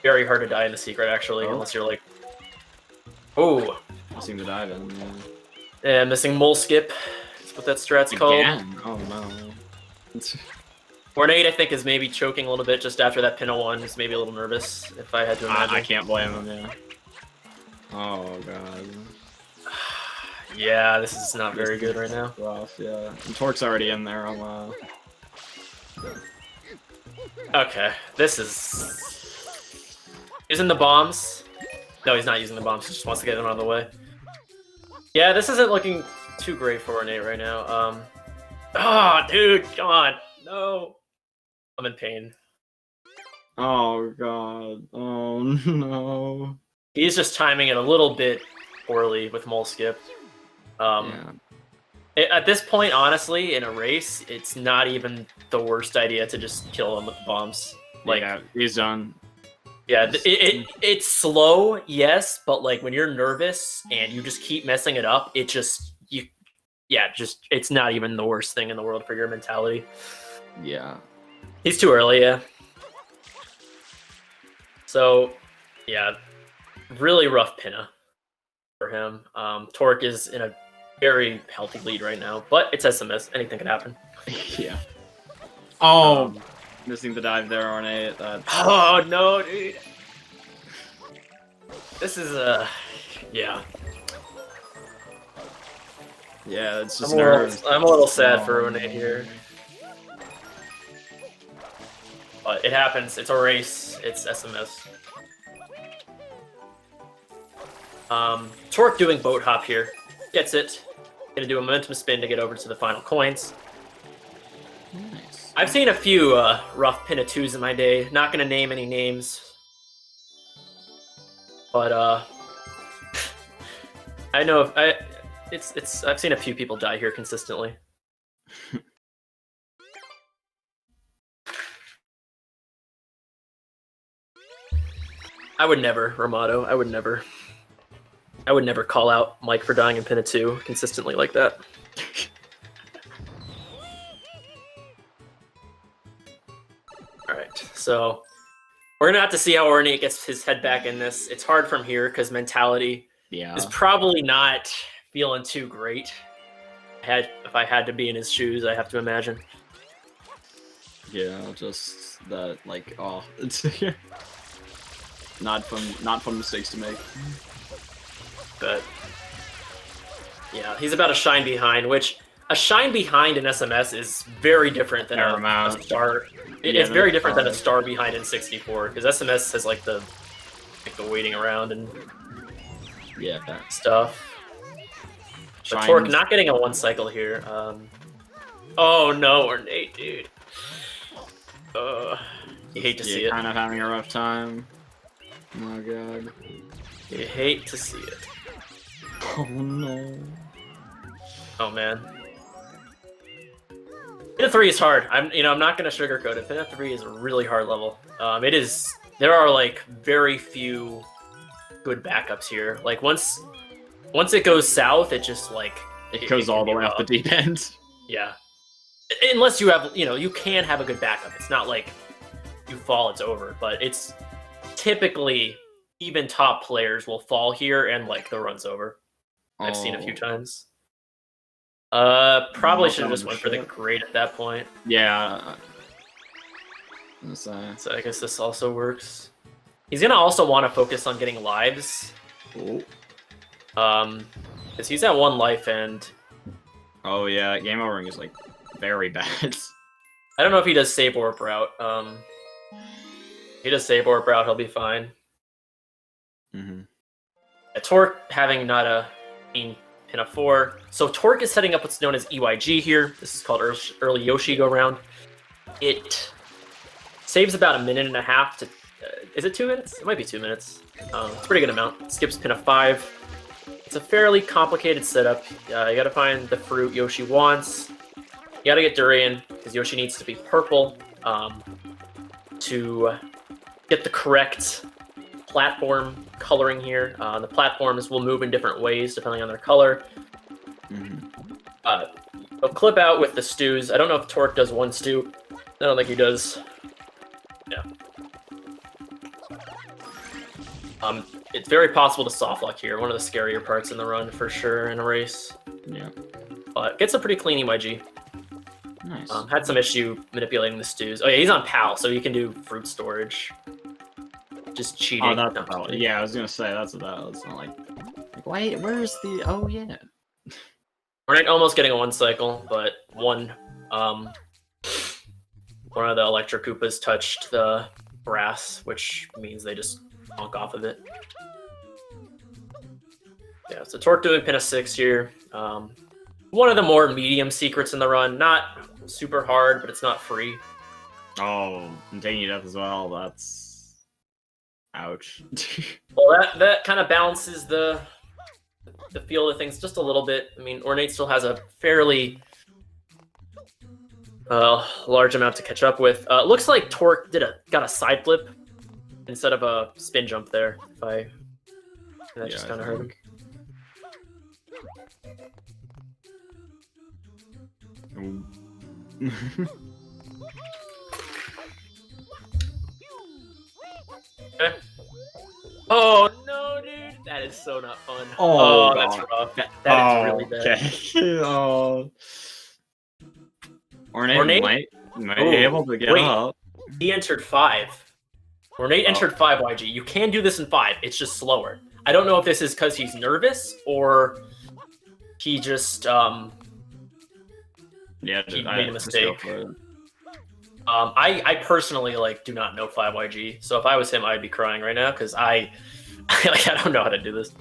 very hard to die in the secret, actually, unless you're like... Oh! Missing the dive in, Yeah, missing mole skip. That's what that strat's called. Oh, no. Ornate, I think, is maybe choking a little bit just after that Pinna one. He's maybe a little nervous, if I had to imagine. I can't blame him, yeah. Oh, God. Yeah, this is not very good right now. Rough, yeah. And Torque's already in there. Okay, this is... Using the bombs. No, he's not using the bombs. He just wants to get them out of the way. Yeah, this isn't looking too great for Ornate right now. Oh, dude, come on. No. I'm in pain. Oh, God. Oh, no. He's just timing it a little bit poorly with Mole Skip. Yeah. At this point, honestly, in a race, it's not even the worst idea to just kill him with the bombs. Like, yeah, he's done. Yeah, it's slow, yes, but like when you're nervous and you just keep messing it up, it just it's not even the worst thing in the world for your mentality. Yeah. He's too early, yeah. So, yeah, really rough Pinna for him. Torque is in a very healthy lead right now, but it's SMS. Anything can happen. Yeah. Oh, missing the dive there, Ornate. Oh no, dude. This is yeah. Yeah, it's just I'm a little sad for Ornate here. But it happens. It's a race. It's SMS. Torque doing boat hop here. Gets it. Gonna do a momentum spin to get over to the final coins. Nice. I've seen a few rough Pinna 2s in my day. Not gonna name any names. But I know I've seen a few people die here consistently. I would never, Ramato. I would never call out Mike for dying in Pinna 2 consistently like that. Alright, so we're gonna have to see how Ornate gets his head back in this. It's hard from here because mentality is probably not feeling too great. If I had to be in his shoes, I have to imagine. Yeah, just that, like, oh, it's not fun mistakes to make. But yeah, he's about a shine behind, which a shine behind in SMS is very different than a star. It's very different than a star behind in 64 because SMS has like the waiting around and stuff. But Torque not getting a one cycle here. Oh no, Ornate, dude. You hate to see it. Kind of having a rough time. Oh my god. You hate to see it. Oh no. Oh man. Pinna 3 is hard. I'm not gonna sugarcoat it. Pinna 3 is a really hard level. There are like very few good backups here. Like once it goes south, it just like it goes all the way off the deep end. Yeah. Unless you have, you can have a good backup. It's not like you fall, it's over. But it's typically even top players will fall here and like the run's over. I've seen a few times. Probably should have just went for the grade at that point. Yeah. So I guess this also works. He's gonna also want to focus on getting lives. Ooh. Because he's at 1 life and... Oh yeah, game overing is like very bad. I don't know if he does save warp route. If he does save warp route, he'll be fine. Mm-hmm. Torque having not a Pinna 4. So Torque is setting up what's known as EYG here. This is called early Yoshi go round. It saves about 1.5 minutes to... is it 2 minutes? It might be 2 minutes. It's a pretty good amount. It skips Pinna 5. It's a fairly complicated setup. You gotta find the fruit Yoshi wants. You gotta get Durian, because Yoshi needs to be purple to get the correct platform coloring here. The platforms will move in different ways depending on their color. I'll clip out with the stews. I don't know if Torque does 1 stew. I don't think he does. Yeah. It's very possible to softlock here. One of the scarier parts in the run for sure in a race. Yeah. But gets a pretty clean EYG. Nice. Had some issue manipulating the stews. Oh yeah, he's on PAL, so he can do fruit storage. Just cheating. Oh, that's No, about, yeah, I was gonna say that's about. It's not like why? Where's the? Oh yeah. We're almost getting a 1 cycle, but one of the Electro Koopas touched the brass, which means they just bonk off of it. Yeah, so Torque doing pin of 6 here. One of the more medium secrets in the run. Not super hard, but it's not free. Oh, and taking it up as well. That's ouch. Well, that kind of balances the feel of things just a little bit. I mean, Ornate still has a fairly large amount to catch up with. Looks like Torque got a side flip instead of a spin jump there. That just kind of hurt him. Okay. Oh no, dude! That is so not fun. Oh, that's God. rough. That is really bad. Okay. Oh. Ornate? might be able to get up. He entered 5. Ornate entered 5 YG. You can do this in 5. It's just slower. I don't know if this is because he's nervous or he just he made a mistake. I personally do not know 5 YG. So if I was him, I'd be crying right now because I don't know how to do this.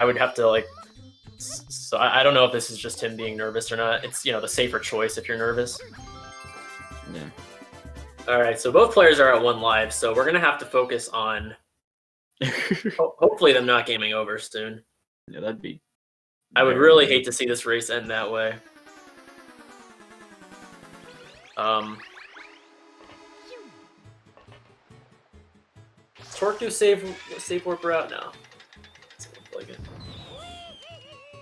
I would have to so I don't know if this is just him being nervous or not. It's the safer choice if you're nervous. Yeah. All right, so both players are at 1 live, so we're gonna have to focus on hopefully them not gaming over soon. Yeah, that'd be. I would really hate to see this race end that way. Torque do save warp route now. Like it.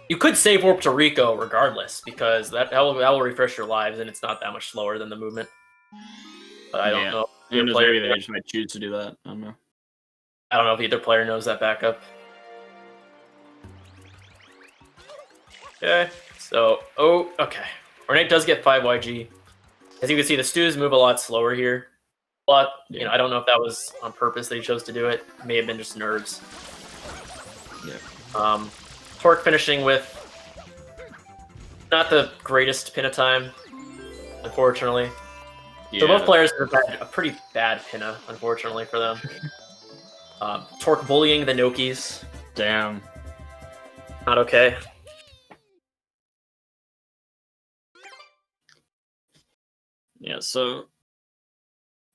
You could save warp to Rico regardless because that will refresh your lives and it's not that much slower than the movement. But I don't know. Maybe they just might choose to do that. I don't know. I don't know if either player knows that backup. Okay, so okay. Ornate does get 5 YG. As you can see, the stews move a lot slower here. But I don't know if that was on purpose that he chose to do it. It may have been just nerves. Yeah. Torque finishing with not the greatest pinna time, unfortunately. Yeah. So both players have had a pretty bad pinna, unfortunately for them. Torque bullying the Nokis. Damn. Not okay. Yeah, so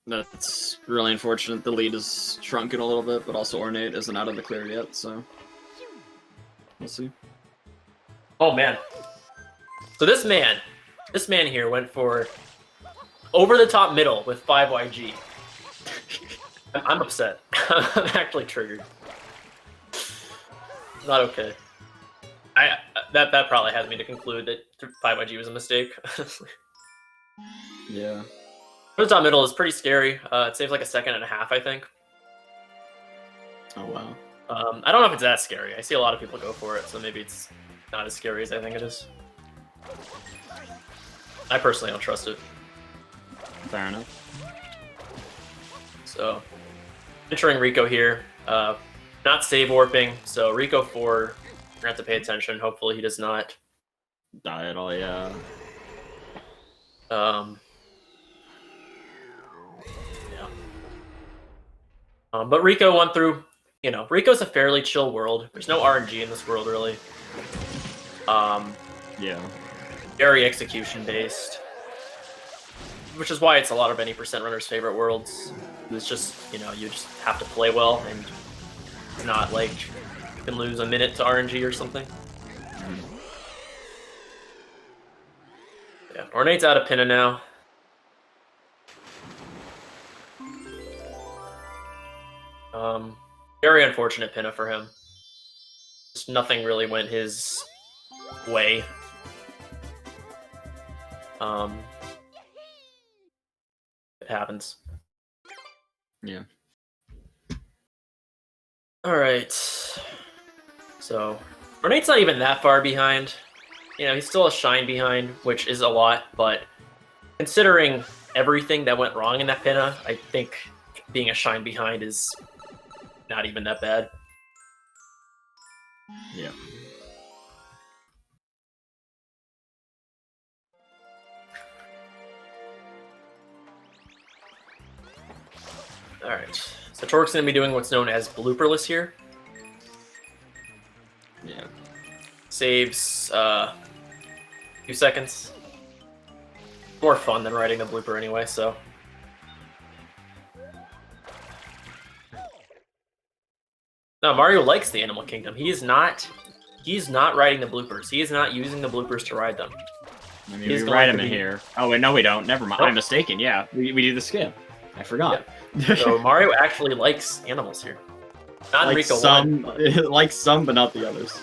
that's really unfortunate. The lead is shrunken a little bit, but also Ornate isn't out of the clear yet, so we'll see. Oh man. So this man here went for over the top middle with 5 YG. I'm upset. I'm actually triggered. Not okay. That probably has me to conclude that 5 YG was a mistake. Yeah. Over the top middle is pretty scary. It saves like 1.5 seconds, I think. Oh wow. I don't know if it's that scary. I see a lot of people go for it, so maybe it's not as scary as I think it is. I personally don't trust it. Fair enough. So, entering Rico here. Not save warping, so Rico 4, we're gonna have to pay attention. Hopefully he does not Die at all, yeah. But Rico went through, Rico's a fairly chill world. There's no RNG in this world, really. Yeah. Very execution-based. Which is why it's a lot of any percent runners' favorite worlds. It's just, you just have to play well, and it's not like you can lose a minute to RNG or something. Yeah, Ornate's out of pinna now. Very unfortunate pinna for him. Just nothing really went his way. It happens. Yeah. Alright. So, Ornate's not even that far behind. you know, he's still a shine behind, which is a lot, but considering everything that went wrong in that pinna, I think being a shine behind is not even that bad. Yeah. Alright, so Torque's going to be doing what's known as blooperless here. Yeah. Saves 2 seconds. More fun than writing the blooper anyway, so. No, Mario likes the Animal Kingdom. He's not writing the bloopers. He is not using the bloopers to ride them. I mean, we write them in here. Oh, wait, no, we don't. Never mind. Nope. I'm mistaken. Yeah, we do the skip. I forgot. Yeah. So Mario actually likes animals here. Not in like Rico some, 1. But... like some, but not the others.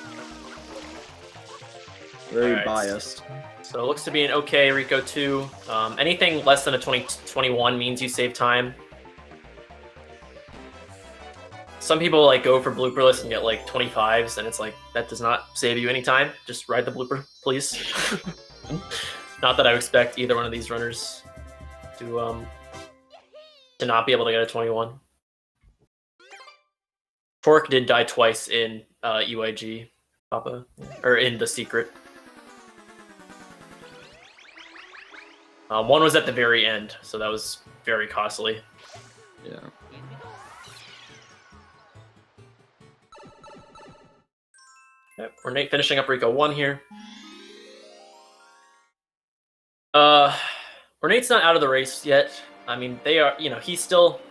Very Alright. biased. So it looks to be an okay Rico 2. Anything less than a 21 means you save time. Some people like go for blooperless and get like 25s, and it's like, that does not save you any time. Just ride the blooper, please. Not that I expect either one of these runners to not be able to get a 21. Torque did die twice in UIG, Papa, or in The Secret. One was at the very end, so that was very costly. Yeah. Yep, we're finishing up Rico 1 here. Ornate's not out of the race yet. I mean, they are, you know, he's still,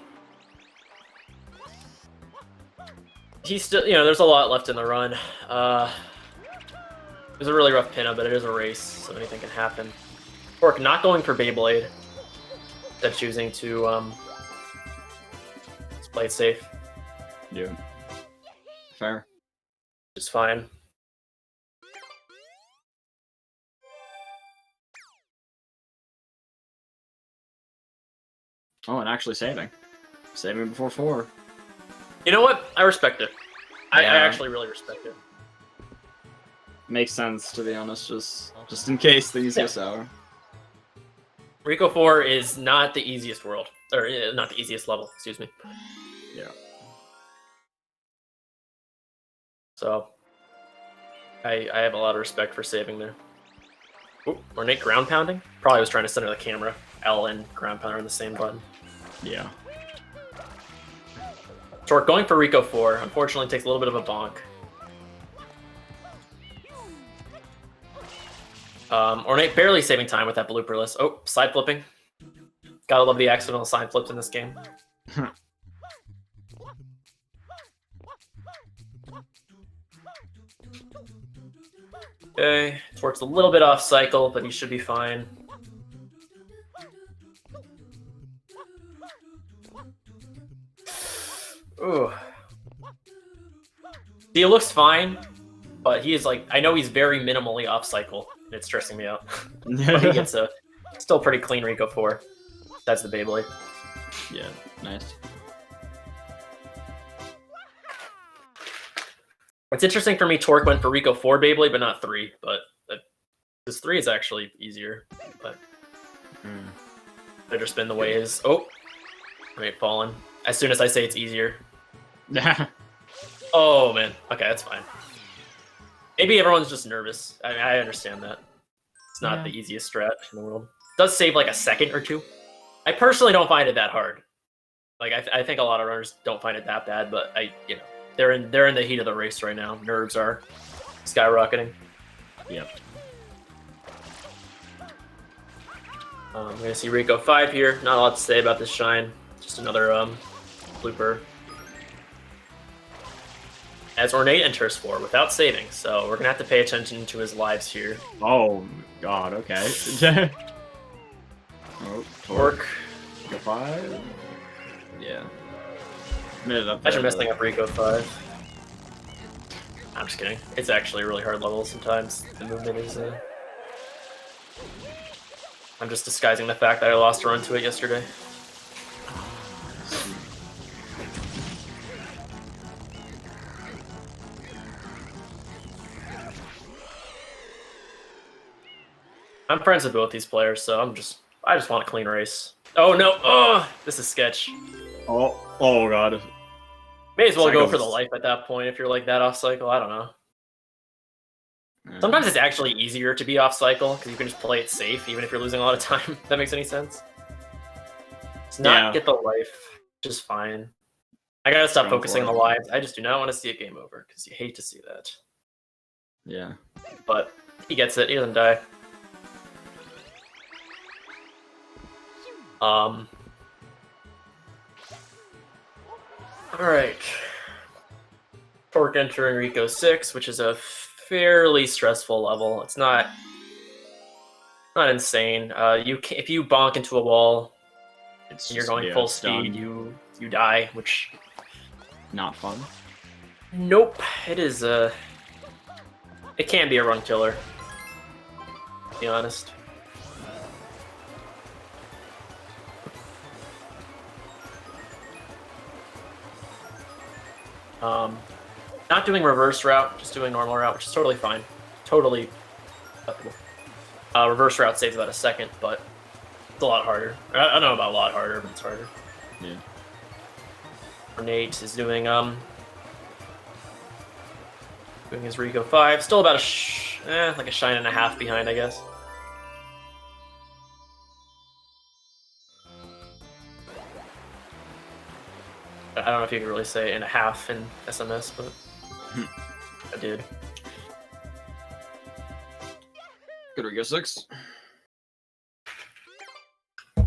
you know, there's a lot left in the run. It was a really rough pinna, but it is a race, so anything can happen. Torque not going for Beyblade. Instead choosing to play it safe. Yeah. Fair. Which is fine. Oh, and actually saving. Saving before 4. You know what? I respect it. I Yeah. actually really respect it. Makes sense, to be honest, just in case things go sour. Rico 4 is not the easiest world, or not the easiest level, excuse me. Yeah. So, I have a lot of respect for saving there. Oop, Ornate ground pounding? Probably was trying to center the camera. L and ground pounder on the same button. Yeah. Torque going for Rico 4, unfortunately takes a little bit of a bonk. Ornate barely saving time with that blooperless. Oh, side flipping. Gotta love the accidental side flips in this game. Okay, Torque's a little bit off cycle, but he should be fine. Ooh. He looks fine, but he is like, I know he's very minimally off cycle, and it's stressing me out. But he gets a still pretty clean Rico 4. That's the Beyblade. Yeah, nice. It's interesting for me, Torque went for Rico 4 Beyblade, but not 3. But this 3 is actually easier. But better spin the way is. Oh, right, fallen. As soon as I say it's easier. Oh man. Okay, that's fine. Maybe everyone's just nervous. I understand that. It's not the easiest strat in the world. It does save like a second or two. I personally don't find it that hard. Like I think a lot of runners don't find it that bad, but you know, they're in the heat of the race right now. Nerves are skyrocketing. Yep. We're gonna see Rico 5 here. Not a lot to say about this shine. Just another blooper. As Ornate enters 4 without saving, so we're gonna have to pay attention to his lives here. Oh god, okay. Oh, Torque. Rico 5. Yeah. Made it up Imagine there, messing up Rico 5. I'm just kidding. It's actually a really hard level sometimes. The movement is I'm just disguising the fact that I lost a run to it yesterday. I'm friends with both these players, so I just want a clean race. Oh no! Oh, this is sketch. Oh god. May as well go Cycles. for the life at that point if you're like that off cycle. I don't know. Sometimes it's actually easier to be off cycle because you can just play it safe even if you're losing a lot of time. If that makes any sense. It's not get the life, just fine. I gotta stop focusing on the lives. I just do not want to see a game over because you hate to see that. Yeah. But he gets it. He doesn't die. All right. Torque entering Rico 6, which is a fairly stressful level. It's not insane. If you bonk into a wall and you're going full speed, you die, which not fun. Nope. It is it can be a run killer. To be honest. Not doing reverse route, just doing normal route, which is totally fine. Totally acceptable. Reverse route saves about a second, but it's a lot harder. I don't know about a lot harder, but it's harder. Yeah. Nate is doing his Rico 5. Still about like a shine and a half behind, I guess. I don't know if you can really say and a half in SMS, but I did. Good Rico 6.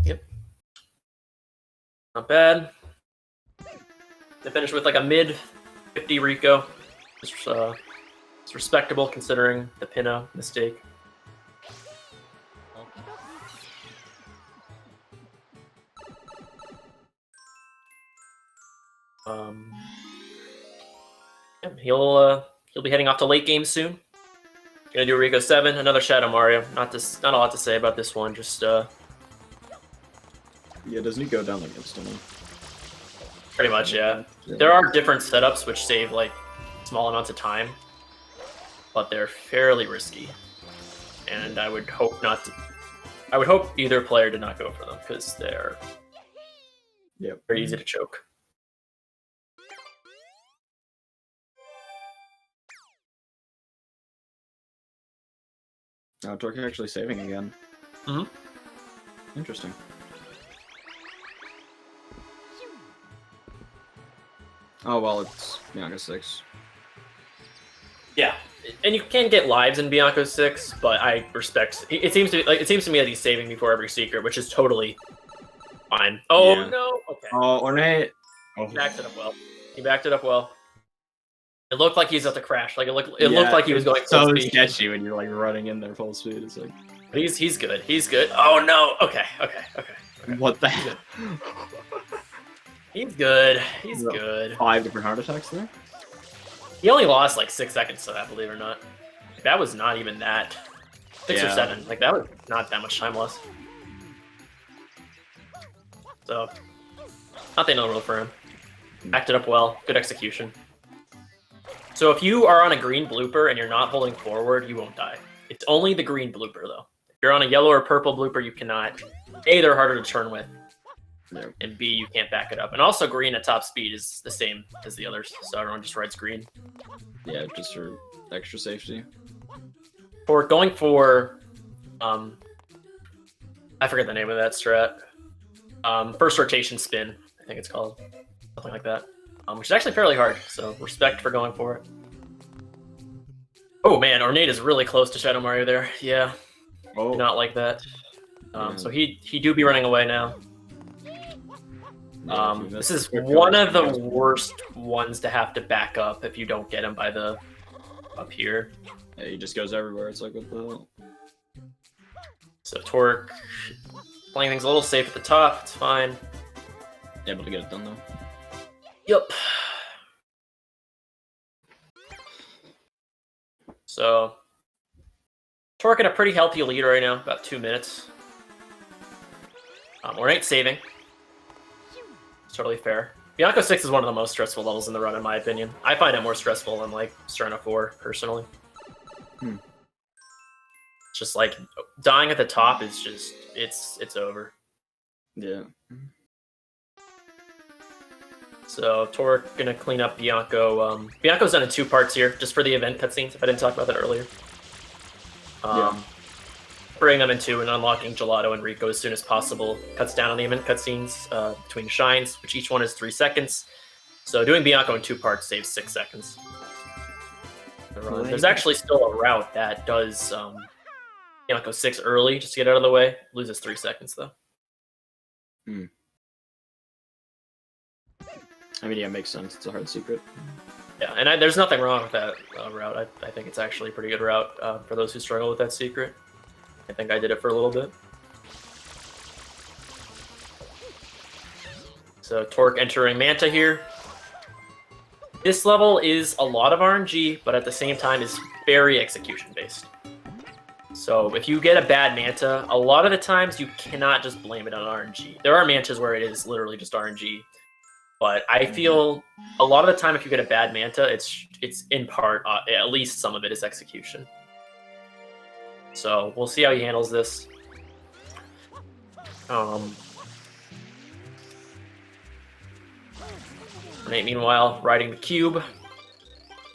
Yep. Not bad. They finished with like a mid 50 Rico. It's respectable considering the Pinot mistake. Yeah, he'll be heading off to late game soon. Gonna do Rico 7, another Shadow Mario. Not a lot to say about this one. Just yeah, doesn't he go down like instantly? Pretty much, yeah. There are different setups which save like small amounts of time, but they're fairly risky. And I would hope not to. I would hope either player did not go for them because they're very easy to choke. Oh, Torque actually saving again. Mm-hmm. Interesting. Oh well, it's Bianca 6. Yeah, and you can get lives in Bianco 6, but I respect. It seems to me that he's saving before every secret, which is totally fine. Oh no! Okay. Oh, Ornate. He backed it up well. He backed it up well. It looked like he's about to crash. Like it looked like he was going full speed. So sketchy when you're like running in there full speed. It's like. But he's good. He's good. Oh no! Okay. What the hell? He's good. He's good. 5 different heart attacks there? He only lost like 6 seconds to that, believe it or not. That was not even that. 6 or 7. Like that was not that much time lost. So, not the end of the world for him. Backed it up well. Good execution. So if you are on a green blooper and you're not holding forward, you won't die. It's only the green blooper though. If you're on a yellow or purple blooper, you cannot. A, they're harder to turn with. And B, you can't back it up. And also green at top speed is the same as the others, so everyone just rides green. Yeah, just for extra safety. For going for, I forget the name of that strat. First rotation spin, I think it's called. Something like that. Which is actually fairly hard, so respect for going for it. Oh man, Ornate is really close to Shadow Mario there. Yeah, do not like that. So he do be running away now. This is one of the worst ones to have to back up if you don't get him by the up here. Yeah, he just goes everywhere. It's like, what the hell? So Torque playing things a little safe at the top. It's fine. Able to get it done though. Yep. So Torque in a pretty healthy lead right now, about 2 minutes. Ornate saving. Totally fair. Bianco 6 is one of the most stressful levels in the run, in my opinion. I find it more stressful than, like, Sterna 4, personally. Just like dying at the top is just it's over. Yeah. So Torque gonna clean up Bianco. Bianco's done in 2 parts here, just for the event cutscenes. If I didn't talk about that earlier. Bring them into and unlocking Gelato and Rico as soon as possible. Cuts down on the event cutscenes between shines, which each one is 3 seconds. So doing Bianco in 2 parts saves 6 seconds. There's actually still a route that does Bianco 6 early, just to get out of the way. Loses 3 seconds though. I mean, yeah, it makes sense. It's a hard secret. Yeah, and there's nothing wrong with that route. I think it's actually a pretty good route for those who struggle with that secret. I think I did it for a little bit. So Torque entering Manta here. This level is a lot of RNG, but at the same time is very execution based. So if you get a bad Manta, a lot of the times you cannot just blame it on RNG. There are Mantas where it is literally just RNG. But I feel a lot of the time if you get a bad Manta, it's in part, at least some of it is execution. So we'll see how he handles this. Nate, meanwhile, riding the cube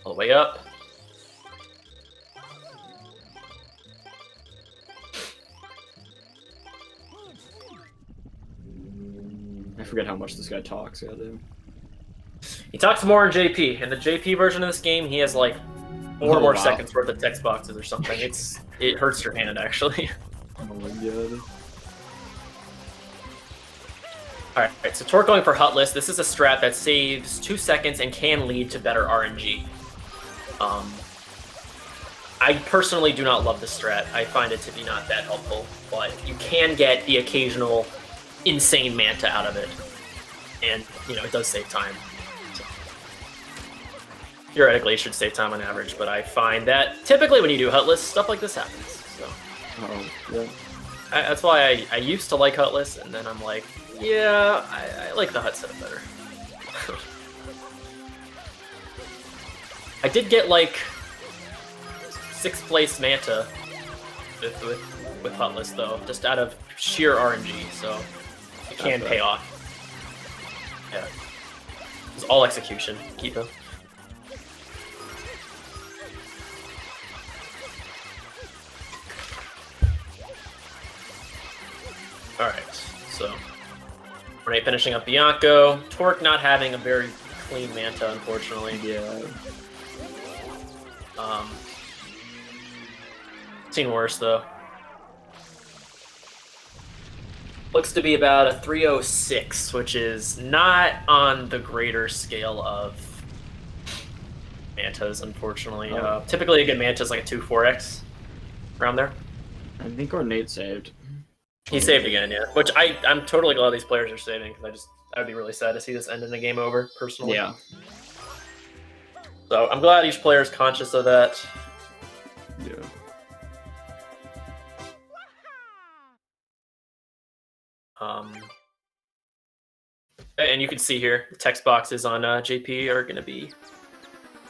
all the way up. I forget how much this guy talks. Goddamn. He talks more in JP. In the JP version of this game, he has like 4 more seconds worth of text boxes or something. It hurts your hand actually. Oh my god. Alright, so Torque going for Hutless. This is a strat that saves 2 seconds and can lead to better RNG. I personally do not love this strat. I find it to be not that helpful, but you can get the occasional insane Manta out of it. And, you know, it does save time. So, theoretically, it should save time on average, but I find that typically when you do Hutless, stuff like this happens. So, yeah. that's why I used to like Hutless, and then I'm like, yeah, I like the Hut setup better. I did get like 6th place Manta with Hutless though, just out of sheer RNG, so it can pay off. Yeah, it's all execution. Keep him. All right, so. Renee finishing up Bianco. Torque not having a very clean Manta, unfortunately. Yeah. Seen worse, though. Looks to be about a 306, which is not on the greater scale of Mantas, unfortunately. Typically, a good Manta is like a 2-4x, around there. I think our Nate saved. He saved again, yeah. Which I'm totally glad these players are saving, because I would be really sad to see this end in a game over, personally. Yeah. So I'm glad each player is conscious of that. Yeah. And you can see here, the text boxes on JP are going to be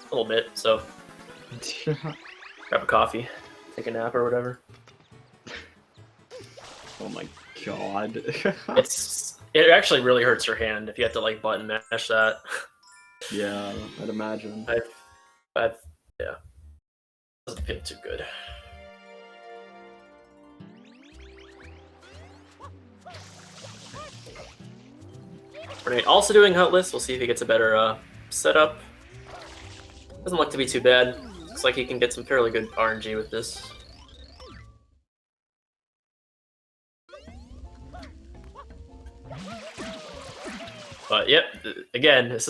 a little bit, so grab a coffee, take a nap or whatever. Oh my god. It actually really hurts your hand if you have to like button mash that. Yeah, I'd imagine. Yeah. Doesn't feel too good. Renee also doing Hutless. We'll see if he gets a better setup. Doesn't look to be too bad. Looks like he can get some fairly good RNG with this. But yep, again, this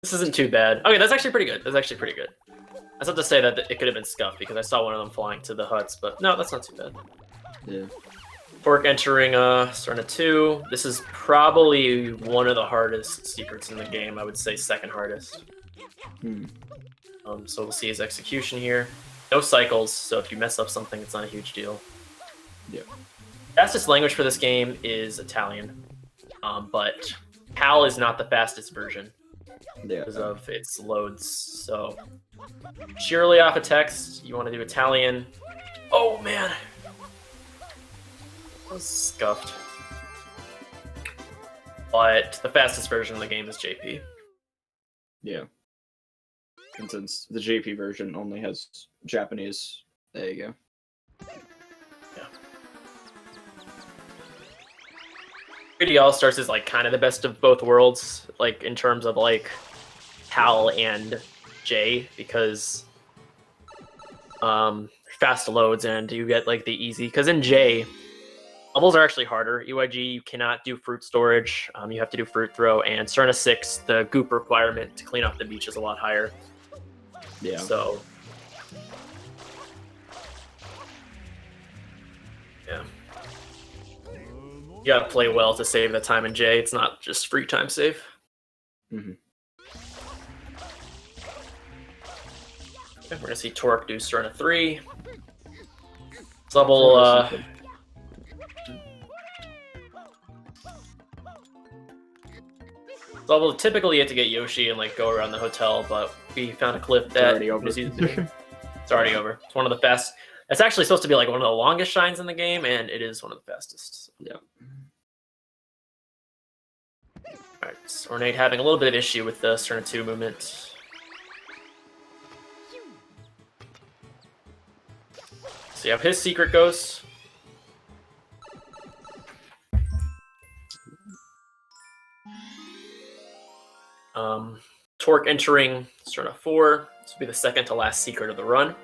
isn't too bad. Okay, that's actually pretty good. That's actually pretty good. I was about to say that it could have been scuffed because I saw one of them flying to the huts, but no, that's not too bad. Yeah. Torque entering Serena 2. This is probably one of the hardest secrets in the game. I would say second hardest. So we'll see his execution here. No cycles, so if you mess up something, it's not a huge deal. Yeah. Fastest language for this game is Italian, but PAL is not the fastest version because of its loads. So sheerly off of text, you want to do Italian. Oh man. I was scuffed. But the fastest version of the game is JP. Yeah. And since the JP version only has Japanese, there you go. Yeah. 3D All-Stars is like kind of the best of both worlds, like in terms of like HAL and J, because fast loads and you get like the easy, because in J levels are actually harder. EYG, you cannot do fruit storage. You have to do fruit throw, and Cerna 6, the goop requirement to clean up the beach is a lot higher. Yeah. So yeah. You gotta play well to save the time in J. It's not just free time save. Mm-hmm. Okay, we're gonna see Torque do Cerna 3. Level level typically you have to get Yoshi and like go around the hotel, but we found a clip that already over. it's already over. It's one of the fast. It's actually supposed to be like one of the longest shines in the game, and it is one of the fastest. Yeah. Alright, so Ornate having a little bit of issue with the Cerna 2 movement. So you have his secret ghost. Torque entering Cerna 4. This will be the second to last secret of the run.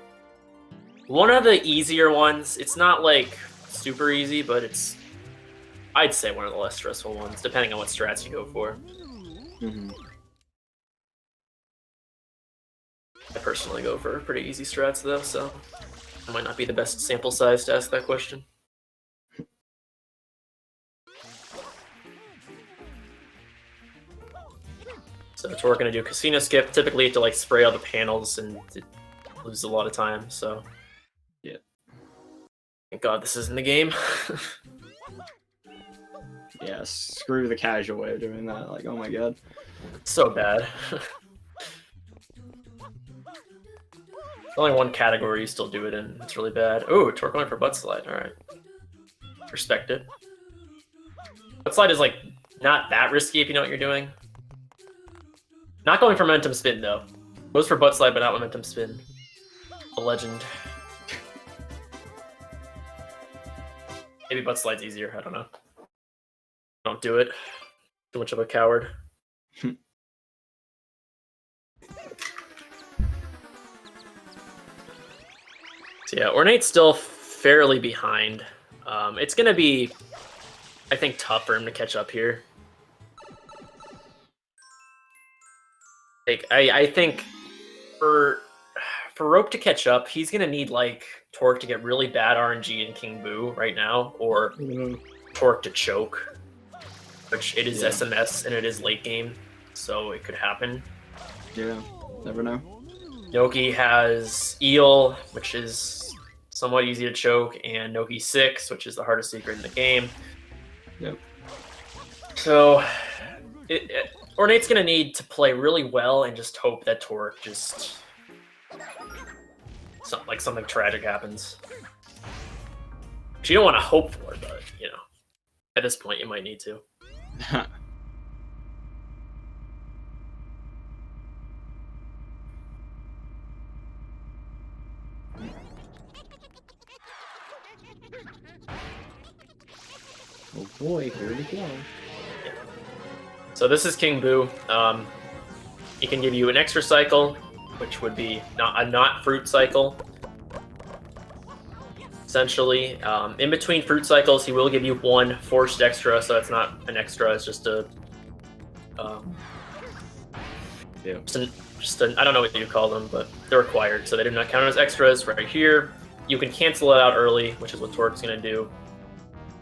One of the easier ones. It's not like super easy, but it's, I'd say, one of the less stressful ones, depending on what strats you go for. Mm-hmm. I personally go for pretty easy strats though, so it might not be the best sample size to ask that question. So we're going to do Casino Skip. Typically you have to like spray all the panels and it loses a lot of time, so yeah. Thank God this isn't the game. Yeah, screw the casual way of doing that. Like, oh my god. So bad. Only one category you still do it in. It's really bad. Oh, Torque going for butt slide. Alright. Respect it. Butt slide is like not that risky if you know what you're doing. Not going for momentum spin though. Goes for butt slide but not momentum spin. A legend. Maybe butt slide's easier, I don't know. Don't do it. Too much of a coward. So yeah, Ornate's still fairly behind. It's gonna be, I think, tough for him to catch up here. Like, I think for Rope to catch up, he's gonna need like Torque to get really bad RNG in King Boo right now, or Torque to choke, which it is SMS and it is late game, so it could happen. Yeah, never know. Noki has Eel, which is somewhat easy to choke, and Noki 6, which is the hardest secret in the game. Yep. So Ornate's gonna need to play really well and just hope that Torque just something tragic happens. Which you don't want to hope for, but you know, at this point you might need to. Oh boy, here we go. So this is King Boo. He can give you an extra cycle, which would be not fruit cycle. Essentially, in between fruit cycles, he will give you one forced extra, so it's not an extra, it's just a just an, I don't know what you call them, but they're required, so they do not count as extras. Right here, you can cancel it out early, which is what Torque's gonna do.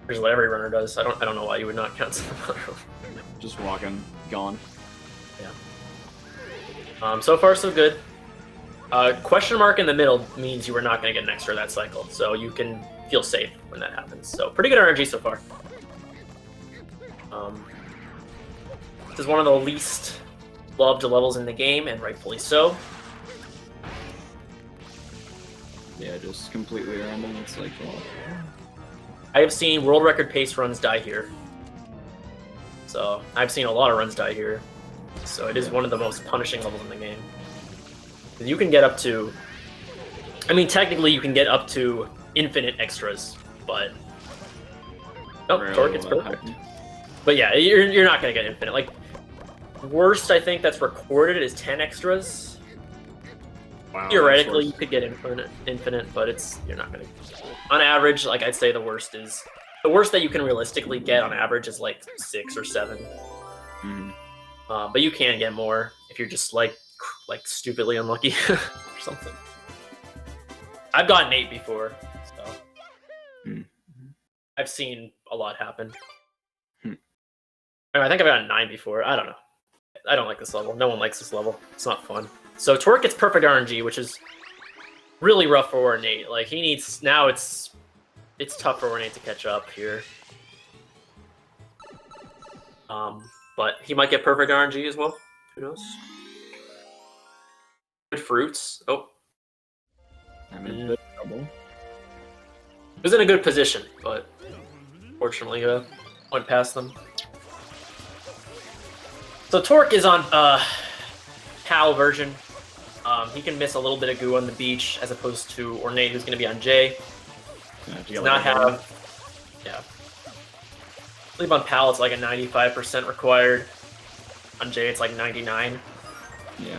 Which is what every runner does. I don't know why you would not cancel them out early. Just walking, gone. Yeah. So far so good. Question mark in the middle means you are not going to get an extra that cycle, so you can feel safe when that happens. So pretty good RNG so far. This is one of the least loved levels in the game, and rightfully so. Yeah, just completely random. It's like, well, I have seen world record pace runs die here. So I've seen a lot of runs die here. So it is one of the most punishing levels in the game. You can get up to, I mean, technically you can get up to infinite extras, but nope, rarely Torque gets will that perfect. happen. But yeah, you're not gonna get infinite. Like, worst I think that's recorded is 10 extras. Wow, Theoretically, you that's could get infinite, but you're not gonna. On average, like I'd say the worst that you can realistically get on average is like 6 or 7. Mhm. But you can get more if you're just like stupidly unlucky or something. I've gotten 8 before, so I've seen a lot happen. I think I've gotten 9 before. I don't know. I don't like this level. No one likes this level. It's not fun. So Torque gets perfect RNG, which is really rough for Ornate. Like he needs now. It's tough for Ornate to catch up here. But he might get perfect RNG as well. Who knows? Good fruits. Oh, I'm in a bit of trouble. he was in a good position, but fortunately went past them. So Torque is on PAL version. He can miss a little bit of goo on the beach as opposed to Ornate, who's going to be on J. Does not have, yeah. I believe on PAL it's like a 95% required. On J it's like 99. Yeah.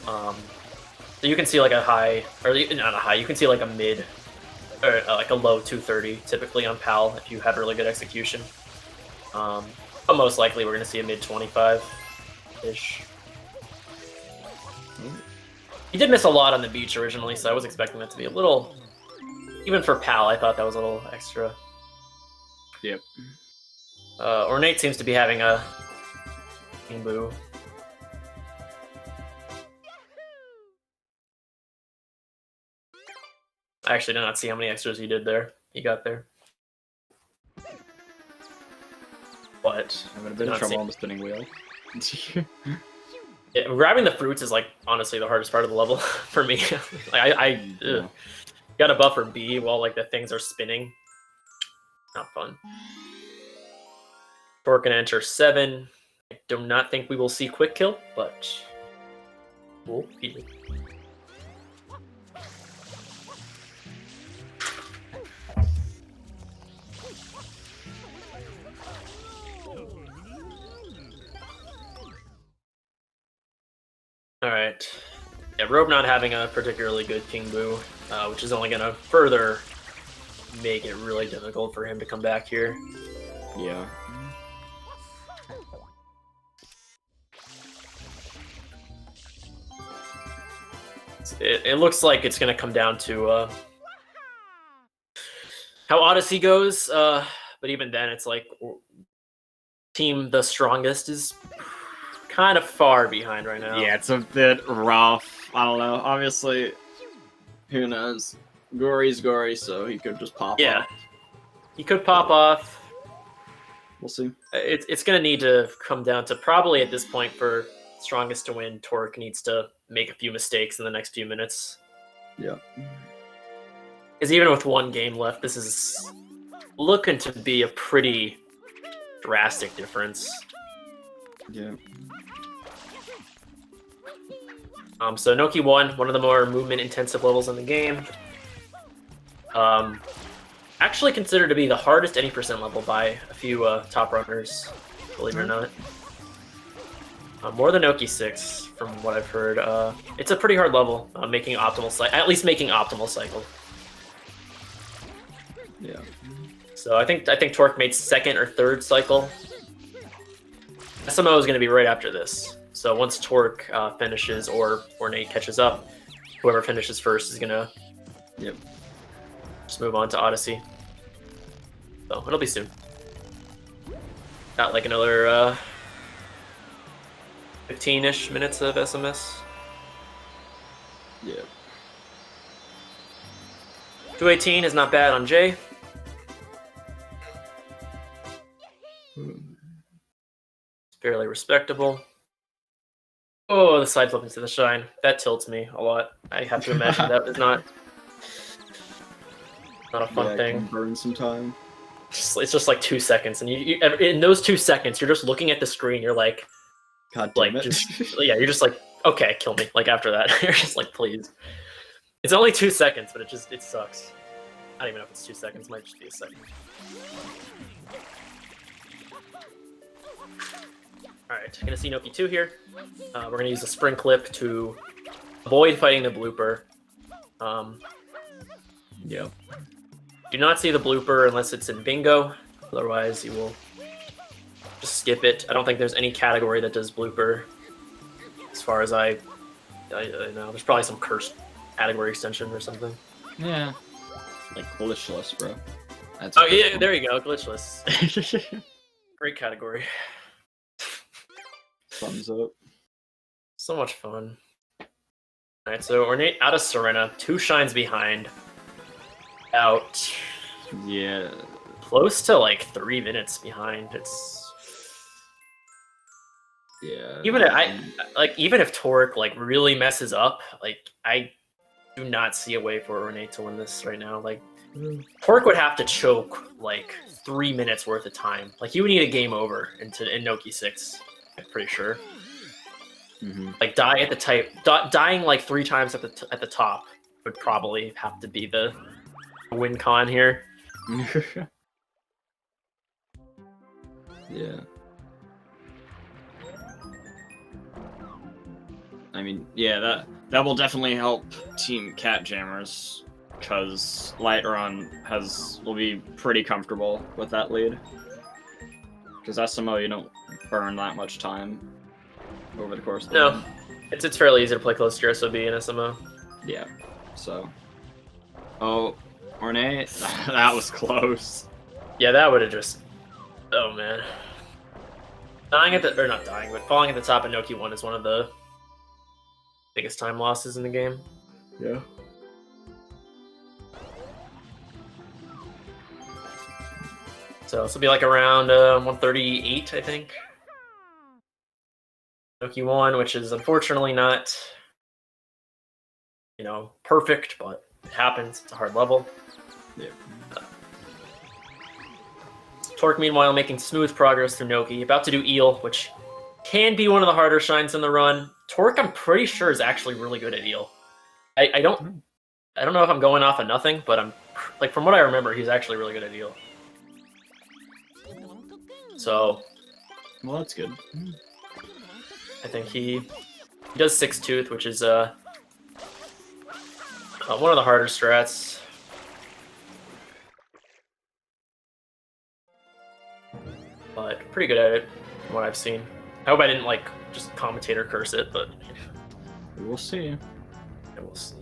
So you can see like a high, or not a high, you can see like a mid, or like a low 230 typically on PAL if you have really good execution. But most likely we're going to see a mid 25-ish. He did miss a lot on the beach originally, so I was expecting that to be a little, even for PAL, I thought that was a little extra. Yep. Ornate seems to be having a King Boo. I actually did not see how many extras he did there. He got there. But I'm in a bit of trouble on the spinning wheel. yeah, grabbing the fruits is like honestly the hardest part of the level for me. Like Yeah. Got a buffer B while like the things are spinning. Not fun. Torque can enter 7. I do not think we will see quick kill, but we'll see. Alright. Yeah, Robe not having a particularly good King Boo, which is only going to further make it really difficult for him to come back here. Yeah. It looks like it's going to come down to how Odyssey goes, but even then it's like team the strongest is kind of far behind right now. Yeah, it's a bit rough. I don't know. Obviously, who knows? Gory's gory, so he could just pop Yeah. off. He could pop off. We'll see. It's going to need to come down to probably at this point for strongest to win, Torque needs to make a few mistakes in the next few minutes. Yeah. Because even with one game left, this is looking to be a pretty drastic difference. Yeah. So Noki 1, one of the more movement-intensive levels in the game. Actually considered to be the hardest any percent level by a few top runners, believe it or not. More than Noki 6, from what I've heard. It's a pretty hard level, making optimal at least making optimal cycle. Yeah. So I think Torque made 2nd or 3rd cycle. SMO is going to be right after this. So once Torque finishes or Nate catches up, whoever finishes first is going to just move on to Odyssey. So it'll be soon. Got like another 15-ish minutes of SMS. Yeah. 218 is not bad on J. It's fairly respectable. Oh, the side flip into the shine. That tilts me a lot. I have to imagine that is not a fun Yeah, it thing. can burn some time. It's just like 2 seconds, and you in those 2 seconds, you're just looking at the screen. You're like, God damn it. yeah, you're just like, okay, kill me. Like after that, you're just like, please. It's only 2 seconds, but it sucks. I don't even know if it's 2 seconds. It might just be a second. All right, gonna see Noki 2 here. We're gonna use a spring clip to avoid fighting the blooper. Yep. Do not see the blooper unless it's in bingo. Otherwise, you will just skip it. I don't think there's any category that does blooper. As far as I know, there's probably some cursed category extension or something. Yeah. Like glitchless, bro. That's Oh yeah, there you go, glitchless. Great category. Thumbs up. So much fun. Alright, so Ornate out of Serena, 2 shines behind. Out Yeah. close to like 3 minutes behind. It's Yeah. even even if Torque like really messes up, like I do not see a way for Ornate to win this right now. Like Torque would have to choke like 3 minutes worth of time. Like he would need a game over in Noki 6. I'm pretty sure. Like die at the dying like 3 times at the top would probably have to be the win con here. Yeah. I mean, yeah, that will definitely help Team catJammers, because Light Run will be pretty comfortable with that lead. Because SMO, you don't burn that much time over the course of the No, game. it's fairly easy to play close to your SOB and SMO. Yeah, so. Oh, Ornate, that was close. Yeah, that would have just. Oh man. Dying at or not dying, but falling at the top of Noki 1 is one of the biggest time losses in the game. Yeah. So this will be like around 138, I think. Noki 1, which is unfortunately not, perfect, but it happens. It's a hard level. Yeah. Torque, meanwhile, making smooth progress through Noki. About to do Eel, which can be one of the harder shines in the run. Torque, I'm pretty sure, is actually really good at Eel. I don't know if I'm going off of nothing, but I'm like from what I remember, he's actually really good at Eel. So, Well, that's good. I think he does 6 Tooth, which is one of the harder strats. But pretty good at it, from what I've seen. I hope I didn't just commentator curse it, but We'll see. we'll see.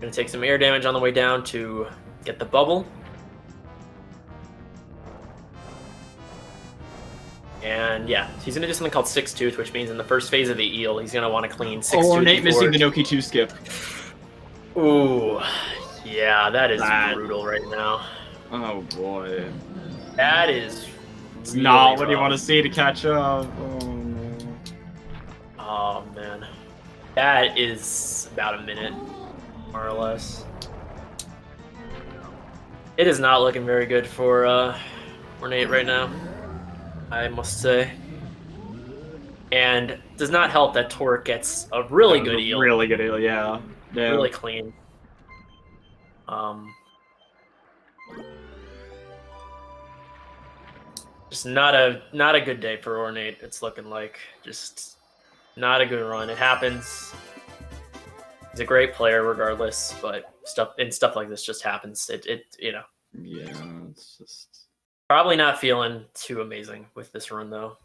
Gonna take some air damage on the way down to get the bubble. And yeah, he's gonna do something called 6 Tooth, which means in the first phase of the eel, he's gonna want to clean 6 Tooth. Ornate before... missing the Noki 2 skip. Ooh, yeah, that is brutal right now. Oh boy. That is It's really not what you rough. want to see to catch up. Oh no. Oh man, that is about a minute, more or less. It is not looking very good for Ornate right now, I must say. And does not help that Torque gets a really good eel. Really good eel, yeah. Really clean. Just not a good day for Ornate. It's looking like just not a good run. It happens. He's a great player regardless, but stuff like this just happens. Yeah, it's just Probably not feeling too amazing with this run though.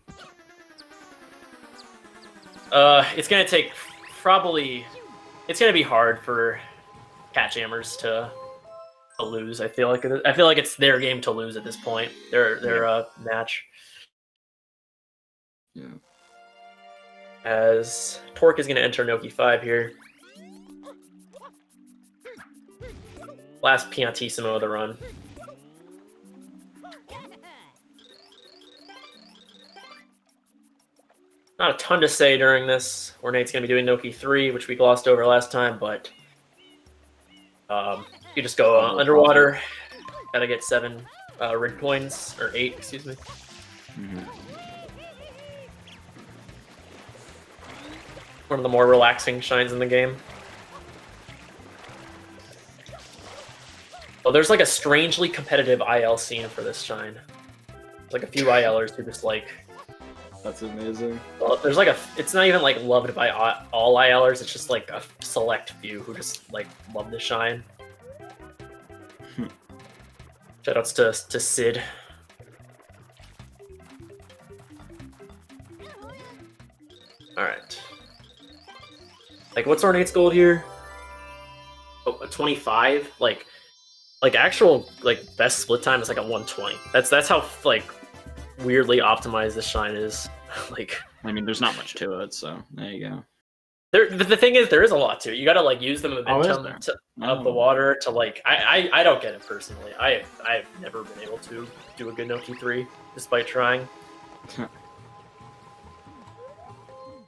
It's gonna take it's gonna be hard for catJammers to lose. I feel like it's their game to lose at this point. Their match. yeah. as Torque is going to enter Noki 5 here. Last Piantissimo of the run. Not a ton to say during this. Ornate's going to be doing Noki 3, which we glossed over last time, but you just go underwater. Gotta get 7 rig coins, or 8, excuse me. One of the more relaxing shines in the game. Oh, there's like a strangely competitive IL scene for this shine. There's like a few ILers who just like... That's amazing. Well, there's like it's not even like loved by all ILers, it's just like a select few who just like love the shine. Shoutouts to Sid. Alright. Like, what's Ornate's gold here? Oh, a 25? Like actual, like, best split time is like a 120. That's how, like, weirdly optimized this shine is. Like, I mean, there's not much to it, so there you go. The thing is, there is a lot to it. You gotta, like, use the momentum of the water to, like... I don't get it, personally. I've never been able to do a good Noki 3, despite trying.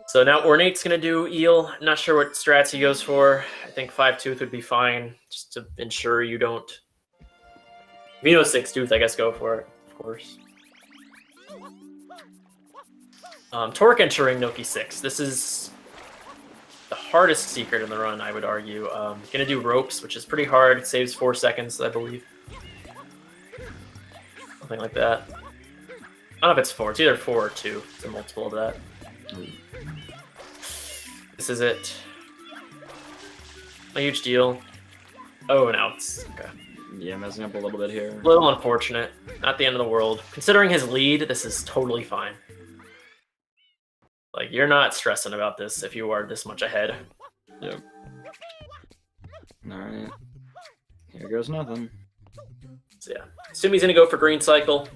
So now Ornate's gonna do Eel. Not sure what strats he goes for. I think 5 Tooth would be fine, just to ensure you don't... If you know 6 Tooth, I guess go for it, of course. Torque entering Noki 6. This is the hardest secret in the run, I would argue. Gonna do ropes, which is pretty hard. It saves 4 seconds, I believe. Something like that. I don't know if it's 4. It's either 4 or 2. It's a multiple of that. This is it. A huge deal. Oh, now it's... Okay. Yeah, messing up a little bit here. A little unfortunate. Not the end of the world. Considering his lead, this is totally fine. Like, you're not stressing about this if you are this much ahead. Yep. Alright. Here goes nothing. So yeah. Assume he's gonna go for green cycle.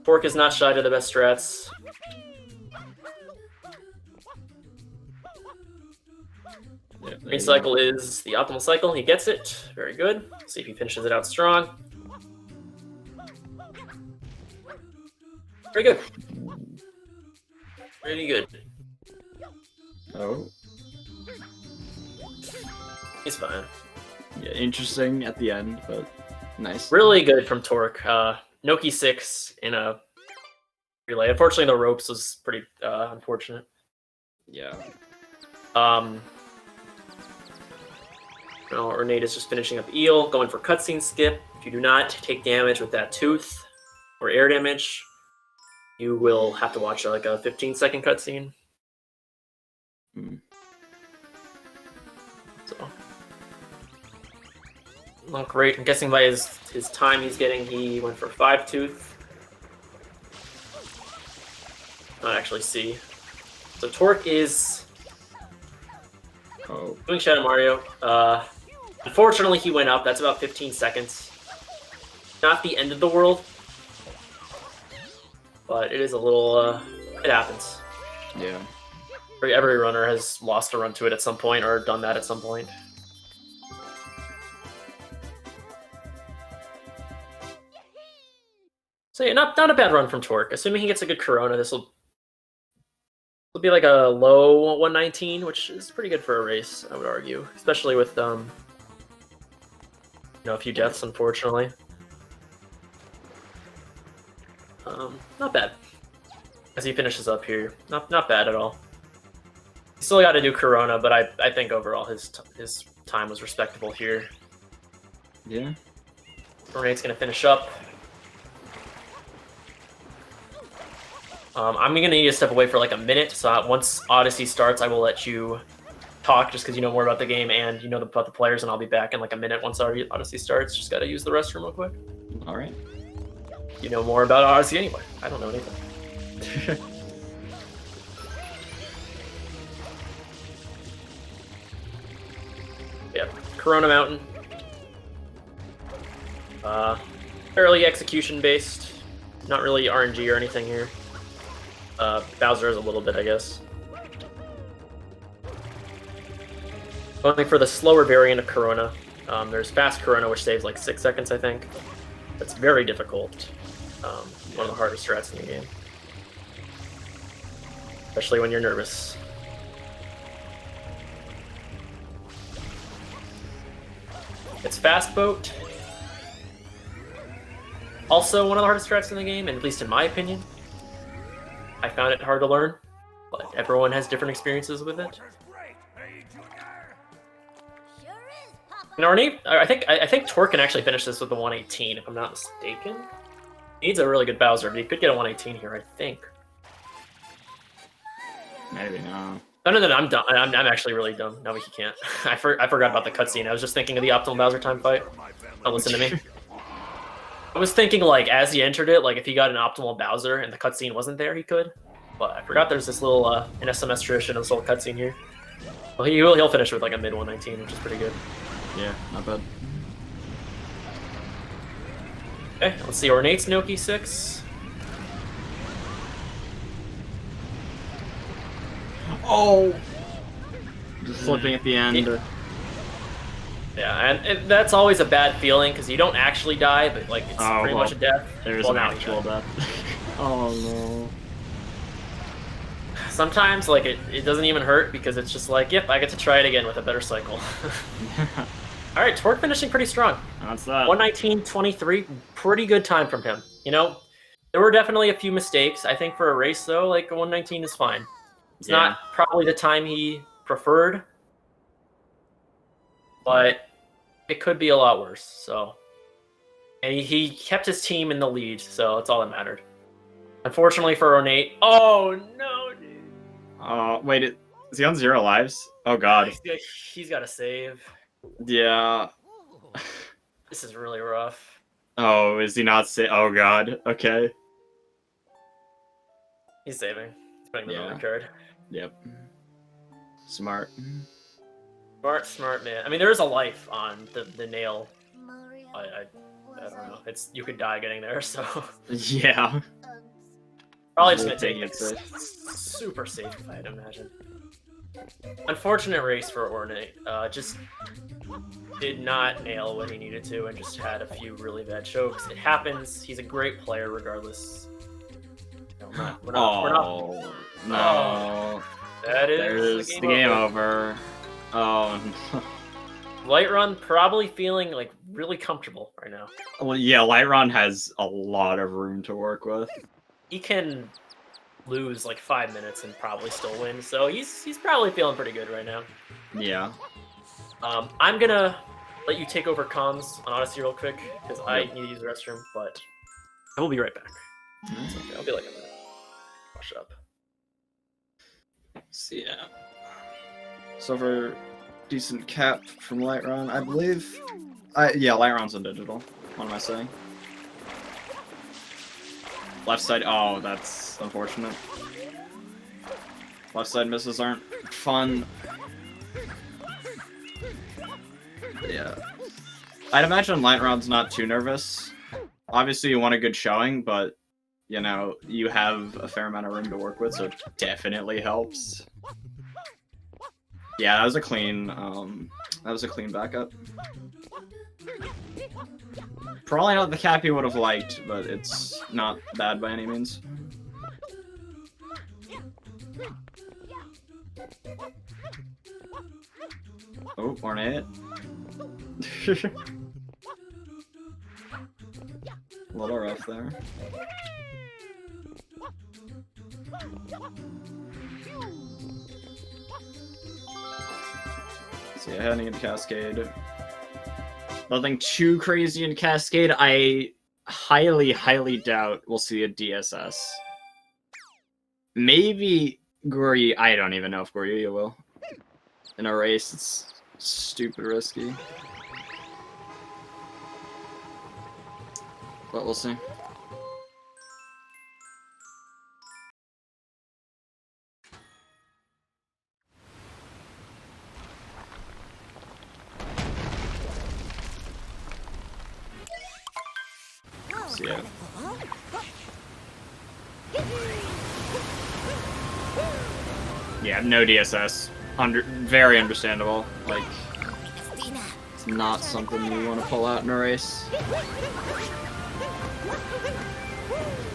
Torque is not shy to the best strats. Yeah, Green cycle is the optimal cycle. He gets it. Very good. See if he finishes it out strong. Very good. Pretty good. Oh. He's fine. Yeah, interesting at the end, but nice. Really good from Torque. Noki 6 in a relay. Unfortunately, the ropes was pretty unfortunate. Yeah. Ornate is just finishing up Eel, going for cutscene skip. If you do not take damage with that tooth or air damage, you will have to watch like a 15-second cutscene. So, not great. I'm guessing by his time he's getting, he went for 5 tooth. Not actually see. So Torque is doing Shadow Mario. Unfortunately, he went up. That's about 15 seconds. Not the end of the world, but it is a little. It happens. Yeah. Every runner has lost a run to it at some point or done that at some point. So yeah, not a bad run from Torque. Assuming he gets a good Corona, this will be like a low 119, which is pretty good for a race, I would argue, especially with a few deaths, unfortunately. Not bad. As he finishes up here, not bad at all. He still got to do Corona, but I think overall his time was respectable here. Yeah. Ornate's gonna finish up. I'm gonna need to step away for like a minute, so once Odyssey starts, I will let you talk, just because you know more about the game and you know about the players, and I'll be back in like a minute once Odyssey starts. Just gotta use the restroom real quick. All right. You know more about Odyssey anyway. I don't know anything. Yeah, Corona Mountain. Fairly execution based. Not really RNG or anything here. Bowser is a little bit, I guess. Going for the slower variant of Corona. There's fast Corona, which saves like 6 seconds, I think. That's very difficult. One of the hardest strats in the game. Especially when you're nervous. It's Fast Boat. Also one of the hardest strats in the game, and at least in my opinion. I found it hard to learn, but everyone has different experiences with it. Sure is, Papa. And Arnie, I think Torque can actually finish this with a 118, if I'm not mistaken. He needs a really good Bowser, but he could get a 118 here, I think. Maybe no. No, I'm dumb. I'm actually really dumb. No, he can't. I forgot about the cutscene. I was just thinking of the optimal Bowser time fight. Don't listen to me. I was thinking, like, as he entered it, like, if he got an optimal Bowser and the cutscene wasn't there, he could. But I forgot there's this little, an SMS tradition of this little cutscene here. Well, he'll finish with, like, a mid 119, which is pretty good. Yeah, not bad. Okay, let's see. Ornate's Noki 6. Oh! Just slipping at the end. Yeah, and that's always a bad feeling, because you don't actually die, but, like, it's pretty much a death. There's an actual death. Oh, no. Sometimes, like, it doesn't even hurt, because it's just like, yep, I get to try it again with a better cycle. Alright, Torque finishing pretty strong. That's that. 119.23, pretty good time from him. You know, there were definitely a few mistakes. I think for a race, though, like, a 119 is fine. It's not probably the time he preferred, but it could be a lot worse, so. And he kept his team in the lead, so that's all that mattered. Unfortunately for Ornate, oh no, dude. Wait, is he on 0 lives? Oh god. He's got to save. Yeah. This is really rough. Oh, is he not oh god, okay. He's saving. He's putting the memory card. Yep. Smart. Smart man. I mean, there is a life on the nail. Mario. I don't know. You could die getting there, so Yeah. probably just gonna take it super safe, I'd imagine. Unfortunate race for Ornate. Just did not nail what he needed to, and just had a few really bad chokes. It happens. He's a great player, regardless. No, we're not. No. That is There's the game over. Oh, no. Lightrun probably feeling like really comfortable right now. Well, yeah, Lightrun has a lot of room to work with. He can lose like 5 minutes and probably still win, so he's probably feeling pretty good right now. Yeah. I'm gonna let you take over comms on Odyssey real quick because I need to use the restroom, but I will be right back. It's okay. I'll be like a minute. Wash up. So, yeah. So for decent cap from Lightrun, I believe. Yeah, Lightrun's on digital. What am I saying? Left side. Oh, that's unfortunate. Left side misses aren't fun. Yeah. I'd imagine Lightrun's not too nervous. Obviously, you want a good showing, but you know, you have a fair amount of room to work with, so it definitely helps. Yeah, that was a clean backup. Probably not the cap you would have liked, but it's not bad by any means. Oh, Ornate. A little rough there. So yeah, heading into Cascade. Nothing too crazy in Cascade. I highly doubt we'll see a DSS. Maybe Goryu. I don't even know if Goryu will. In a race, it's stupid risky. But we'll see. So, yeah. Yeah, no DSS. Very understandable. Like, it's not something you want to pull out in a race.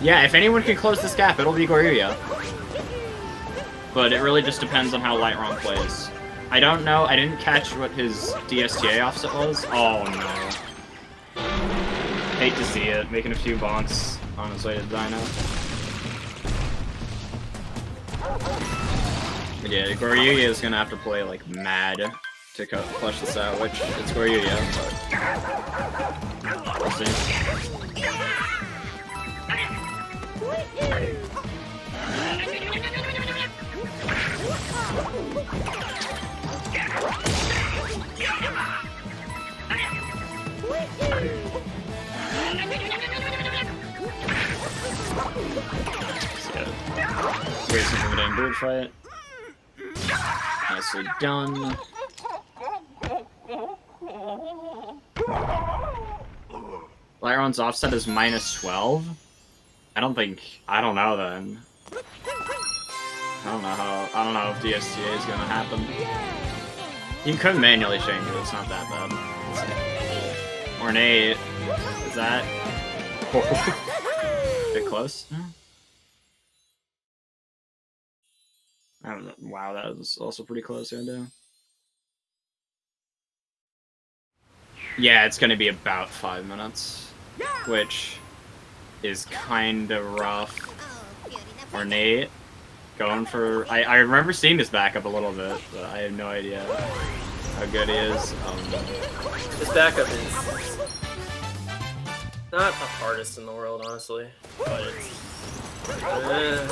Yeah, if anyone can close this gap, it'll be Goryuya. But it really just depends on how Lightron plays. I don't know, I didn't catch what his DSTA offset was. Oh no. Hate to see it, making a few bonks on his way to Dino. But yeah, Goryuya is gonna have to play like mad to flush this out, which it's Goryuya, but we'll see. Racing from a bird fight. Nicely done. Lightron's offset is -12? I don't know then. I don't know if DSTA is gonna happen. You could manually change it, it's not that bad. Ornate, is that? Bit close? I don't know. Wow, that was also pretty close, yeah. Yeah, it's gonna be about 5 minutes, which is kinda rough. Ornate, going for... I remember seeing his backup a little bit, but I have no idea how good he is. His backup is not the hardest in the world, honestly, but it's... I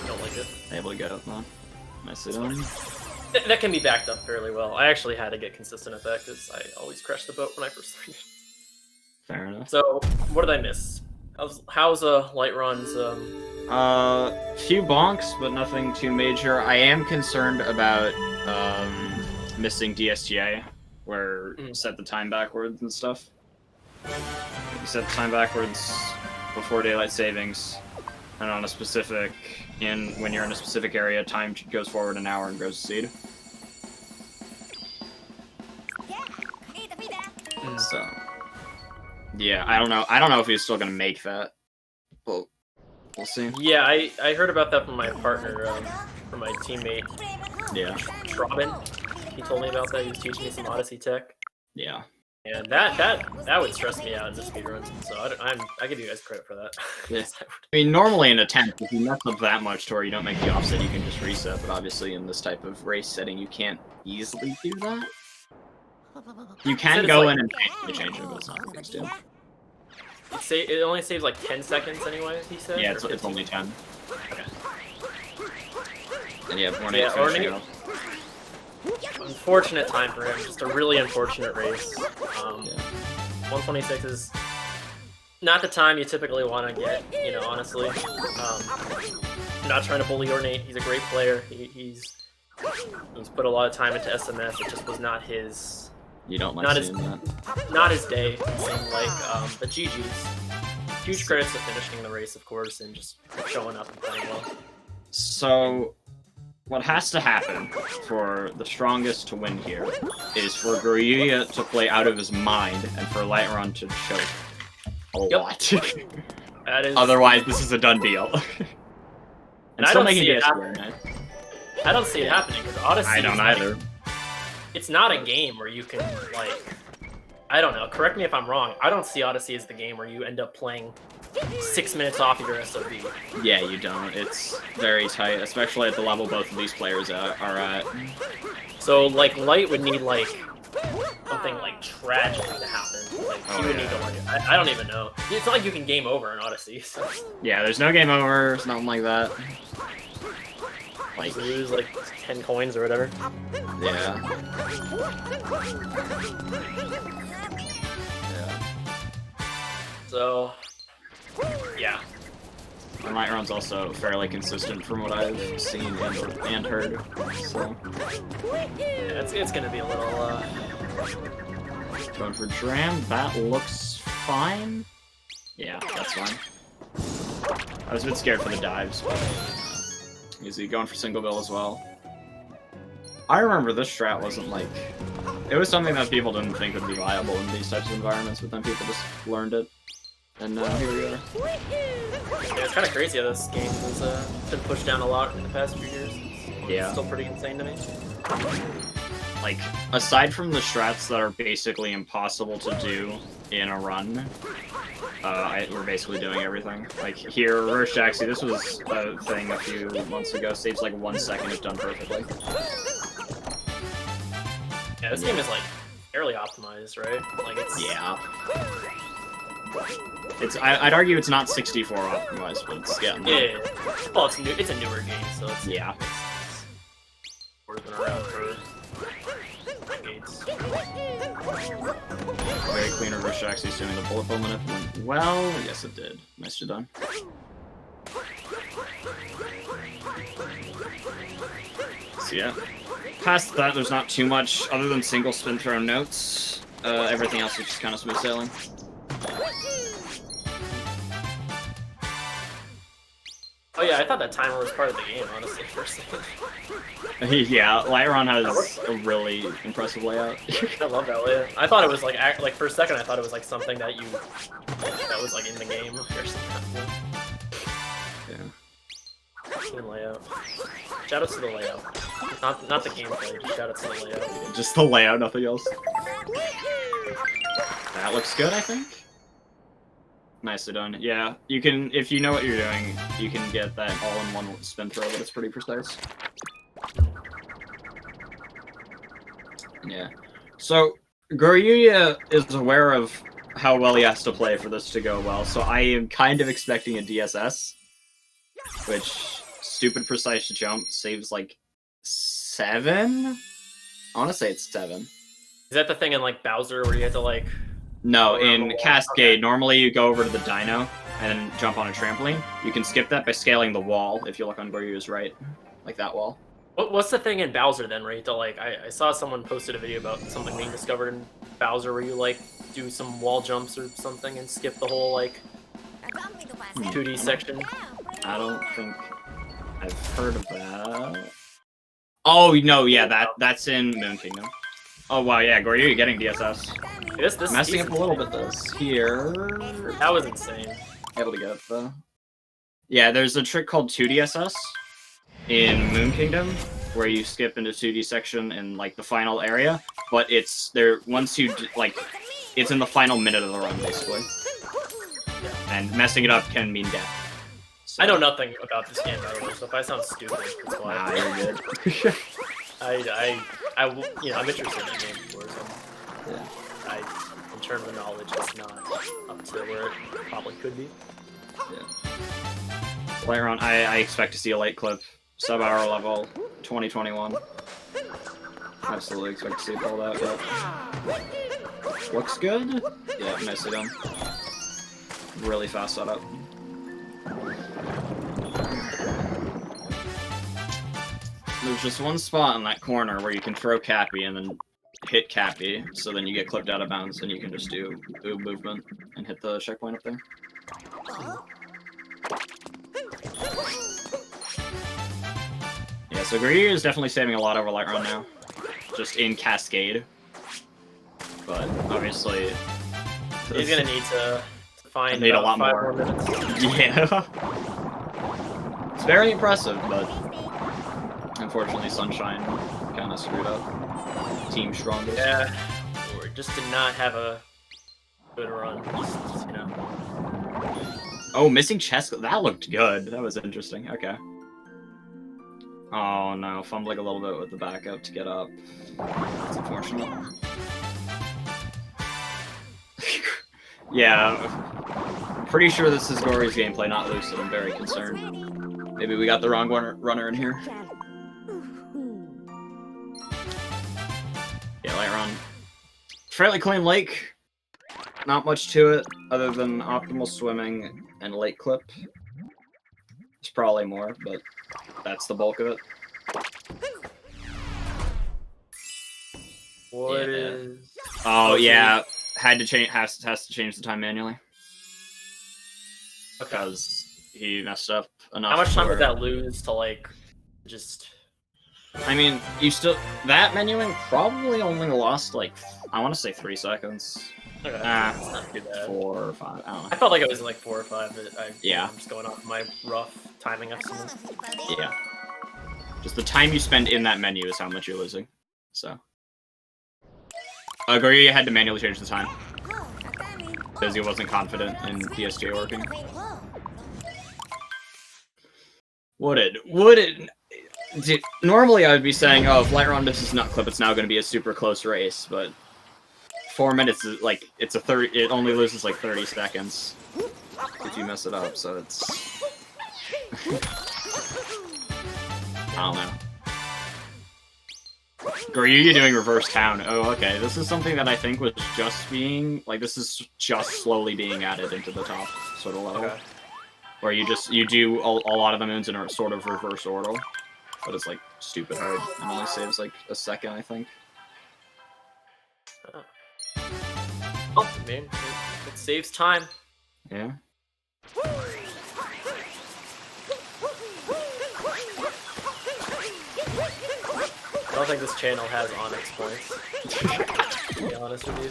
don't like it. Able to get up, huh? Nicely done. That can be backed up fairly well. I actually had to get consistent at that because I always crashed the boat when I first started. Fair enough. So, what did I miss? How's Lightron's few bonks, but nothing too major. I am concerned about missing DSTA, where you set the time backwards and stuff. You set the time backwards before daylight savings, and on a specific when you're in a specific area, time goes forward an hour and goes to seed. So, yeah, I don't know if he's still gonna make that, but we'll see. Yeah, I heard about that from my partner, from my teammate. Yeah. Robin. He told me about that. He was teaching me some Odyssey tech. Yeah. And that would stress me out in the speedruns. So I give you guys credit for that. Yeah. I mean, normally in a 10th, if you mess up that much to where you don't make the offset, you can just reset. But obviously, in this type of race setting, you can't easily do that. You can go in and change it, but it's not a big deal. It only saves like 10 seconds anyway, he said? Yeah, it's only 10. Okay. And yeah, Ornate. Unfortunate time for him. Just a really unfortunate race. 126 is not the time you typically want to get, you know, honestly. I'm not trying to bully Ornate. He's a great player. He's put a lot of time into SMS. It just was not his... You don't like seeing that. Not his day, it seemed like. But GG's. Huge credits to finishing the race, of course, and just showing up and playing well. So, what has to happen for the strongest to win here is for Goryuya to play out of his mind and for Lightron to choke a lot. That is... Otherwise, this is a done deal. And I don't see it happening. I don't see it happening because Odyssey. I don't either. It's not a game where you can, like, I don't know, correct me if I'm wrong, I don't see Odyssey as the game where you end up playing 6 minutes off of your SOB. Yeah, you don't. It's very tight, especially at the level both of these players are at. So, like, Light would need, like, something, like, tragic to happen. Like, he would need to, like, I don't even know. It's not like you can game over in Odyssey, so. Yeah, there's no game over, it's nothing like that. Like, lose, like, 10 coins or whatever. Yeah. So, yeah. And Lightron's also fairly consistent from what I've seen and heard, so... Yeah, it's gonna be a little, Going for Dram, that looks fine. Yeah, that's fine. I was a bit scared for the dives, but... Easy, going for single bill as well. I remember this strat wasn't like... It was something that people didn't think would be viable in these types of environments, but then people just learned it. And here we are. Yeah, it's kind of crazy how this game has been pushed down a lot in the past few years. It's still pretty insane to me. Like, aside from the strats that are basically impossible to do in a run, we're basically doing everything. Like, here, Reverse Jaxi, this was a thing a few months ago, saves like 1 second if done perfectly. Yeah, this game is, like, fairly optimized, right? Like, it's... Yeah. I'd argue it's not 64 optimized, but it's getting there. Yeah. Well, it's a newer game, so it's... Yeah. It's been around for decades. Very clean Reverse Jaxi, assuming the bullet bill minute went well. Yes, it did. Nicely done. So yeah. Past that, there's not too much other than single spin throw notes. Everything else is just kind of smooth sailing. Oh yeah, I thought that timer was part of the game, honestly, for a second. Yeah, Lightron has a really impressive layout. I love that layout. I thought it was like for a second I thought it was like something that was like in the game or something. Yeah. Good layout. Shoutouts to the layout. Not the gameplay, just shoutouts to the layout. Just the layout, nothing else. That looks good, I think. Nicely done. Yeah, you can, if you know what you're doing, you can get that all-in-one spin throw, but it's pretty precise. Yeah. So, Goryuya is aware of how well he has to play for this to go well, so I am kind of expecting a DSS, which, stupid precise jump, saves like 7? I want to say it's 7. Is that the thing in like Bowser where you have to like... No, in Cascade, normally you go over to the dino and jump on a trampoline. You can skip that by scaling the wall, if you look on Goryu's right. Like that wall. What's the thing in Bowser then, where you have to like... I saw someone posted a video about something being discovered in Bowser where you like do some wall jumps or something and skip the whole like 2D section. I don't think I've heard of that. Oh, no, yeah, that's in Moon Kingdom. Oh, wow, yeah, Goryu, you're getting DSS. This Messing up a little bit, though. Here... That was insane. Able to get it, though. Yeah, there's a trick called 2DSS in Moon Kingdom, where you skip into 2D section in, like, the final area, but it's there, once you, like, it's in the final minute of the run, basically. And messing it up can mean death. So. I know nothing about this game, by the way, so if I sound stupid, that's why. Nah, you're good. I'm interested in that game before, so Yeah. in terms of knowledge, it's not up to where it probably could be. Yeah. Later on, I expect to see a late clip, sub-hour level, 2021. Absolutely expect to see it pulled out. But looks good. Yeah, nicely done. Really fast setup. There's just one spot in that corner where you can throw Cappy and then hit Cappy, so then you get clipped out of bounds and you can just do boob movement and hit the checkpoint up there. Yeah, so Goryu is definitely saving a lot over Light Run now, just in Cascade. But obviously, he's gonna need to find a lot 5 more minutes. Yeah, it's very impressive, but unfortunately, Sunshine kind of screwed up. Team strongest. Yeah, or just did not have a good run. Just, you know. Oh, missing chest. That looked good. That was interesting. Okay. Oh no, fumbling a little bit with the backup to get up. That's unfortunate. Yeah, pretty sure this is Gory's gameplay, not Lucid. I'm very concerned. Maybe we got the wrong runner in here. Yeah, Light Run. Fairly clean lake. Not much to it, other than optimal swimming and lake clip. There's probably more, but that's the bulk of it. What is? Oh yeah, had to change. Has to change the time manually because he messed up enough. How much time where... would that lose to like just I mean, you still that menuing probably only lost like I want to say 3 seconds. Okay, that's not too bad. 4 or 5. I don't know. I felt like it was like 4 or 5, but Yeah. I'm just going off my rough timing estimate. Yeah. Just the time you spend in that menu is how much you're losing. So. Goryu had to manually change the time because he wasn't confident in PS2 working. Would it? Normally I would be saying, oh, if Lightround misses Nut Clip, it's now going to be a super close race, but 4 minutes is like it's a 30. It only loses like 30 seconds if you mess it up. So it's I don't know. Goryu, you're doing reverse town. Oh, okay. This is something that I think was just being like this is just slowly being added into the top sort of level, where you do a lot of the moons in a sort of reverse order, but it's like stupid hard and only saves like a second, I think. Oh, man, it saves time. Yeah. I don't think this channel has Onyx points, to be honest with you.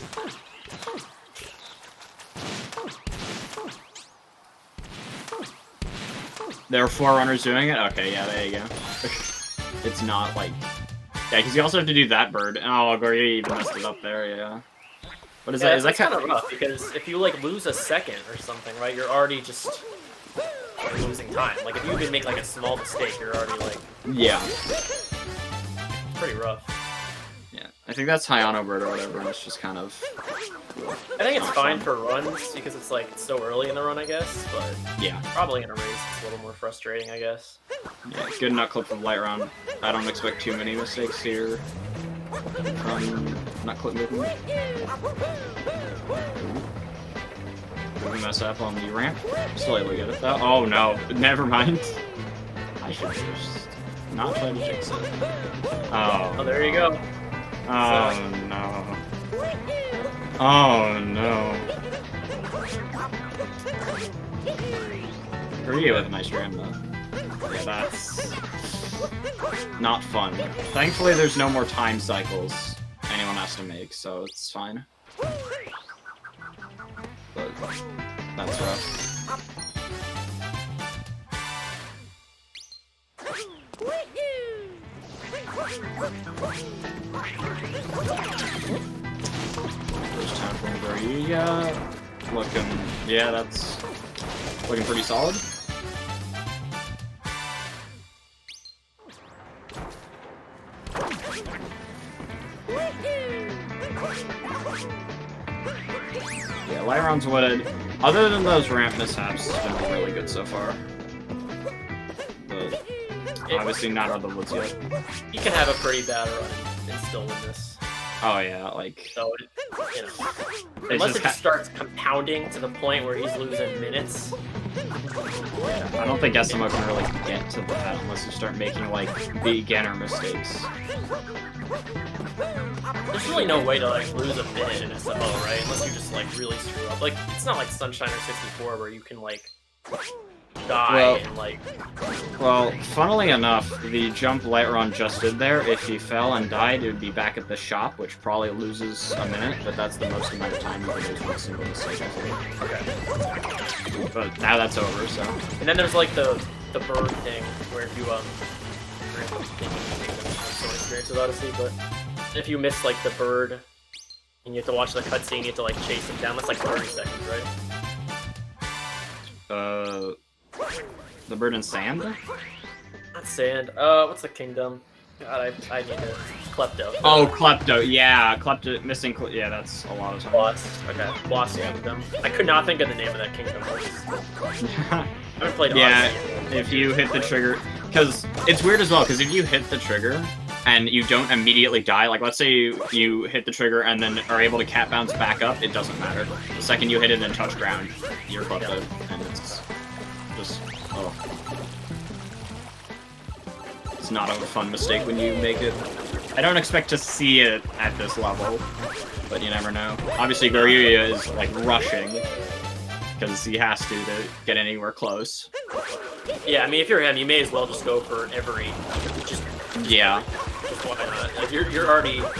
There are 4 runners doing it? Okay, yeah, there you go. It's not like... Yeah, because you also have to do that bird. Oh, Goryu even messed it up there, yeah. What is that? Is that kind of rough, because if you, like, lose a second or something, right, you're already just losing time. Like, if you even make, like, a small mistake, you're already, like... Yeah. Pretty rough. Yeah, I think that's Hayano Bird or whatever, and it's just kind of... I think it's fine for runs, because it's, like, it's so early in the run, I guess, but... Yeah. Probably in a race, it's a little more frustrating, I guess. Yeah, good nut clip from light round. I don't expect too many mistakes here from nut clip movement. We mess up on the ramp. Slightly good at that. Oh no, never mind. I should just not try to jinx it. Oh, there you go. Oh no. Oh no. Goryu with a nice ram though. Yeah, that's not fun. Thankfully, there's no more time cycles anyone has to make, so it's fine. But that's rough. First time from Goryu, looking, yeah, that's looking pretty solid. Yeah, light round's wooded. Other than those ramp mishaps, it's been really good so far. But obviously not on the woods yet. You can have a pretty bad run and still win this. Oh yeah, like... So, you know, unless it just starts compounding to the point where he's losing minutes. Yeah, I don't think SMO can really get to that unless you start making, like, beginner mistakes. There's really no way to, like, lose a minute in SMO, right? Unless you just, like, really screw up. Like, it's not like Sunshine or 64 where you can, like, die and, like... Well, funnily enough, the jump light run just did there, if he fell and died, it would be back at the shop, which probably loses a minute, but that's the most amount of time you can lose with a single mistake, I think. Okay. But now that's over, so... And then there's, like, the bird thing, where if you, some experience with Odyssey, but if you miss, like, the bird, and you have to watch the cutscene, you have to, like, chase him down, that's, like, 30 seconds, right? The bird in sand? Not sand. What's the kingdom? God, I need to... Klepto. Oh, Klepto, yeah. Klepto, missing... yeah, that's a lot of time. Boss. Okay. Boss Kingdom. I could not think of the name of that kingdom. I haven't played Yeah, Odyssey. if you hit the trigger... Because it's weird as well, because if you hit the trigger and you don't immediately die, like let's say you hit the trigger and then are able to cat bounce back up, it doesn't matter. The second you hit it and touch ground, you're Klepto, and it's just... oh. It's not a fun mistake when you make it. I don't expect to see it at this level, but you never know. Obviously, Goryu is like rushing because he has to get anywhere close. Yeah, I mean, if you're him, you may as well just go for every... Just Yeah. Why not? Like you're already your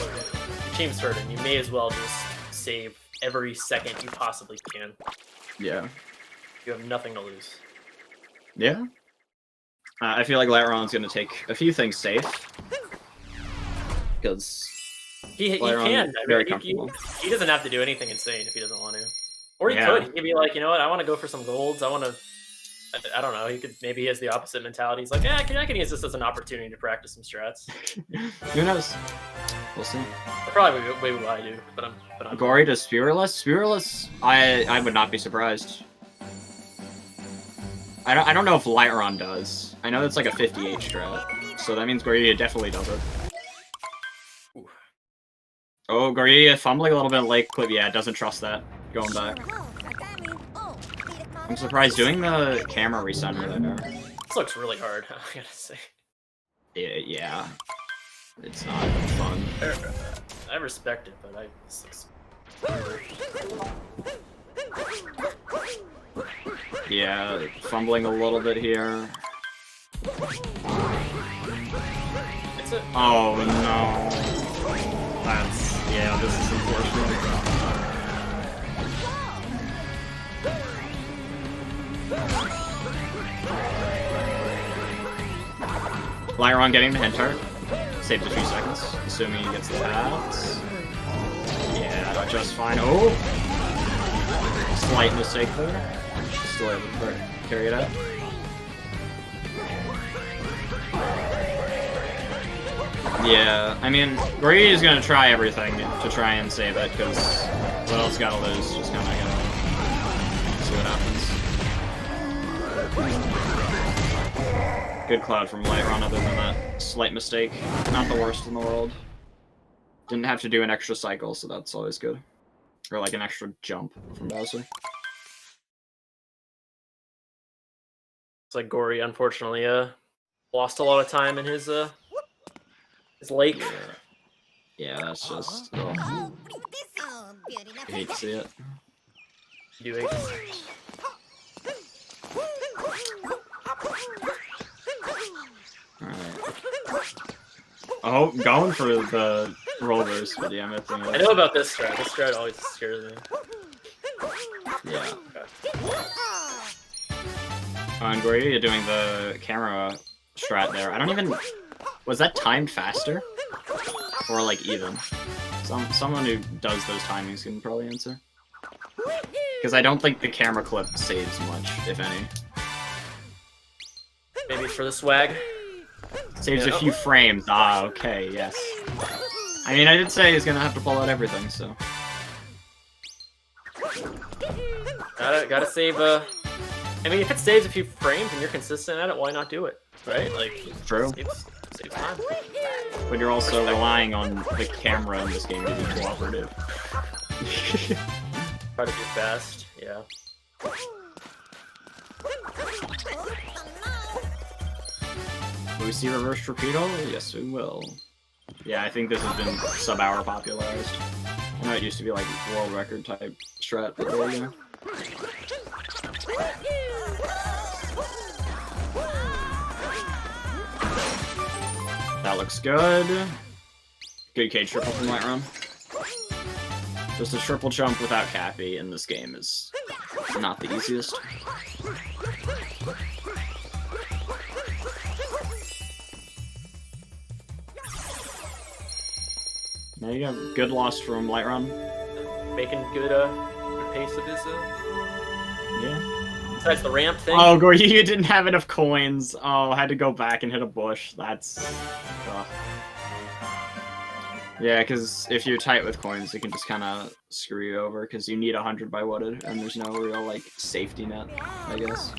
team's started. You may as well just save every second you possibly can. Yeah. You have nothing to lose. Yeah. I feel like Lightron's gonna take a few things safe. Because He Lightron can. very He comfortable. doesn't have to do anything insane if he doesn't want to. Or he Yeah. could. He could be like, you know what? I want to go for some golds. I want to. I don't know. He could. Maybe he has the opposite mentality. He's like, yeah, I can use this as an opportunity to practice some strats. Who knows? We'll see. Probably way what I do, but I'm. Gory to Spirulus? Spirulus, I would not be surprised. I don't know if Lightron does. I know it's like a 58 strat, so that means Gory definitely does it. Ooh. Oh, Gory fumbling a little bit late clip. Yeah, doesn't trust that. Going back. I'm surprised doing the camera recenter there. This looks really hard. I gotta say. Yeah. It's not fun. I respect it, but this looks. Yeah, fumbling a little bit here. It's a. Oh no. Yeah, this is unfortunate. Lightron getting the head tart. Saves a few seconds, assuming he gets the paths. Yeah, just fine. Oh! Slight mistake there. Still able to carry it out. Yeah, I mean, Gory is gonna try everything to try and save it, because what else gotta lose? Just kinda gotta see what happens. Good cloud from Lightron other than that slight mistake. Not the worst in the world. Didn't have to do an extra cycle, so that's always good. Or like an extra jump from Bowser. It's like Gory, unfortunately, lost a lot of time in his lake. Yeah, that's just... Oh, I hate to see it. You do hate to see it. Alright. Oh, going for the rollers, but yeah, I know about this strat. This strat always scares me. Yeah. And Gory, you're doing the camera strat there. I don't even... Was that timed faster? Or like even? Someone who does those timings can probably answer. Because I don't think the camera clip saves much, if any. Maybe for the swag. Saves a few frames. Ah, okay, yes. I mean, I did say he's gonna have to pull out everything, so. Gotta save, I mean, if it saves a few frames and you're consistent at it, why not do it? Right? Like, True. Saves time. But you're also relying on the camera in this game to be cooperative. Try to be fast, yeah. Will we see reverse torpedo? Yes, we will. Yeah, I think this has been sub-hour popularized. I know it used to be like world record type strat, but there you go. That looks good. Good cage triple from Lightrun. Just a triple jump without Cappy in this game is not the easiest. There you go. Good loss from Lightrun. Making good pace of his, Yeah. Besides the ramp thing. Oh, Gory, you didn't have enough coins. Oh, I had to go back and hit a bush. That's... Yeah, because if you're tight with coins, it can just kind of screw you over, because you need 100 by wooded, and there's no real, like, safety net, I guess.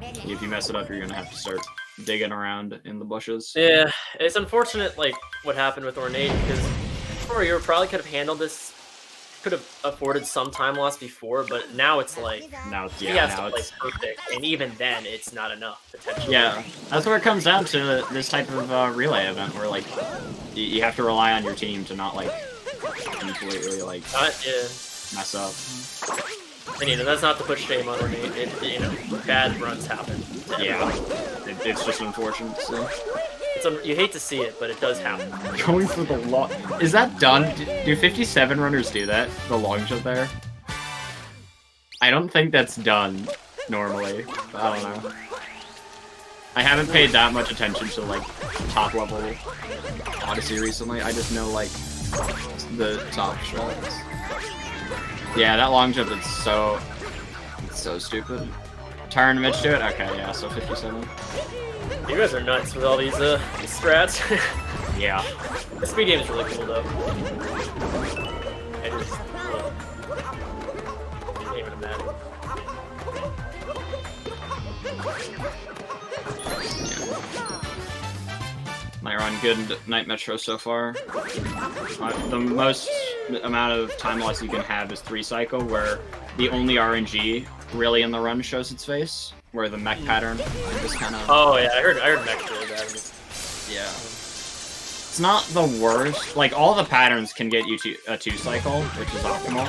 If you mess it up, you're gonna have to start digging around in the bushes. Yeah, it's unfortunate, like, what happened with Ornate, because before you probably could have handled this, could have afforded some time loss before, but now it's like, Now, he yeah, has now to play it's... perfect, and even then, it's not enough, potentially. Yeah, that's where it comes down to this type of relay event, where, like, you have to rely on your team to not, like, completely, like, mess up. And, you know, that's not to put shame on Ornate. You know, bad runs happen. Yeah, it it's just unfortunate. So. You hate to see it, but it does happen. Going for the long... Is that done? Do 57 runners do that? The long jump there? I don't think that's done, normally. I don't know. I haven't paid that much attention to, like, top-level Odyssey recently. I just know, like, the top shots. Yeah, that long jump is so... It's so stupid. Turn Mitch to it? Okay, yeah, so 57. You guys are nuts with all these strats. Yeah. The speed game is really cool though. I just can't even imagine. Night run, good Night Metro so far. The most amount of time loss you can have is 3 cycle, where the only RNG really in the run shows its face, where the mech pattern just kind of... Oh yeah, I heard mech's really bad. Yeah. It's not the worst. Like, all the patterns can get you to a 2 cycle, which is optimal.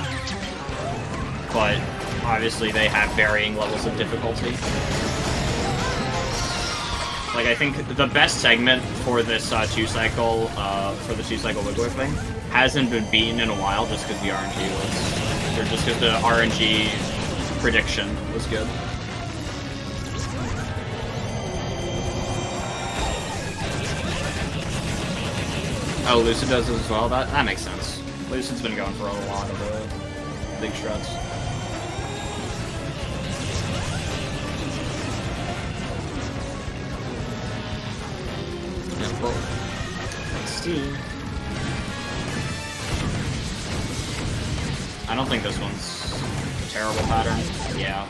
But, obviously, they have varying levels of difficulty. Like, I think the best segment for this 2 cycle, for the 2 cycle liquid thing, hasn't been beaten in a while just because the RNG was... Or just because the RNG prediction was good. Oh, Lucid does it as well? That makes sense. Lucid's been going for a lot of the big struts. Yeah, well, let's see. I don't think this one's a terrible pattern. Yeah,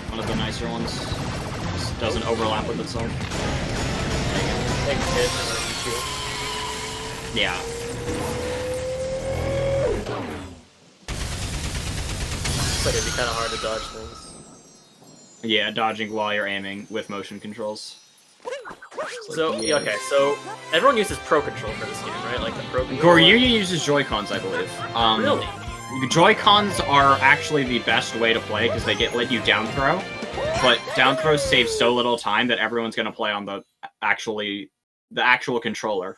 one of the nicer ones. Just doesn't overlap with itself. Take a hit and then you shoot. Yeah. It's like it'd be kind of hard to dodge things. Yeah, dodging while you're aiming with motion controls. So, yeah, okay, so everyone uses Pro Control for this game, right? Like the Pro Control. Goryu uses Joy-Cons, I believe. Really? Joy-Cons are actually the best way to play because they let you down throw, but down throws save so little time that everyone's gonna play on the actual controller.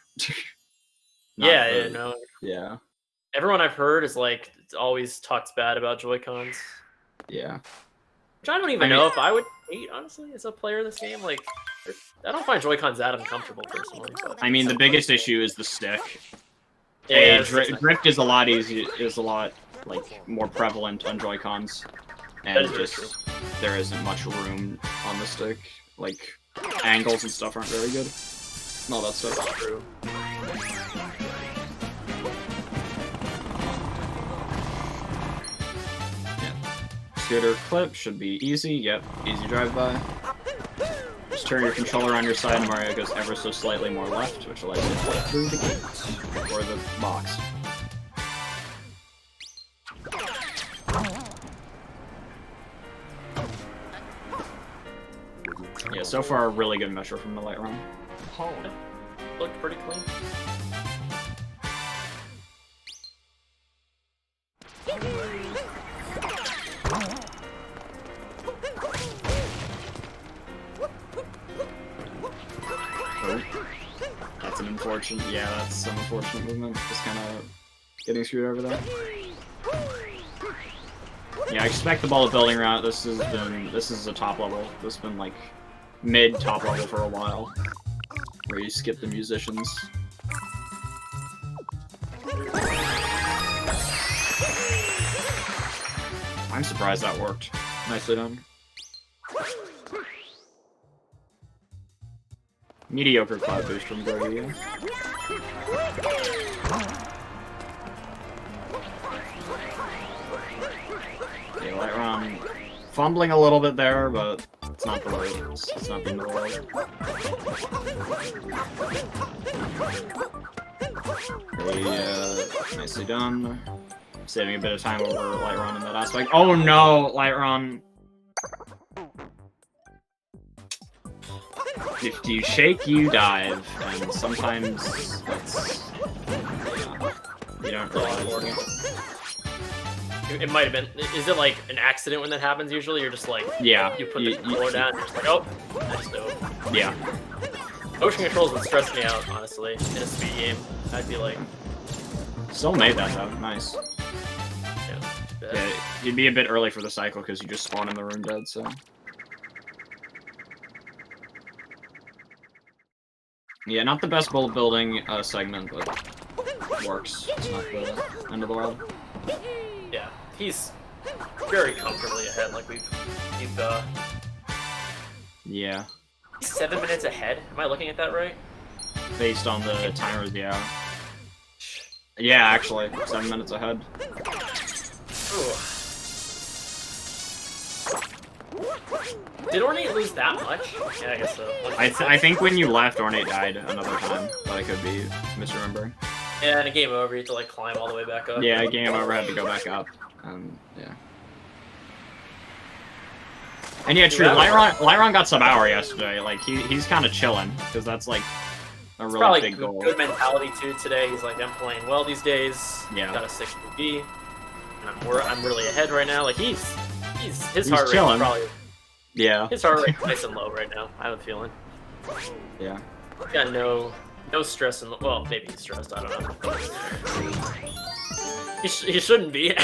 Yeah, no. Yeah. Everyone I've heard is like always talks bad about Joy-Cons. Yeah. Which I don't even know if I would hate, honestly, as a player in this game. Like, I don't find Joy-Cons that uncomfortable personally. But... I mean, the biggest issue is the stick. Yeah, drift is a lot like more prevalent on Joy-Cons, and just there isn't much room on the stick. Like angles and stuff aren't very good. All that stuff. That's true. Yeah. Scooter clip should be easy. Yep, easy drive-by. Just turn your controller on your side and Mario goes ever so slightly more left, which allows you to play through the gate, or the box. Yeah, so far a really good measure from the light run. Oh, looked pretty clean. That's an unfortunate, yeah, that's some unfortunate movement. Just kind of getting screwed over there. Yeah, I expect the ball building route. This is a top level. This has been like mid top level for a while, where you skip the musicians. I'm surprised that worked. Nicely done. Mediocre cloud boost from Goryu. Okay, light run. Fumbling a little bit there, but it's not the worst. It's not the end of the world. Okay, nicely done. Saving a bit of time over light run in that aspect. Oh no, light run. If you shake, you dive, and sometimes that's... Yeah, you don't realize it. It might have been. Is it like an accident when that happens? Usually, you're just like, Yeah. you put the controller down, you're just like, oh, I just dove. Yeah. Motion controls would stress me out, honestly, in a speed game. I'd be like, Still made that though. Nice. yeah, Yeah, you'd be a bit early for the cycle because you just spawn in the room dead. So. Yeah, not the best bullet building segment, but works. It's not the end of the world. yeah, he's very comfortably ahead. Like we've Yeah. 7 minutes ahead. Am I looking at that right? Based on the timers, yeah. Yeah, actually, 7 minutes ahead. Ooh. Did Ornate lose that much? Yeah, I guess so. I think when you left, Ornate died another time, but I could be misremembering. Yeah, and a game over, you have to like climb all the way back up. Yeah, game over, had to go back up. Yeah. And yeah, true. Lyron got some hour yesterday. Like he's kind of chilling because that's like a really probably big goal. Good mentality too today. He's like, I'm playing well these days. Yeah. Got a 60B, and I'm really ahead right now. Like his heart rate chilling. is probably his heart rate nice and low right now. I have a feeling. Yeah. He's got no stress in well, maybe he's stressed. I don't know. He shouldn't be.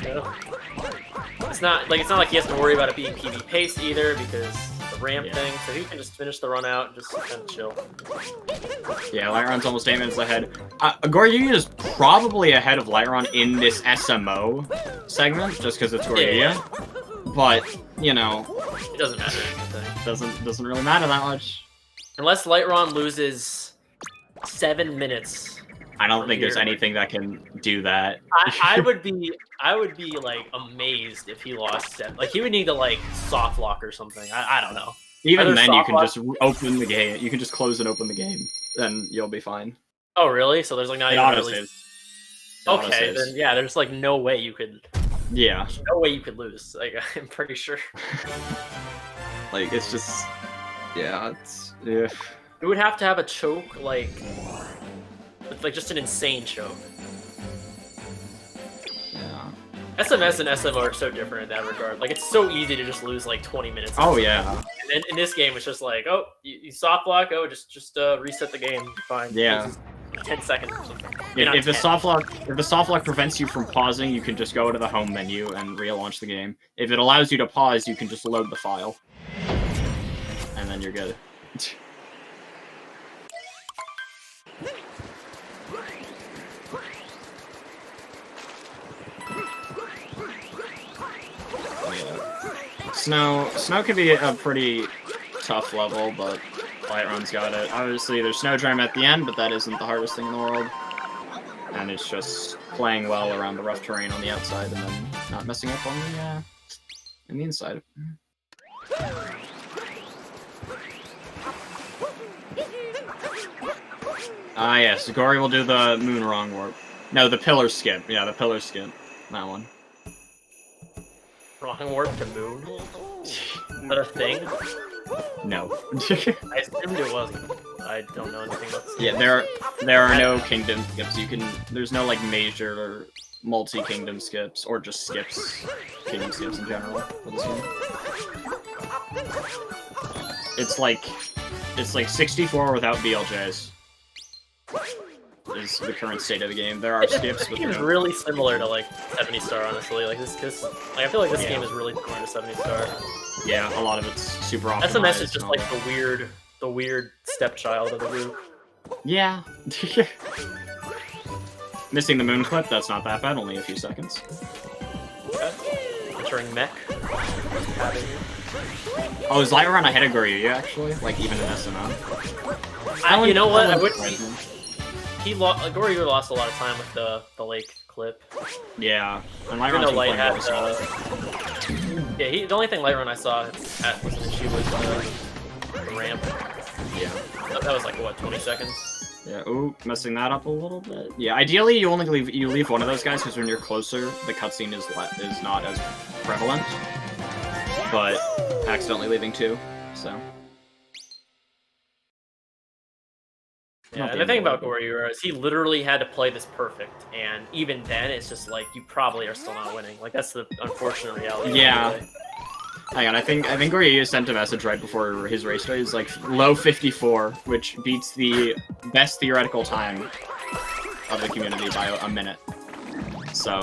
No. It's not like he has to worry about it being PB paced either because the ramp thing. So he can just finish the run out and just kind of chill. Yeah, Lyron's almost 8 minutes ahead. Goryu is probably ahead of Lyron in this SMO segment just because it's Goryu. Yeah. But you know, it doesn't matter. Doesn't really matter that much. Unless Lightron loses 7 minutes. I don't think there's anything that can do that. I would be like amazed if he lost 7. Like he would need to like soft lock or something. I don't know. Even Either then, you can lock... just open the game. You can just close and open the game, and you'll be fine. Oh really? So there's like not even really... Okay, then yeah, there's like no way you could. Yeah. There's no way you could lose. Like I'm pretty sure. Like it's just. Yeah, it's. Yeah. It would have to have a choke like. It's like just an insane choke. Yeah. SMS and SMO are so different in that regard. Like, it's so easy to just lose, like, 20 minutes. Oh, yeah. And then in this game, it's just like, oh, you soft block, oh, just reset the game. Fine. Yeah. 10 seconds or something. If the soft lock prevents you from pausing, you can just go to the home menu and relaunch the game. If it allows you to pause, you can just load the file. And then you're good. Snow can be a pretty tough level, but Lightrun's got it. Obviously, there's Snowdram at the end, but that isn't the hardest thing in the world. And it's just playing well around the rough terrain on the outside, and then not messing up on the inside. Ah, yes, Gory will do the moon wrong warp. No, the pillar skip. Yeah, the pillar skip. That one. Wrong warp to moon? Is that a thing? No. I assumed it wasn't. I don't know anything about this. Yeah, there are no kingdom skips. There's no like major or multi-kingdom skips or just kingdom skips in general for this one. It's like 64 without BLJs. Is the current state of the game. There are skips, but it's really similar to like 70 Star, honestly. Like like I feel like this game is really similar to 70 Star. Yeah, a lot of it's super optimized. SMS is just like the weird stepchild of the group. Yeah. Missing the moon clip, that's not that bad, only a few seconds. Okay. Entering mech. Oh, is Lyron ahead of Goryu, actually? Like, even in SMO? You know what? I wouldn't... Goryu lost a lot of time with the lake clip. Yeah. And Even though Light had... yeah, the only thing Lightrun I saw was an issue with the ramp. Yeah. That was like, what, 20 seconds? Yeah, ooh, messing that up a little bit. Yeah, ideally you only leave one of those guys because when you're closer, the cutscene is not as prevalent. But accidentally leaving two, so. Yeah, Not and the the thing end of about Goryu is he literally had to play this perfect, and even then, it's just like you probably are still not winning. Like that's the unfortunate reality. Yeah. Of the play. Hang on, I think Goryu sent a message right before his race start. He's like low 54, which beats the best theoretical time of the community by a minute. So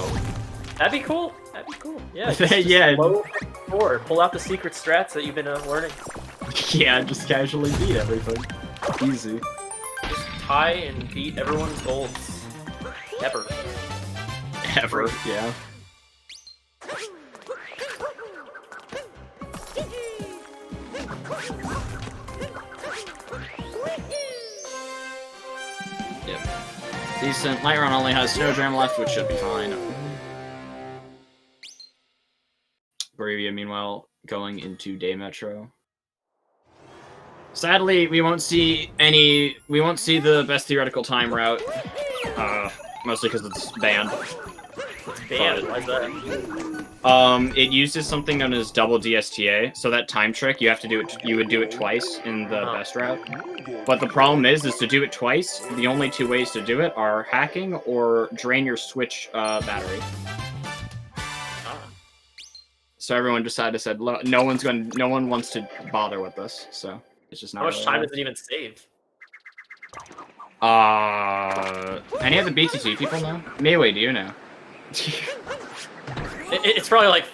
That'd be cool. That'd be cool. Yeah. Yeah. Low 54. Pull out the secret strats that you've been learning. Yeah, just casually beat everything. Easy. Just tie and beat everyone's goals. Ever. Ever, yeah. Yep. Decent. Light Run only has Snowdram left, which should be fine. Bravia, meanwhile, going into Day Metro. Sadly, we won't see the best theoretical time route. Mostly because it's banned. It's banned. Why's that? It uses something known as double DSTA, so that time trick you would do it twice in the best route. But the problem is to do it twice, the only two ways to do it are hacking or drain your Switch battery. So everyone decided no one wants to bother with this, so it's just not. How much really time hard. does it even save? Any of the BTT people know? Melee, do you know? It's probably like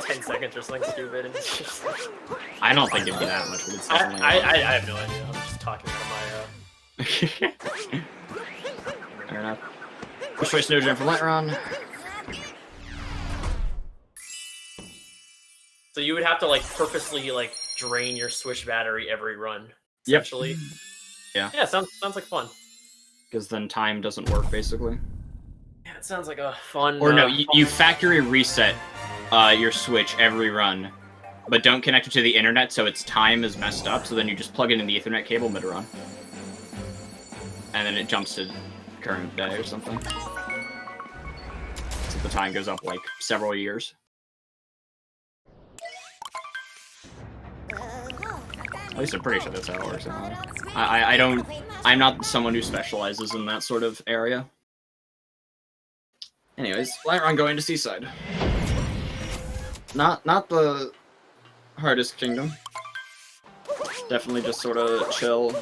10 seconds or something stupid. And it's just like, I don't think it'd be that much, but it's definitely. I have no idea. I'm just talking out of my. Fair enough. Push away Snowdram for Light Run. So you would have to like purposely like drain your Switch battery every run. Essentially. Yep. Yeah, sounds like fun. Because then time doesn't work, basically. Yeah, it sounds like a fun. Or no, you factory reset your Switch every run, but don't connect it to the internet, so its time is messed up. So then you just plug it in the Ethernet cable mid-run, and then it jumps to current day or something. So the time goes up like several years. At least I'm pretty sure that's how it works. I'm not someone who specializes in that sort of area. Anyways, Light Run going to Seaside. Not the hardest kingdom. Definitely just sort of chill,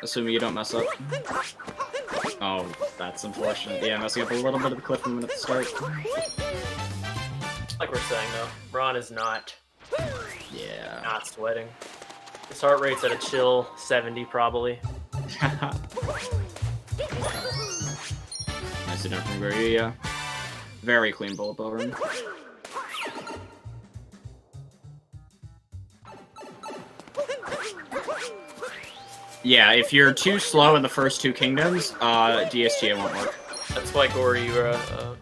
assuming you don't mess up. Oh, that's unfortunate. Yeah, messing up a little bit of the cliff movement at the start. Like we're saying though, Ron is not sweating. His heart rate's at a chill 70 probably. Nice to know from Goryu, yeah. Very clean bullet over him. Yeah, if you're too slow in the first two kingdoms, DSTA won't work. That's why Goryu,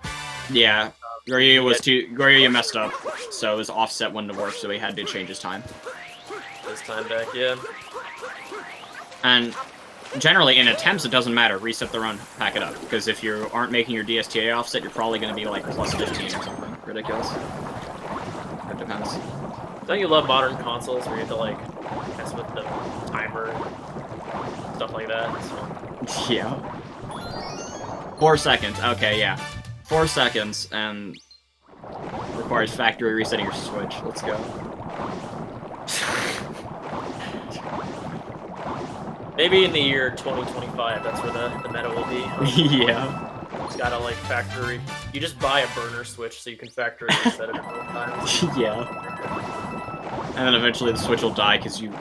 yeah, Goryu messed up, so his offset wouldn't have worked, so he had to change his time. This time back, yeah. And generally, in attempts, it doesn't matter. Reset the run, pack it up. Because if you aren't making your DSTA offset, you're probably going to be like plus 15 or something. Ridiculous. It depends. Don't you love modern consoles where you have to like mess with the timer and stuff like that? So. Yeah. 4 seconds. Okay, yeah. 4 seconds and requires factory resetting your Switch. Let's go. Maybe in the year 2025, that's where the meta will be. Yeah. Just gotta like factory. You just buy a burner Switch so you can factory reset it a couple times. Yeah. And then eventually the Switch will die because it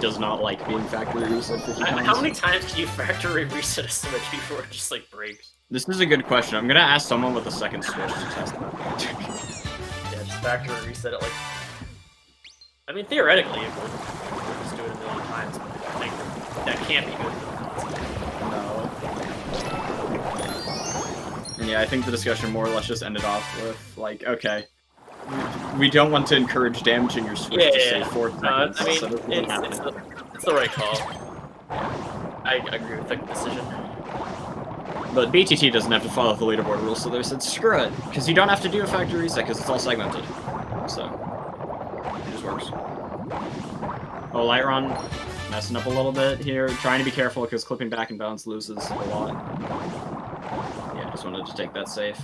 does not like being factory reset 50 times. How many times can you factory reset a Switch before it just like breaks? This is a good question. I'm gonna ask someone with a second Switch to test that. Yeah, just factory reset it like. I mean, theoretically, it would. Just do it a million times, but I think that can't be good for the console. No. And yeah, I think the discussion more or less just ended off with, like, okay, we don't want to encourage damaging your Switch to say 4 seconds. I mean, so it's the right call. I agree with the decision. But BTT doesn't have to follow the leaderboard rules, so they said, screw it, because you don't have to do a factory reset, because it's all segmented. So, it just works. Oh, Light Run messing up a little bit here. Trying to be careful because clipping back and bounce loses a lot. Yeah, just wanted to take that safe.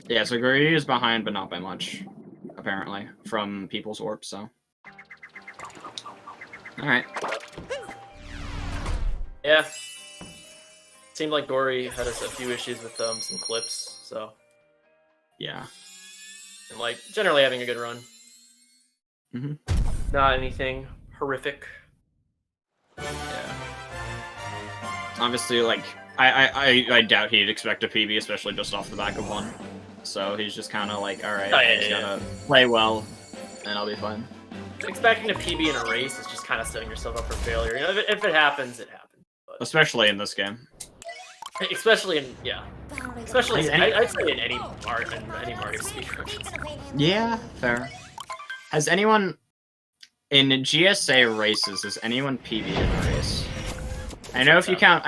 Yeah, so Guri is behind, but not by much, apparently, from People's Warp, so. Alright. Yeah. Seemed like Gory had a few issues with some clips, so. Yeah. And, like, generally having a good run. Mm-hmm. Not anything horrific. Yeah. Obviously, like, I doubt he'd expect a PB, especially just off the back of one. So he's just kind of like, alright, I just gotta play well, and I'll be fine. Expecting a PB in a race is just kind of setting yourself up for failure. You know, if it happens, it happens. But... Especially in this game. Especially in, yeah. Especially, I'd say in any Mario speedrun. Yeah, fair. Has anyone, in GSA races, has anyone PB'd in a race? I know if you count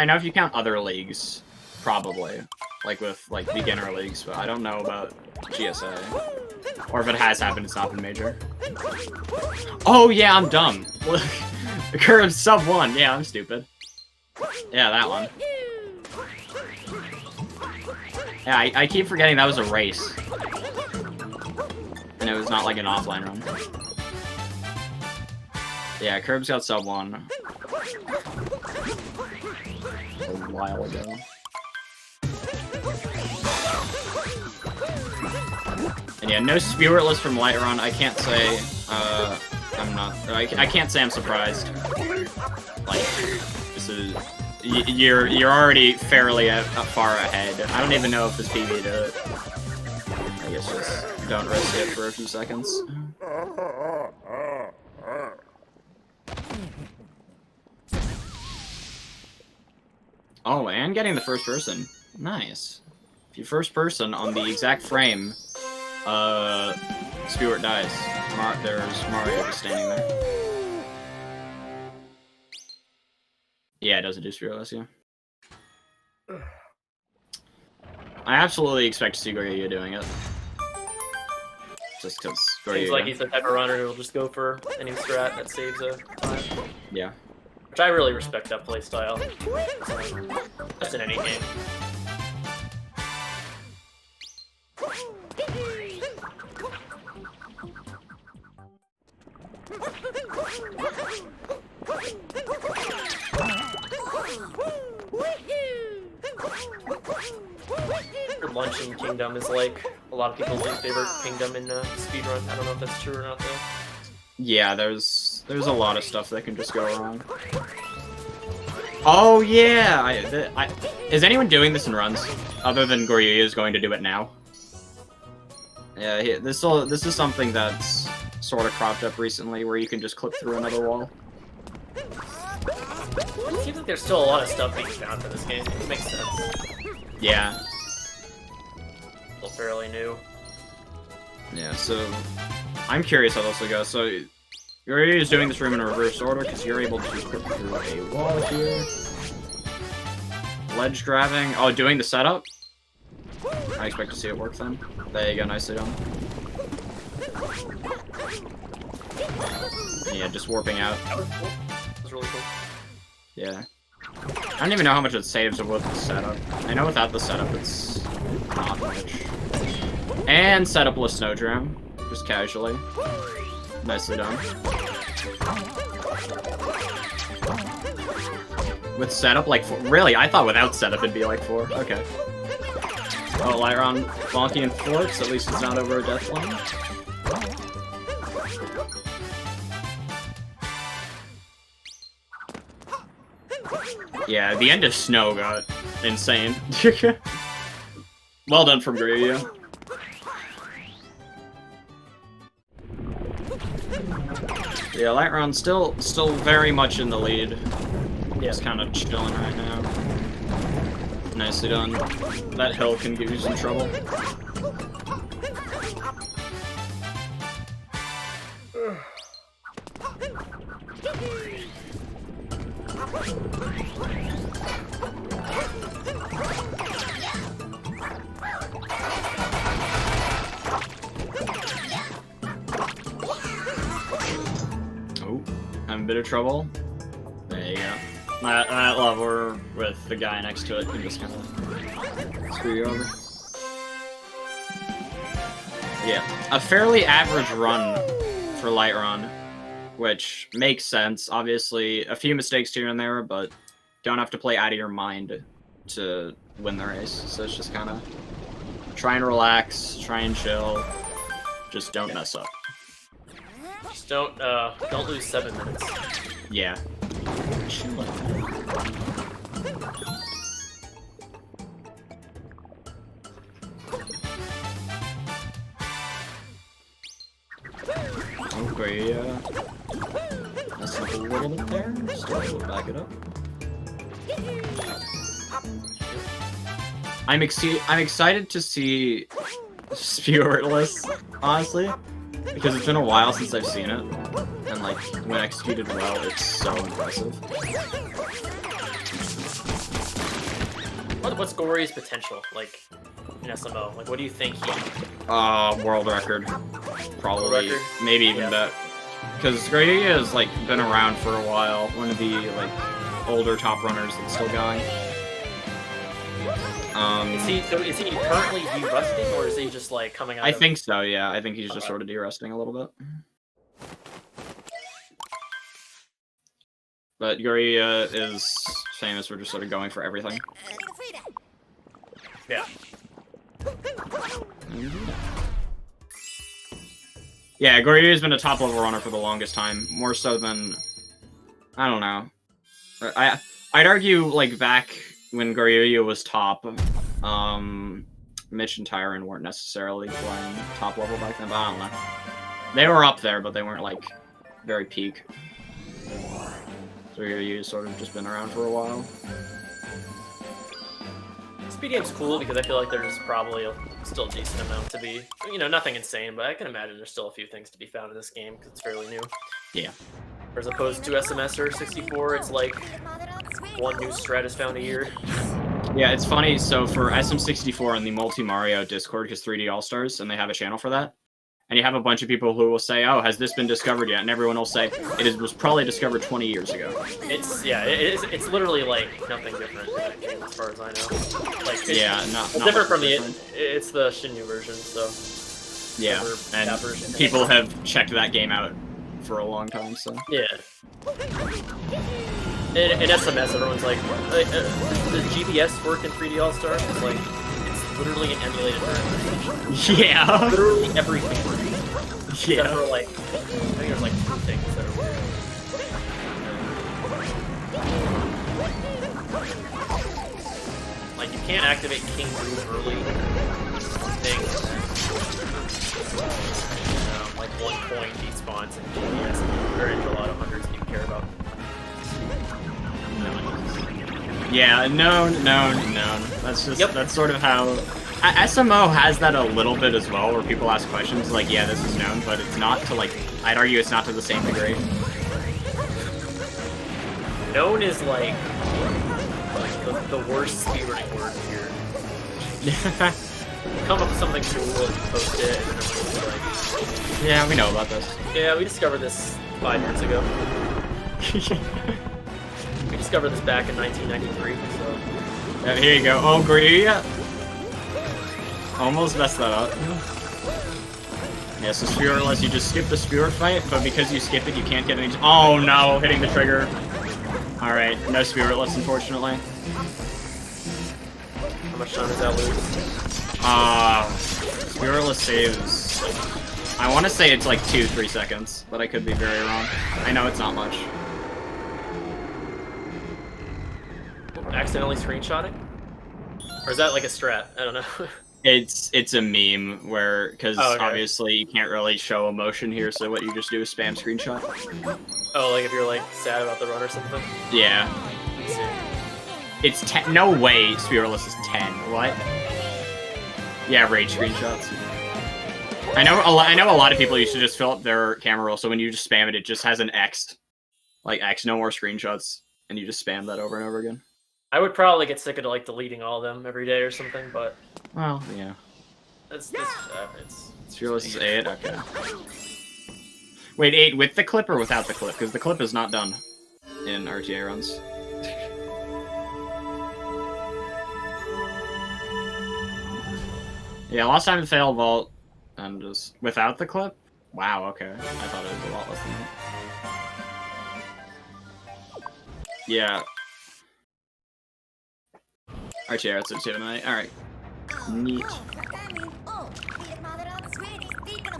other leagues, probably. Like with, like, beginner leagues, but I don't know about GSA. Or if it has happened, it's not been major. Oh, yeah, I'm dumb. The curve sub 1. Yeah, I'm stupid. Yeah, that one. Yeah, I keep forgetting that was a race. And it was not like an offline run. Yeah, Curb's got sub 1. A while ago. And yeah, no Spiritless from Light Run. I can't say, I can't say I'm surprised. Like, this is, you're already fairly far ahead. I don't even know if this PB to it. I guess just don't risk it for a few seconds. Oh, and getting the first person. Nice. If you first person on the exact frame, Stuart dies. There's Mario just standing there. Yeah, it doesn't do Spiritless, yeah. I absolutely expect to see Goryu doing it. Just because Goryu... Seems like he's the type of runner who'll just go for any strat that saves a time. Yeah. Which I really respect that playstyle. Just in any game. Luncheon Kingdom is like a lot of people's favorite kingdom in speedrun. I don't know if that's true or not though. Yeah, there's a lot of stuff that can just go wrong. Oh yeah! Is anyone doing this in runs? Other than Goryu is going to do it now? Yeah, this is something that's sort of cropped up recently, where you can just clip through another wall. It seems like there's still a lot of stuff being found for this game. It makes sense. Yeah. Still fairly new. Yeah, so I'm curious how this will go. So Goryu is doing this room in reverse order because you're able to clip through a wall here. Ledge grabbing. Oh, doing the setup? I expect to see it work then. There you go, nicely done. Yeah, just warping out. That was cool. That was really cool. Yeah. I don't even know how much it saves with the setup. I know without the setup it's not much. And setup-less Snowdram, just casually. Nicely done. With setup, like 4. Really? I thought without setup it'd be like 4. Okay. Oh, Lyron bonky and forks, at least it's not over a death line. Yeah, the end of Snow got insane. Well done from Goryu. Yeah, Lightround still very much in the lead. Yeah. Just kind of chilling right now. Nicely done. That hill can give you some trouble. bit of trouble, there you go. That level with the guy next to it can just kind of screw you over. Yeah, a fairly average run for light run, which makes sense. Obviously, a few mistakes here and there, but don't have to play out of your mind to win the race. So it's just kind of try and relax, try and chill, just don't mess up. Just don't lose 7 minutes. Yeah. Okay, messing up a little bit there. Still back it up. I'm excited to see Speedrunless, honestly, because it's been a while since I've seen it, and like when executed well, it's so impressive. What's Gory's potential like in SMO? Like, what do you think he? World record, probably, World record? maybe even better. Because Gory has like been around for a while, one of the like older top runners that's still going. Is he currently de-rusting, or is he just like coming out? I think so, yeah. I think he's just sort of de-rusting a little bit. But Gory is famous for just sort of going for everything. Yeah. Yeah, Gory has been a top level runner for the longest time, more so than I don't know. I'd argue like back when Goryu was top, Mitch and Tyron weren't necessarily playing top level back then, but I don't know. They were up there, but they weren't like very peak. So Goryu's sort of just been around for a while. SpeedGame's cool because I feel like there's probably still a decent amount to be, you know, nothing insane, but I can imagine there's still a few things to be found in this game because it's fairly new. Yeah. As opposed to SMS or 64, it's like one new strat is found a year. Yeah, it's funny. So for SM64 in the Multi Mario Discord, because 3D All Stars, and they have a channel for that, and you have a bunch of people who will say, "Oh, has this been discovered yet?" And everyone will say, was probably discovered 20 years ago." It's literally like nothing different in that game as far as I know. Like not different from it's the Shinju version, so yeah, and people have checked that game out for a long time, so yeah. In SMS, everyone's like, does GBS work in 3D All Stars? It's like, it's literally an emulated version. Yeah. Literally everything works. Yeah. Except for like, I think there's like 2 things that are weird. Like, you can't activate King Root early. Things. Like 1 point despawns in GBS. There ain't a lot of hundreds you care about. Yeah, known. That's just that's sort of how SMO has that a little bit as well, where people ask questions like, yeah, this is known, but it's not to like. I'd argue it's not to the same degree. Known is like the worst speedrunning word here. Come up with something cool and post it, and then everyone's like, yeah, we know about this. yeah, we discovered this 5 years ago. We discovered this back in 1993, so... Yeah, here you go. Oh, Gory! Almost messed that up. Yeah, so Speedrunless, you just skip the Spear fight, but because you skip it, you can't get any... Oh no, hitting the trigger. Alright, no Speedrunless, unfortunately. How much time does that lose? Speedrunless saves... I want to say it's like 2-3 seconds, but I could be very wrong. I know it's not much. Accidentally screenshotting? Or is that like a strat? I don't know. It's a meme where, because okay. obviously you can't really show emotion here, so what you just do is spam screenshot. Oh, like if you're like sad about the run or something? Yeah. Let's see. It's 10. No way Speedrunless is 10. What? Yeah, rage screenshots. I know a lot of people used to just fill up their camera roll, so when you just spam it, it just has an X. Like X, no more screenshots, and you just spam that over and over again. I would probably get sick of like deleting all of them every day or something, but... Well, yeah. It's Speedrunless is 8? Okay. Wait, 8 with the clip or without the clip? Because the clip is not done in RTA runs. Yeah, last time it failed vault, and just without the clip? Wow, okay. I thought it was a lot less than that. Yeah. RTA, that's it too tonight. Alright. Neat.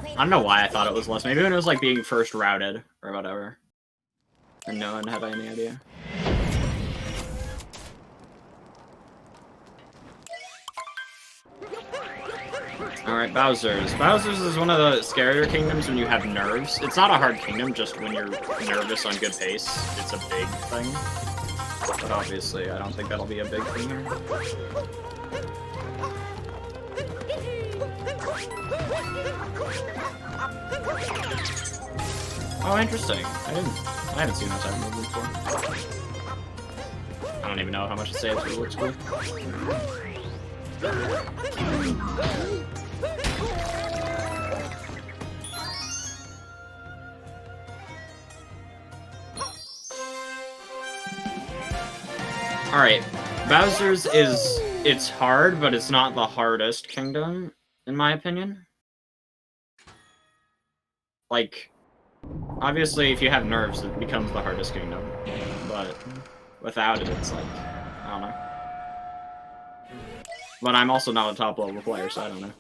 I don't know why I thought it was less. Maybe when it was like being first routed or whatever. And no one had any idea. Alright, Bowser's. Bowser's is one of the scarier kingdoms when you have nerves. It's not a hard kingdom, just when you're nervous on good pace. It's a big thing. But obviously, I don't think that'll be a big thing here. Oh, interesting. I haven't seen that type of movement before. I don't even know how much to say, but it looks cool. Alright, Bowser's it's hard, but it's not the hardest kingdom, in my opinion. Like, obviously, if you have nerves, it becomes the hardest kingdom. But without it, it's like, I don't know. But I'm also not a top-level player, so I don't know.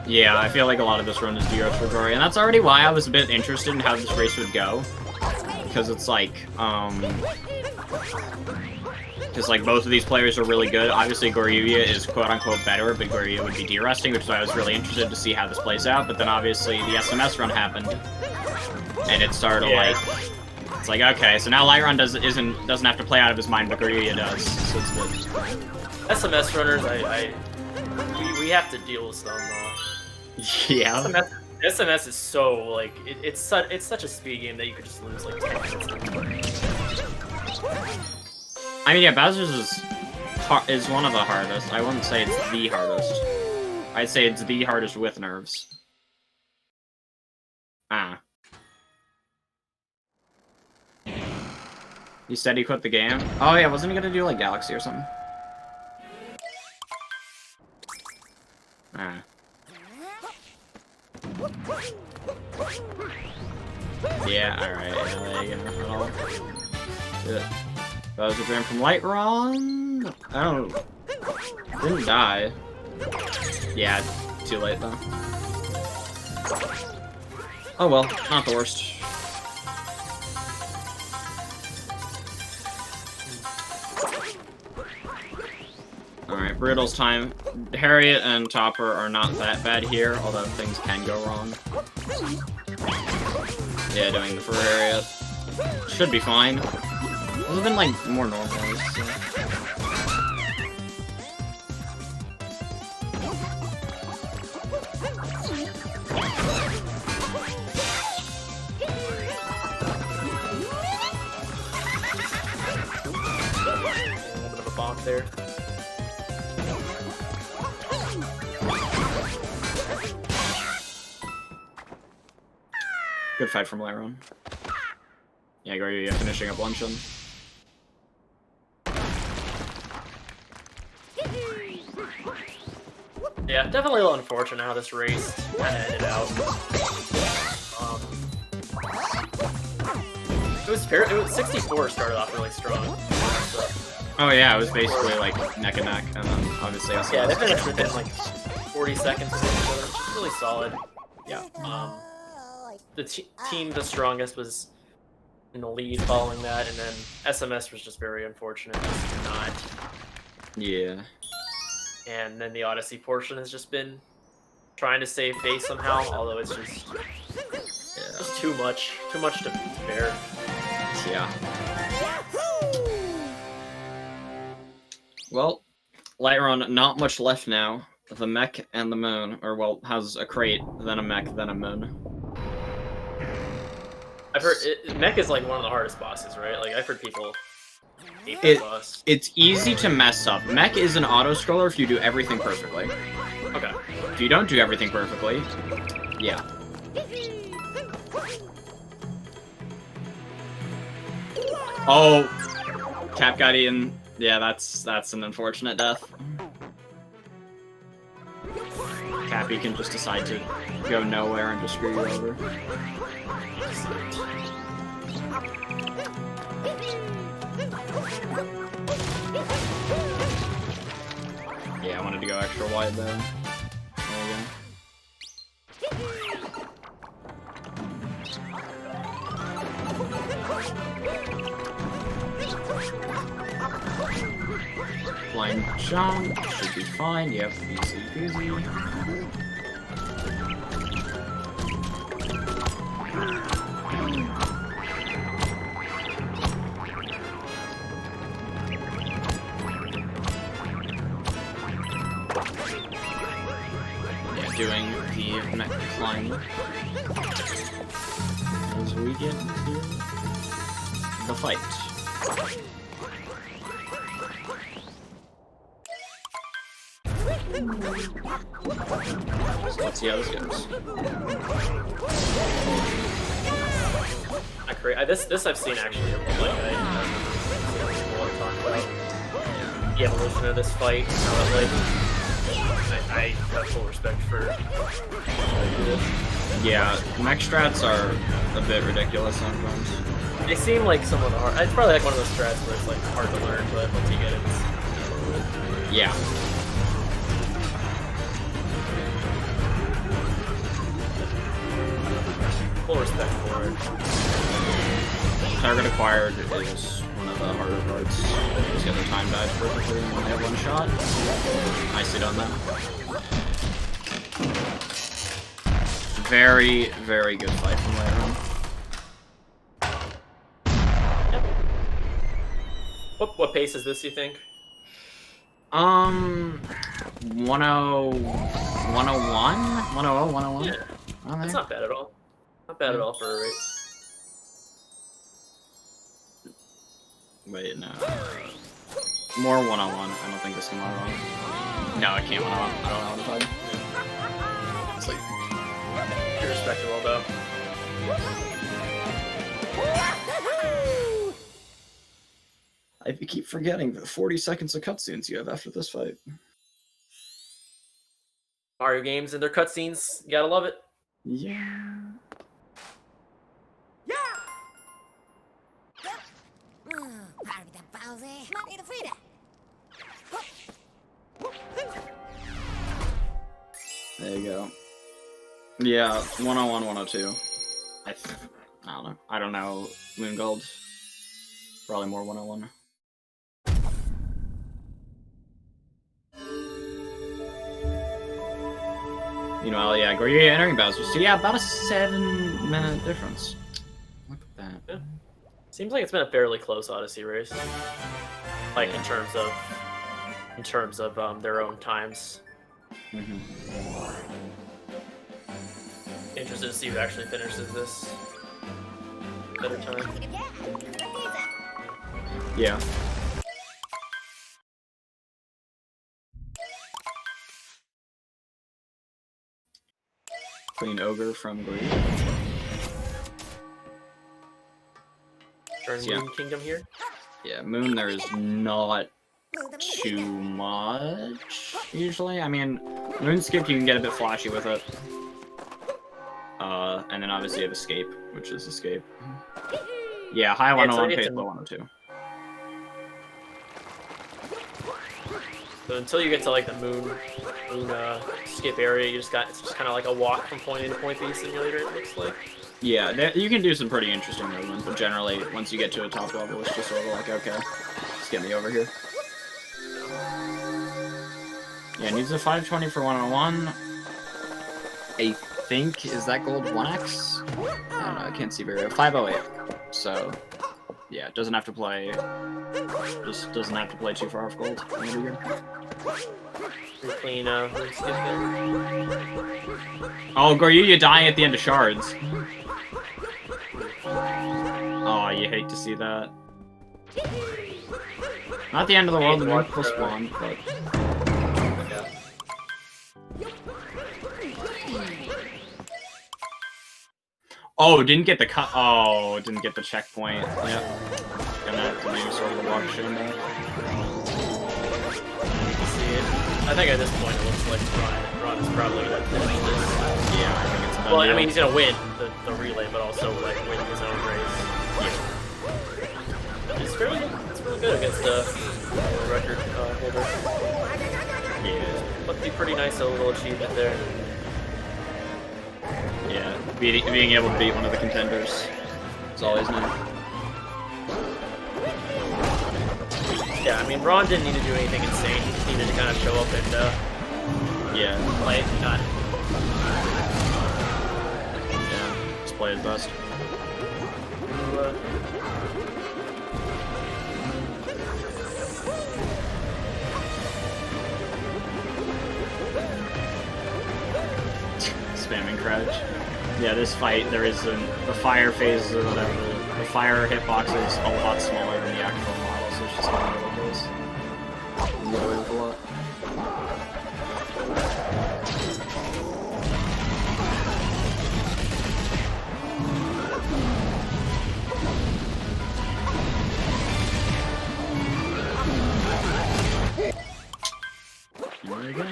Yeah, I feel like a lot of this run is DRS for Gory, and that's already why I was a bit interested in how this race would go. Because it's like, because like both of these players are really good. Obviously Goryuya is quote-unquote better, but Goryuya would be de-resting, which is why I was really interested to see how this plays out. But then obviously the SMS run happened, and it started like, it's like, okay, so now Light Run doesn't have to play out of his mind, but Goryuya does, so it's good. SMS runners, we have to deal with them. Yeah. SMS is so like it's such a speed game that you could just lose like 10 minutes. I mean, yeah, Bowser's is one of the hardest. I wouldn't say it's the hardest. I'd say it's the hardest with nerves. Ah. You said he quit the game? Oh yeah, wasn't he gonna do like Galaxy or something? Ah. Yeah, alright, there you go. Good. Bowser Jam from Light Run? Oh. Didn't die. Yeah, too late though. Oh well, not the worst. Alright, Brittle's time. Harriet and Topper are not that bad here, although things can go wrong. Yeah, doing the for Harriet. Should be fine. It would have been, like, more normalized, so. A little bit of a bonk there. Good fight from Lyron. Yeah, Goryuya finishing up luncheon. Yeah, definitely a little unfortunate how this race kind of ended out. It was 64 started off really strong. So. Oh yeah, it was basically like neck and neck, and then obviously also. Yeah, they finished within like 40 seconds of each other, which is really solid. Yeah. The team the strongest was in the lead following that, and then SMS was just very unfortunate, just not. Yeah. And then the Odyssey portion has just been trying to save face somehow, although it's just, just too much to bear. Yeah. Well, Lightrun, not much left now. The mech and the moon, or well, has a crate, then a mech, then a moon. I've heard mech is like one of the hardest bosses, right? Like I've heard people It's easy to mess up. Mech is an auto-scroller if you do everything perfectly. Okay. If you don't do everything perfectly, yeah. Oh, Cap got eaten. Yeah, that's an unfortunate death. Cappy can just decide to go nowhere and just screw you over. Yeah, I wanted to go extra wide there. There we go. Flying jump should be fine. Yep, easy peasy. Yeah, doing the mech climb as we get into the fight. So let's see how this goes. This I've seen actually. Like I talk about the evolution of this fight. How it, like, I have full respect for this. Yeah, mech strats are a bit ridiculous sometimes. They seem like some of the hard. It's probably like one of those strats where it's like hard to learn, but once you get it, it's yeah. full respect for it. Target acquired is one of the harder parts. Just get the time dive perfectly and only have one shot. Nicely done that. Very, very good fight from later on. What pace is this, you think? 101? 101? Yeah. That's not bad at all. Not bad at all for a race. Wait, no. More 101. I don't think this can 101. No, it can't 101. I don't know what I'm talking. It's like... You're respectable, though. I keep forgetting the 40 seconds of cutscenes you have after this fight. Mario games and their cutscenes, you gotta love it. Yeah. There you go. Yeah, 101, 102. I don't know. I don't know. Moon Gold. Probably more 101. Meanwhile, yeah, Gorilla entering Bowser. So yeah, about a 7-minute difference. Look at that. Yeah. Seems like it's been a fairly close Odyssey race. Like in terms of their own times. Interested to see who actually finishes this better time. Yeah. Clean Ogre from Greed. Turn Yeah. Moon Kingdom here. Yeah, Moon there is not too much, usually. I mean, Moon Skip you can get a bit flashy with it. And then obviously you have Escape, which is Escape. Yeah, high 101, pace low 102. So until you get to like the moon skip area, it's just kind of like a walk from point A to point B simulator. It looks like. Yeah, you can do some pretty interesting movements, but generally, once you get to a top level, it's just sort of like, okay, just get me over here. Yeah, it needs a 520 for 101. I think, is that gold 1x? I don't know, I can't see very well. 508. So, yeah, it doesn't have to play, just doesn't have to play too far off gold. Clean skip there. Oh, Goryuya dying at the end of shards. Oh, you hate to see that. Not the end of the world, the Watch nuke will spawn, but... Yeah. Oh, didn't get the cut. Oh, didn't get the checkpoint. Yep. Gonna have to do sort of the watershed back. See it. I think at this point it looks like Ron is probably gonna finish this. Yeah, I think it's a done Well, I deal. mean, he's gonna win the relay, but also like win his own race. Yeah. It's really good against the record holder. Yeah. Must be pretty nice, a little achievement there. Yeah. Being able to beat one of the contenders is always nice. Yeah, I mean, Ron didn't need to do anything insane. He just needed to kind of show up and Yeah. play it. Got it. Yeah. Just play his best. Spamming crouch. Yeah, this fight, there is the fire phase or whatever. The fire hitbox is a lot smaller than the actual model, so it's just kind of ridiculous. You get away with a lot. There you go.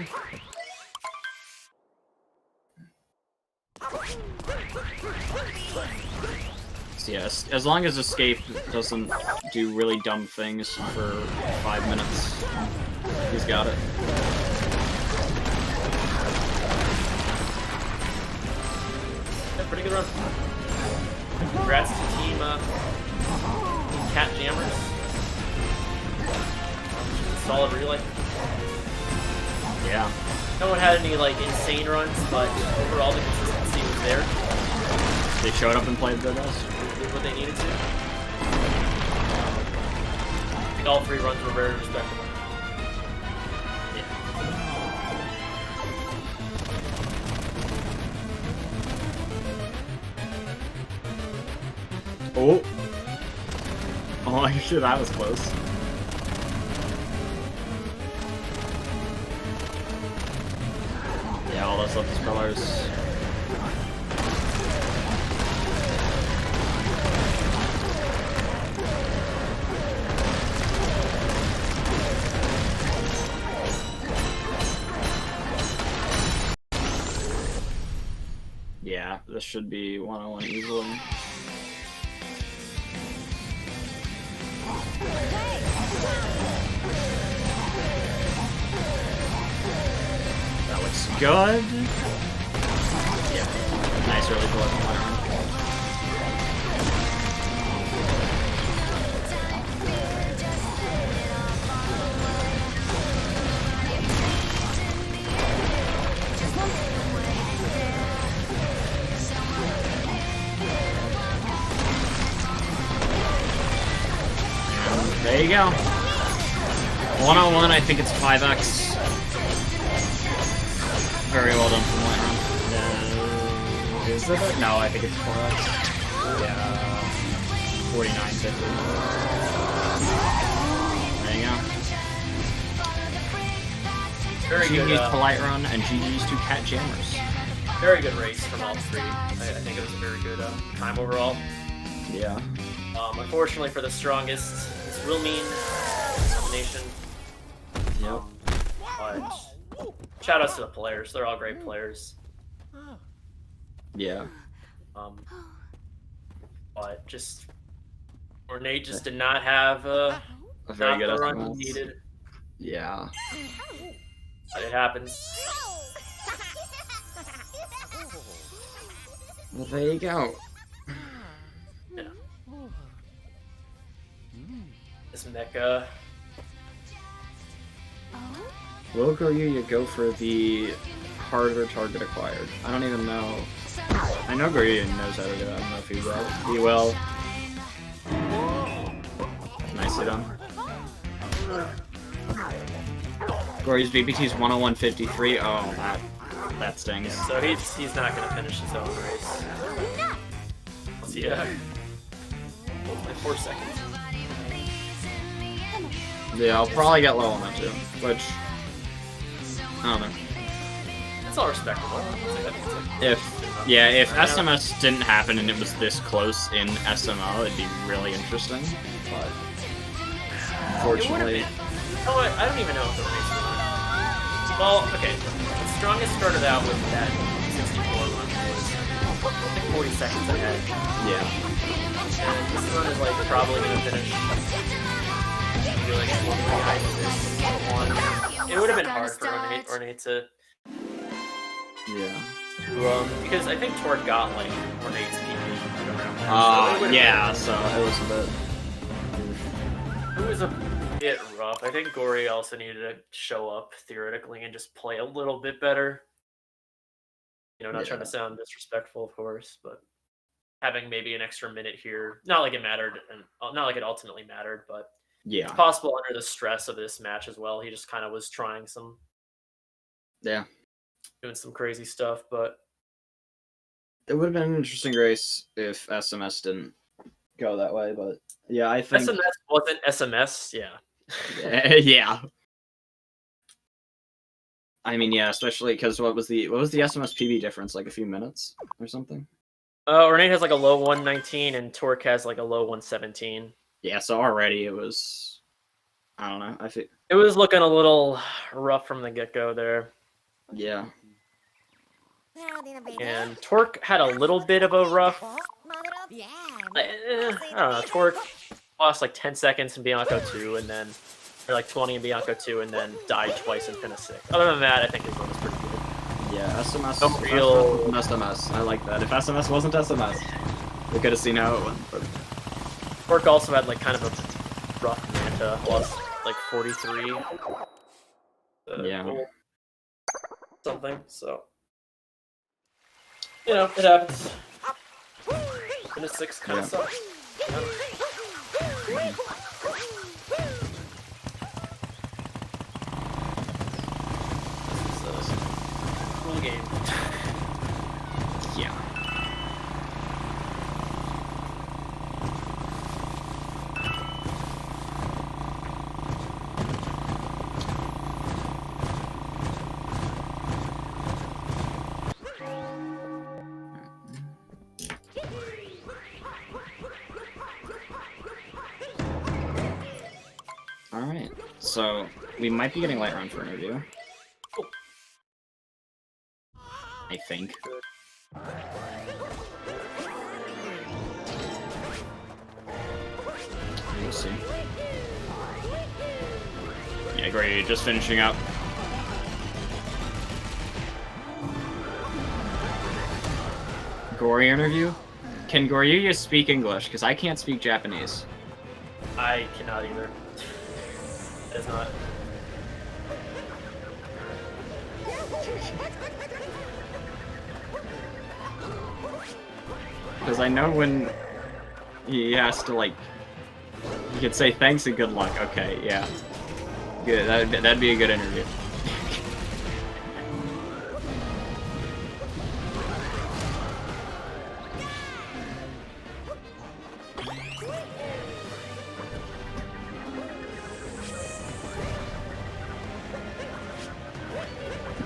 So yes, as long as Escape doesn't do really dumb things for 5 minutes, he's got it. Yeah, pretty good run. Congrats to Team catJammers. Solid relay. Yeah. No one had any like insane runs, but overall the consistency was there. They showed up and played their best. Did what they needed to. I think all 3 runs were very respectable. Oh! Oh, actually, that was close. Yeah, all those left spellers. Yeah, this should be 1-on-1 easily. That looks good. Yeah, nice early pull up from Myron. There you go. 1-on-1, I think it's 5x. Very well done from Myron. Is it? No, I think it's 4x. Yeah. 49.50. There you go. Very good. GG's Polite Run and GG's to catJammers. Very good race from all 3. I think it was a very good time overall. Yeah. Unfortunately for the strongest, this will mean elimination. Yep. But shout outs to the players. They're all great players. Yeah. But just Nate just did not have A very not good the run SMS. he needed. Yeah. But it happens. Well, there you go. Yeah. This mecha. Will Goryu go for the harder target acquired? I don't even know. I know Goryu knows how to do it. I don't know if he will. He will. Nicely done. Goryu's VPT is 101.53. Oh, that stings. So he's not gonna finish his own race. Yeah. Only 4 seconds. Yeah, I'll probably get low on that too, which I don't know. It's all respectable. If SMS didn't happen and it was this close in SMO, it'd be really interesting. But unfortunately, Oh, I don't even know if it makes it. Well, okay. The strongest started out with that 64 run was like 40 seconds ahead. yeah. And this run is like probably gonna finish maybe like 1 behind this one. It would have been hard for Ornate to because I think Torque got like Ornate's PB around there. So it was a bit. It was a bit rough. I think Gory also needed to show up theoretically and just play a little bit better. You know, not trying to sound disrespectful, of course, but having maybe an extra minute here, not like it mattered, and not like it ultimately mattered, but it's possible under the stress of this match as well. He just kind of was trying doing some crazy stuff, but it would have been an interesting race if SMS didn't go that way. But yeah, I think SMS wasn't SMS. yeah. I mean, yeah, especially because what was the SMS PB difference? Like a few minutes or something. Ornate has like a low 119 and Torque has like a low 117. Yeah, so already it was. I don't know. I think it was looking a little rough from the get-go there. Yeah. And Torque had a little bit of a rough. I don't know. Torque lost like 10 seconds in Bianco 2, and then or like 20 in Bianco 2, and then died twice in Pinna 6. Other than that, I think his run was pretty good. Yeah, SMS. No real SMS. I like that. If SMS wasn't SMS, we could have seen how it went. But Torque also had like kind of a rough Manta, lost like 43. Yeah. Something. So. You know, it happens. In a 6 kind of sucks. This is a cool game. yeah. Alright, so we might be getting light round for interview. Cool. I think. We'll see. Yeah, great, just finishing up. Gory interview? Can Goryu speak English? Because I can't speak Japanese. I cannot either. It's not. Because I know when he has to, like, he could say thanks and good luck. Okay, yeah. Good, that'd be a good interview.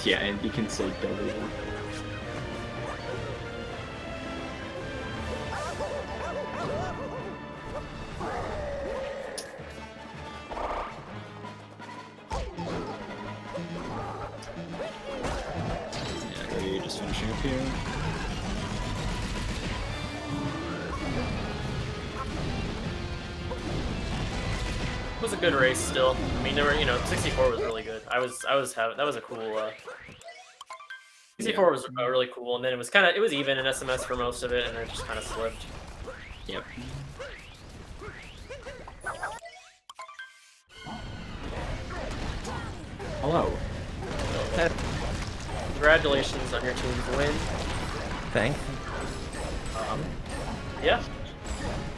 Yeah, and you can say W. Yeah, you're just finishing up here. It was a good race still. I mean, there were, 64 was really good. I was having, that was a cool, 64 was really cool, and then it was even in SMS for most of it, and then it just kind of slipped. Yep. Hello. So, congratulations on your team's win. Thanks. Yeah.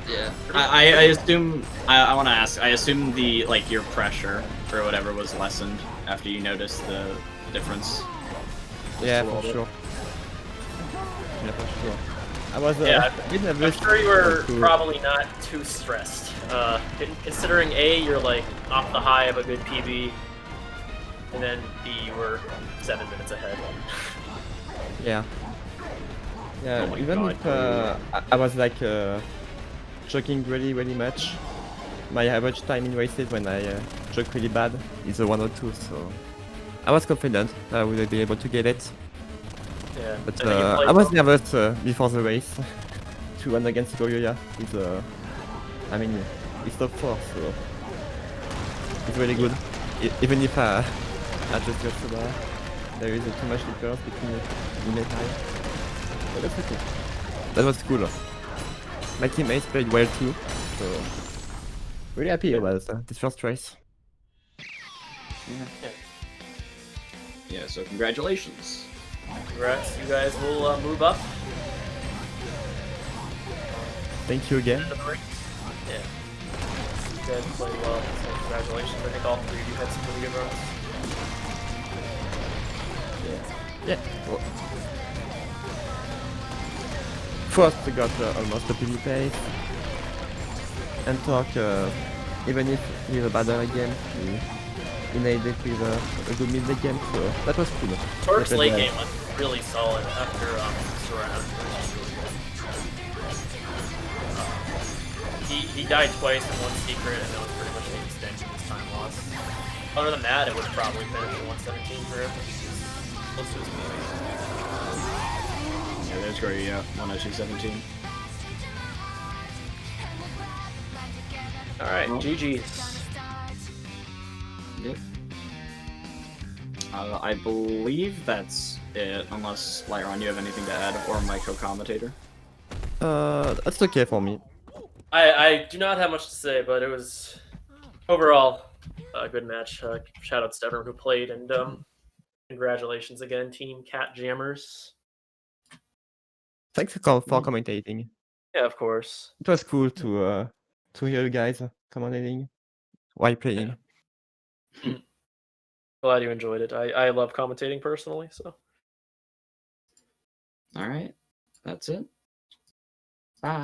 Yeah. I assume I want to ask. I assume the your pressure or whatever was lessened after you noticed the difference. Yeah, for sure. Yeah, for sure. I was Yeah, a bit I'm nervous. sure you were to- probably not too stressed. Considering A, you're like off the high of a good PB, and then B, you were 7 minutes ahead. Yeah. Yeah, Oh my even God, if I was like joking really much, my average time in races when I joke really bad is a 102, so I was confident that I would be able to get it. Yeah, But I think you played I was well. nervous before the race to run against Goyoya with I mean, it's top 4, so it's really good. Even if I just got so bad, there is too much difference between me and high. But that's okay. That was cool. My teammates played well too, so really happy about this first race. Yeah, so congratulations. Congrats, you guys will move up. Thank you again. Into the race. Yeah. You guys played well, so congratulations. I think all 3 of you had some really good runs. Yeah. Well, first we got almost a PB pace. And talk, even if he's a bad early game, he made it with a good mid game, so that was cool. Torque's That late was, game was really solid after surround. He died twice in one secret, and that was pretty much the extent of his time loss. Other than that, it would probably finish at 117 for him. Close to his PB. Yeah, there's Gray, yeah, 102.17. Alright, Well. GG's. Yep. I believe that's it, unless Lyron, you have anything to add, or my co-commentator. that's okay for me. I do not have much to say, but it was overall a good match. Shout outs to everyone who played, and congratulations again, Team catJammers. Thanks for commentating. Yeah, of course. It was cool to hear you guys commentating while playing. Yeah. Glad you enjoyed it. I love commentating personally, so. Alright, that's it.